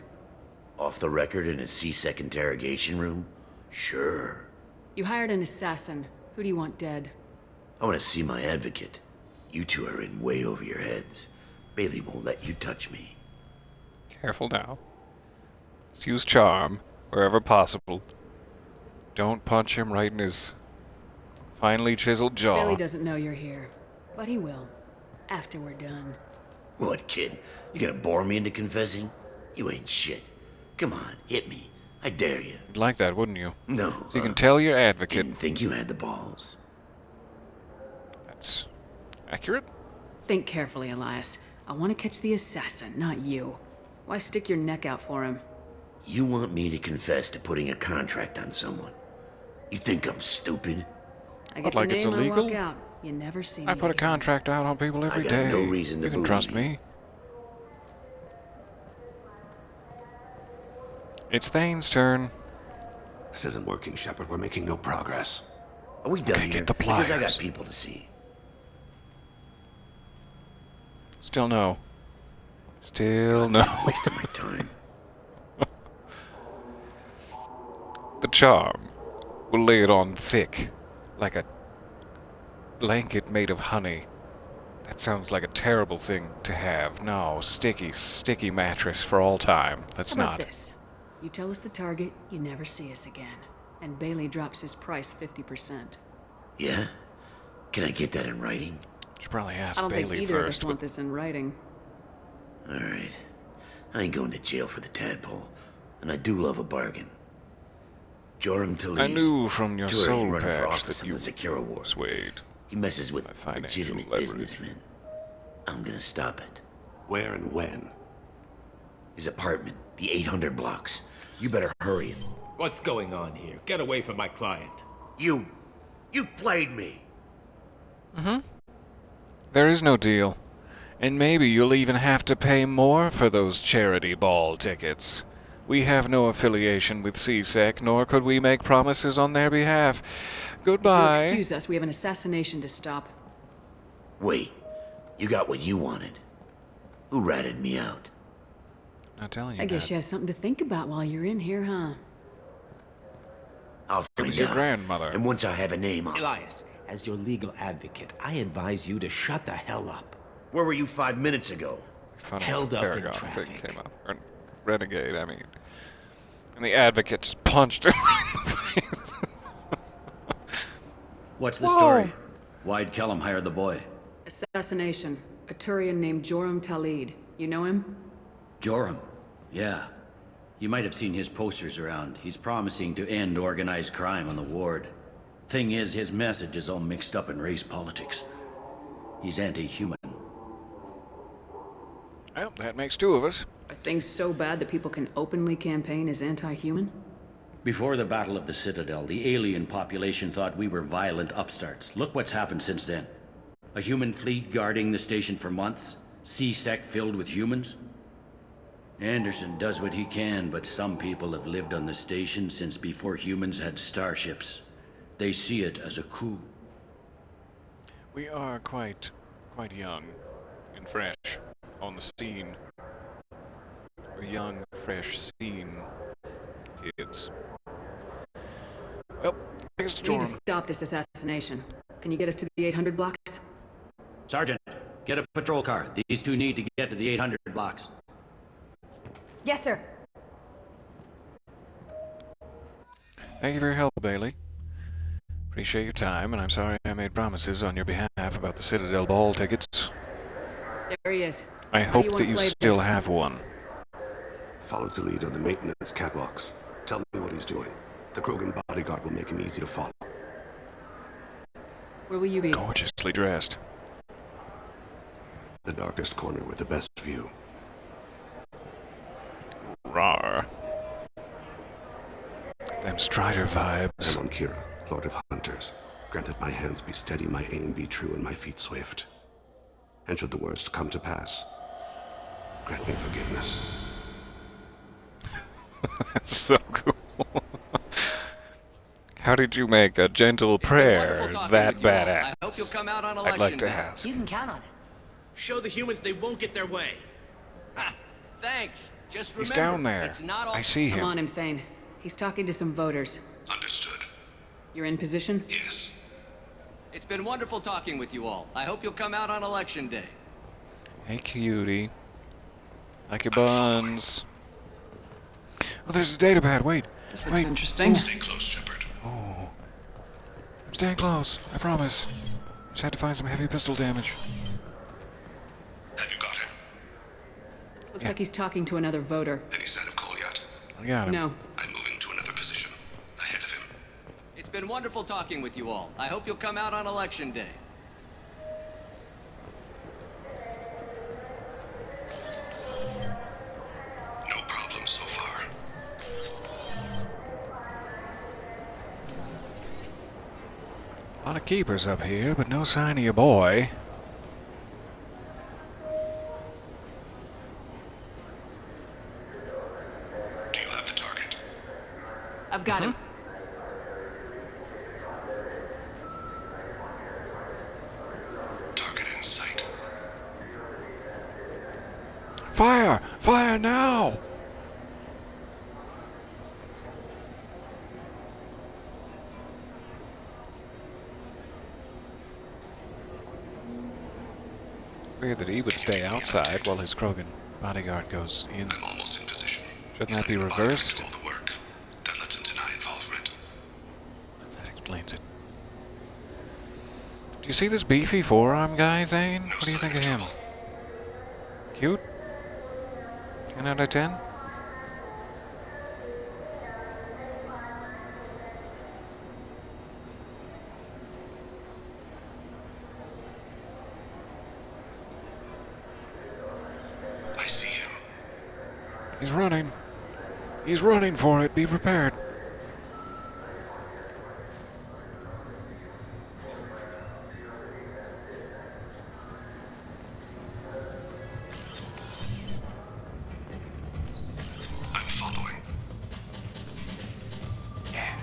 Off the record in a CSEC interrogation room? Sure. You hired an assassin. Who do you want dead? I want to see my advocate. You two are in way over your heads. Bailey won't let you touch me. Careful now. Let's use charm wherever possible. Don't punch him right in his finely chiseled jaw. Bailey doesn't know you're here, but he will. After we're done. What, kid? You gonna bore me into confessing? You ain't shit. Come on, hit me. I dare you. You'd like that, wouldn't you? No. So you can tell your advocate. Didn't think you had the balls. That's accurate. Think carefully, Elias. I want to catch the assassin, not you. Why stick your neck out for him? You want me to confess to putting a contract on someone? You think I'm stupid? I get Like the it's name, illegal? I walk out. You never see me I put a contract out on people every I got day. no reason to You can believe trust you. me. It's Thane's turn. This isn't working, Shepard. We're making no progress. Are we done Okay, here? get the Because I got pliers. people to see. Still no. Still no. Wasting my time. The charm. We'll lay it on thick, like a blanket made of honey. That sounds like a terrible thing to have. No, sticky mattress for all time. Let's How about not. this? You tell us the target, you never see us again. And Bailey drops his price 50%. Yeah? Can I get that in writing? Should probably ask I don't Bailey think either of first. us want this in writing. Alright. I ain't going to jail for the tadpole. And I do love a bargain. Joram Talib. I knew from your Tour soul running for patch office that on you the Secura War. swayed. He messes with my financial legitimate leverage. businessmen. I'm gonna stop it. Where and when? His apartment, the 800 blocks. You better hurry. What's going on here? Get away from my client. You played me. Mm-hmm. There is no deal. And maybe you'll even have to pay more for those charity ball tickets. We have no affiliation with CSEC, nor could we make promises on their behalf. Goodbye. If you'll excuse us, we have an assassination to stop. Wait, you got what you wanted. Who ratted me out? Not telling you I guess that. you have something to think about while you're in here, huh? I'll It find was your out. grandmother. And once I have a name, Elias, as your legal advocate, I advise you to shut the hell up. Where were you 5 minutes ago? Funny Held up in Paragon traffic. thing came up. Or Renegade, I mean. And the advocate just punched her in the face. What's the Whoa. story? Why'd Kellum hire the boy? Assassination. A Turian named Joram Talib. You know him? Joram? Yeah. You might have seen his posters around. He's promising to end organized crime on the ward. Thing is, his message is all mixed up in race politics. He's anti-human. Well, that makes two of us. Are things so bad that people can openly campaign as anti-human? Before the Battle of the Citadel, the alien population thought we were violent upstarts. Look what's happened since then. A human fleet guarding the station for months. C-Sec filled with humans. Anderson does what he can, but some people have lived on the station since before humans had starships. They see it as a coup. We are quite young and fresh on the scene. We're young, fresh scene kids. Well, I guess We need to Joram. stop this assassination. Can you get us to the 800 blocks? Sergeant, get a patrol car. These two need to get to the 800 blocks. Yes, sir. Thank you for your help, Bailey. Appreciate your time, and I'm sorry I made promises on your behalf about the Citadel ball tickets. There he is. I How do hope you that wanna you play still this? have one. Follow the lead on the maintenance catwalks. Tell me what he's doing. The Krogan bodyguard will make him easy to follow. Where will you be? Gorgeously dressed. The darkest corner with the best view. Rawr. Them Strider vibes. I'm on Kira, Lord of Hunters. Grant that my hands be steady, my aim be true, and my feet swift. And should the worst come to pass, grant me forgiveness. That's so cool. How did you make a gentle prayer that badass? I hope you'll come out on I'd election like to day. ask. You can count on it. Show the humans they won't get their way. Ha, thanks. Just remember, He's down there. It's not all I see Come him. on him, Thane. He's talking to some voters. Understood. You're in position? Yes. It's been wonderful talking with you all. I hope you'll come out on election day. Hey, cutie. Like your buns. Oh, there's a data pad. Wait. This looks Wait. interesting. Stay close, Shepard. Oh. I'm staying close. I promise. Just had to find some heavy pistol damage. Have you got him? Looks like he's talking to another voter. Any sign of Cole yet? I got him. No. I'm moving to another position. Ahead of him. It's been wonderful talking with you all. I hope you'll come out on election day. No problem so far. A lot of keepers up here, but no sign of your boy. Do you have the target? I've got him. Fire! Fire now! Weird that he would stay outside while his Krogan bodyguard goes in. I'm almost in position. Shouldn't that be reversed? Do all the work. Then let him deny involvement. That explains it. Do you see this beefy forearm guy, Thane? What do you think of him? Cute? 10 out of 10? I see him. He's running. He's running for it. Be prepared. I'm following. Yeah.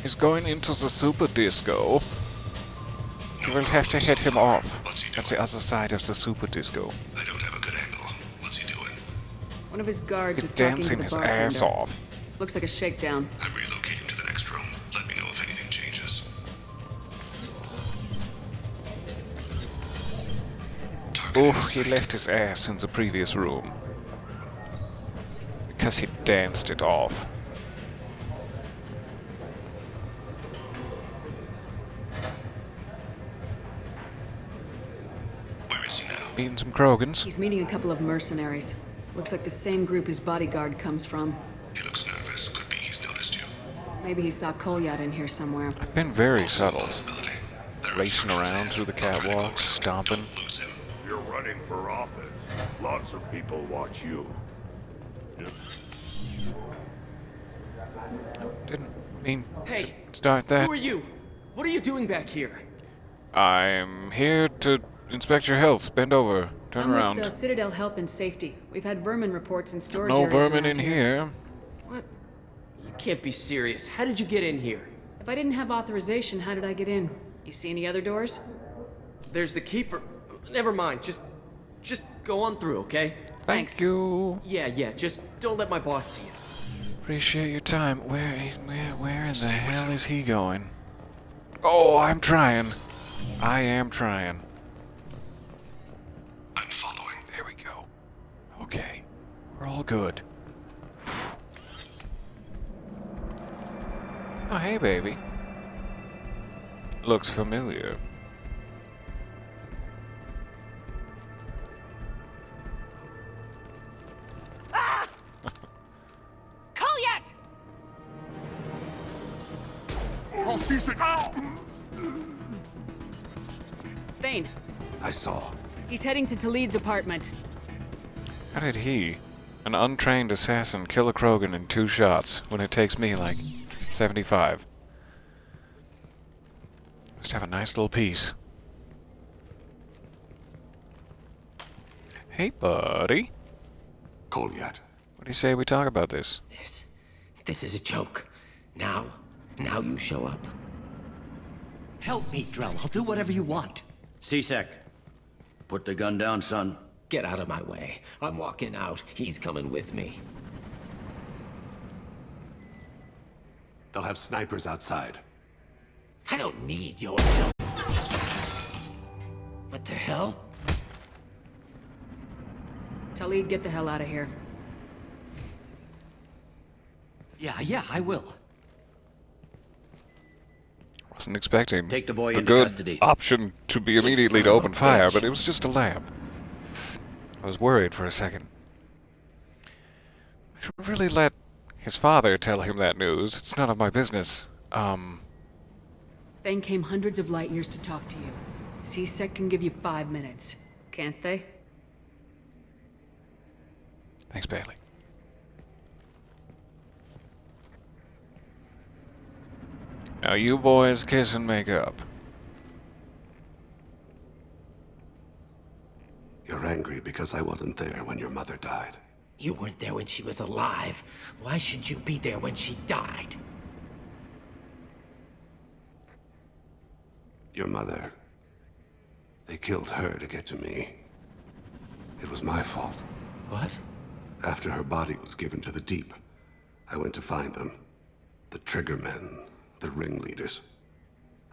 He's going into the super disco. You will have to hit him off. That's the other side of the super disco. I don't have a good angle. What's he doing? One of his guards He's is talking to dancing the his bartender. ass off. Looks like a shakedown. I'm relocating to the next room. Let me know if anything changes. Oh, he left his ass in the previous room. Because he danced it off. Where is he now? Eating some Krogans. He's meeting a couple of mercenaries. Looks like the same group his bodyguard comes from. He looks nervous. Could be he's noticed you. Maybe he saw Kolyat in here somewhere. I've been very subtle. Racing around through the catwalks, stomping. You're running for office. Lots of people watch you. Didn't mean Hey, to start that. who are you? What are you doing back here? I'm here to inspect your health. Bend over. Turn I'm around. with the Citadel Health and Safety. We've had vermin reports in storage No areas vermin around in here. What? You can't be serious. How did you get in here? If I didn't have authorization, how did I get in? You see any other doors? There's the keeper. Never mind. Just go on through, okay? Thank you. Yeah. Just don't let my boss see you. Appreciate your time. Where in the hell is he going? Oh, I'm trying. I am trying. I'm following. There we go. Okay. We're all good. Oh, hey, baby. Looks familiar. Kolyat! Oh, Cecil! Thane, I saw. he's heading to Talid's apartment. How did he, an untrained assassin, kill a Krogan in 2 shots when it takes me like 75? Must have a nice little piece. Hey, buddy. Kolyat. What do you say we talk about this? This is a joke. Now you show up. Help me, Drell. I'll do whatever you want. C-Sec, put the gun down, son. Get out of my way. I'm walking out. He's coming with me. They'll have snipers outside. I don't need your help. What the hell? Talid, get the hell out of here. Yeah, I will. Wasn't expecting Take the boy the into good custody. option to be immediately to open fire, but it was just a lab. I was worried for a second. I should really let his father tell him that news. It's none of my business. Thane came hundreds of light years to talk to you. C-Sec can give you 5 minutes, can't they? Thanks, Bailey. Now you boys kiss and make up. You're angry because I wasn't there when your mother died. You weren't there when she was alive. Why should you be there when she died? Your mother. They killed her to get to me. It was my fault. What? After her body was given to the deep, I went to find them. The triggermen, the ringleaders.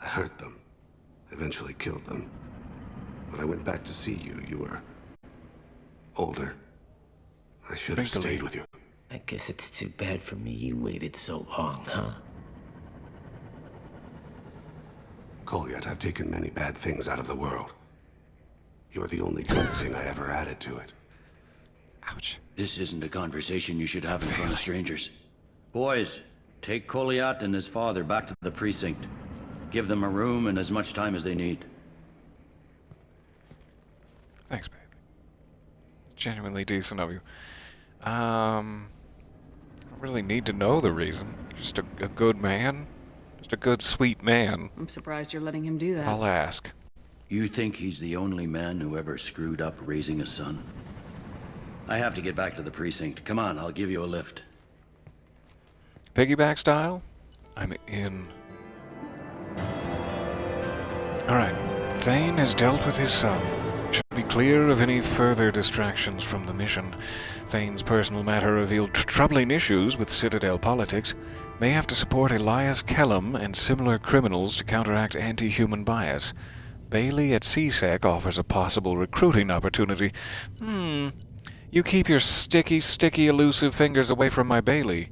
I hurt them. Eventually killed them. When I went back to see you, you were older. I should have stayed with you. I guess it's too bad for me you waited so long, huh? Kolyat, I've taken many bad things out of the world. You're the only good thing I ever added to it. Ouch. This isn't a conversation you should have in front of strangers. Boys, take Kolyat and his father back to the precinct. Give them a room and as much time as they need. Thanks, baby. Genuinely decent of you. I don't really need to know the reason. You're just a good man. Just a good, sweet man. I'm surprised you're letting him do that. I'll ask. You think he's the only man who ever screwed up raising a son? I have to get back to the precinct. Come on, I'll give you a lift. Piggyback style? I'm in. Alright. Thane has dealt with his son. Should be clear of any further distractions from the mission. Thane's personal matter revealed troubling issues with Citadel politics. May have to support Elias Kellum and similar criminals to counteract anti-human bias. Bailey at CSEC offers a possible recruiting opportunity. You keep your sticky, elusive fingers away from my Bailey.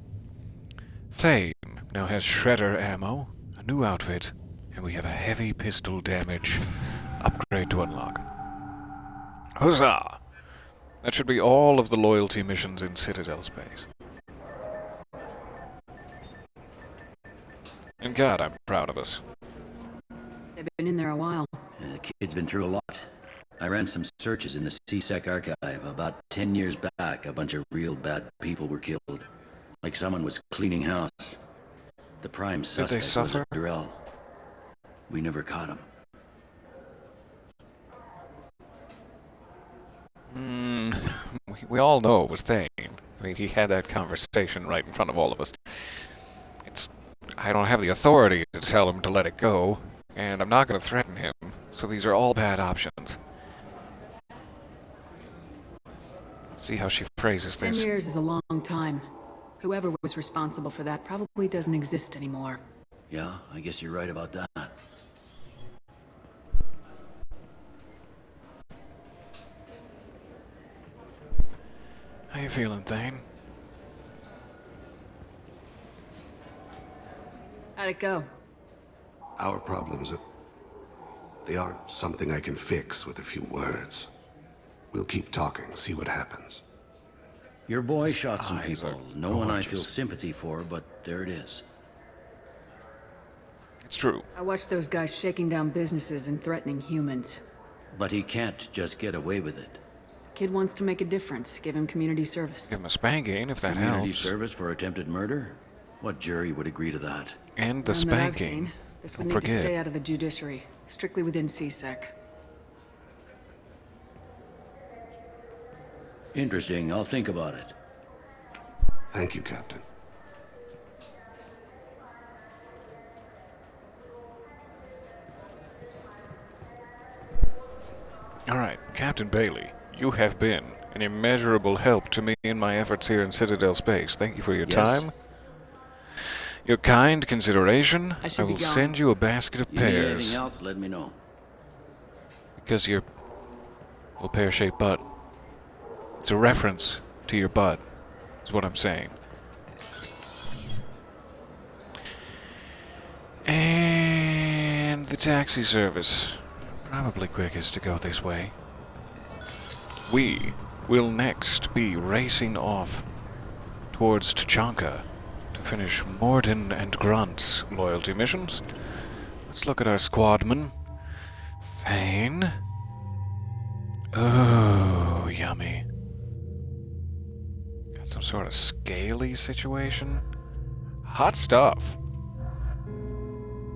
Thane now has shredder ammo, a new outfit, and we have a heavy pistol damage upgrade to unlock. Huzzah! That should be all of the loyalty missions in Citadel space. And God, I'm proud of us. They've been in there a while. The kid's been through a lot. I ran some searches in the CSEC archive. About 10 years back, a bunch of real bad people were killed. Like someone was cleaning house. The prime suspect was a Drell. We never caught him. We all know it was Thane. I mean, he had that conversation right in front of all of us. I don't have the authority to tell him to let it go, and I'm not going to threaten him, so these are all bad options. Let's see how she phrases this. 10 years is a long time. Whoever was responsible for that probably doesn't exist anymore. Yeah, I guess you're right about that. How you feeling, Thane? How'd it go? Our problems, they aren't something I can fix with a few words. We'll keep talking, see what happens. Your boy shot some people. No one I feel sympathy for, but there it is. It's true. I watched those guys shaking down businesses and threatening humans. But he can't just get away with it. Kid wants to make a difference. Give him community service. Give him a spanking if that Community helps. service for attempted murder? What jury would agree to that? And the None that I've spanking. seen. This would Don't need to forget. stay out of the judiciary. Strictly within CSEC. Interesting. I'll think about it. Thank you, Captain. All right, Captain Bailey, you have been an immeasurable help to me in my efforts here in Citadel space. Thank you for your time. Your kind consideration. I will send you a basket of You need pears. anything else, let me know. Because your little pear-shaped butt. It's a reference to your butt, is what I'm saying. And the taxi service. Probably quickest to go this way. We will next be racing off towards Tachanka to finish Morden and Grunt's loyalty missions. Let's look at our squadman. Thane. Oh, yummy. Got some sort of scaly situation. Hot stuff.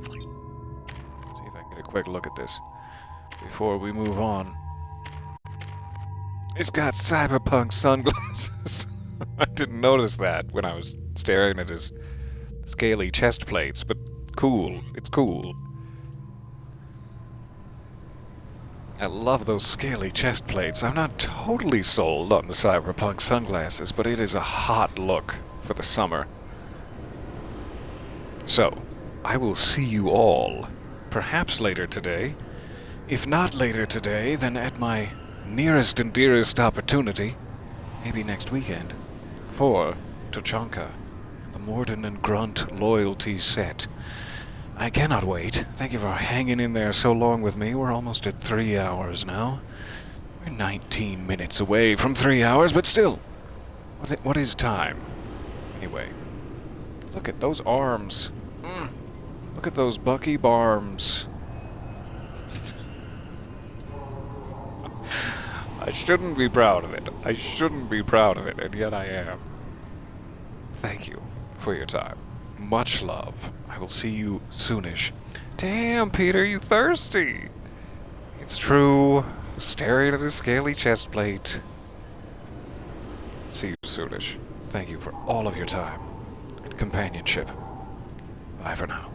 Let's see if I can get a quick look at this before we move on. He's got cyberpunk sunglasses. I didn't notice that when I was staring at his scaly chest plates, but cool. It's cool. I love those scaly chest plates. I'm not totally sold on the cyberpunk sunglasses, but it is a hot look for the summer. So, I will see you all, perhaps later today. If not later today, then at my nearest and dearest opportunity, maybe next weekend, for Tuchanka, the Morden and Grunt loyalty set. I cannot wait. Thank you for hanging in there so long with me. We're almost at 3 hours now. We're 19 minutes away from 3 hours, but still, what is time? Anyway, look at those arms. Look at those Bucky Barms. I shouldn't be proud of it. I shouldn't be proud of it, and yet I am. Thank you for your time. Much love. I will see you soonish. Damn, Peter, you thirsty? It's true. Staring at his scaly chest plate. See you soonish. Thank you for all of your time and companionship. Bye for now.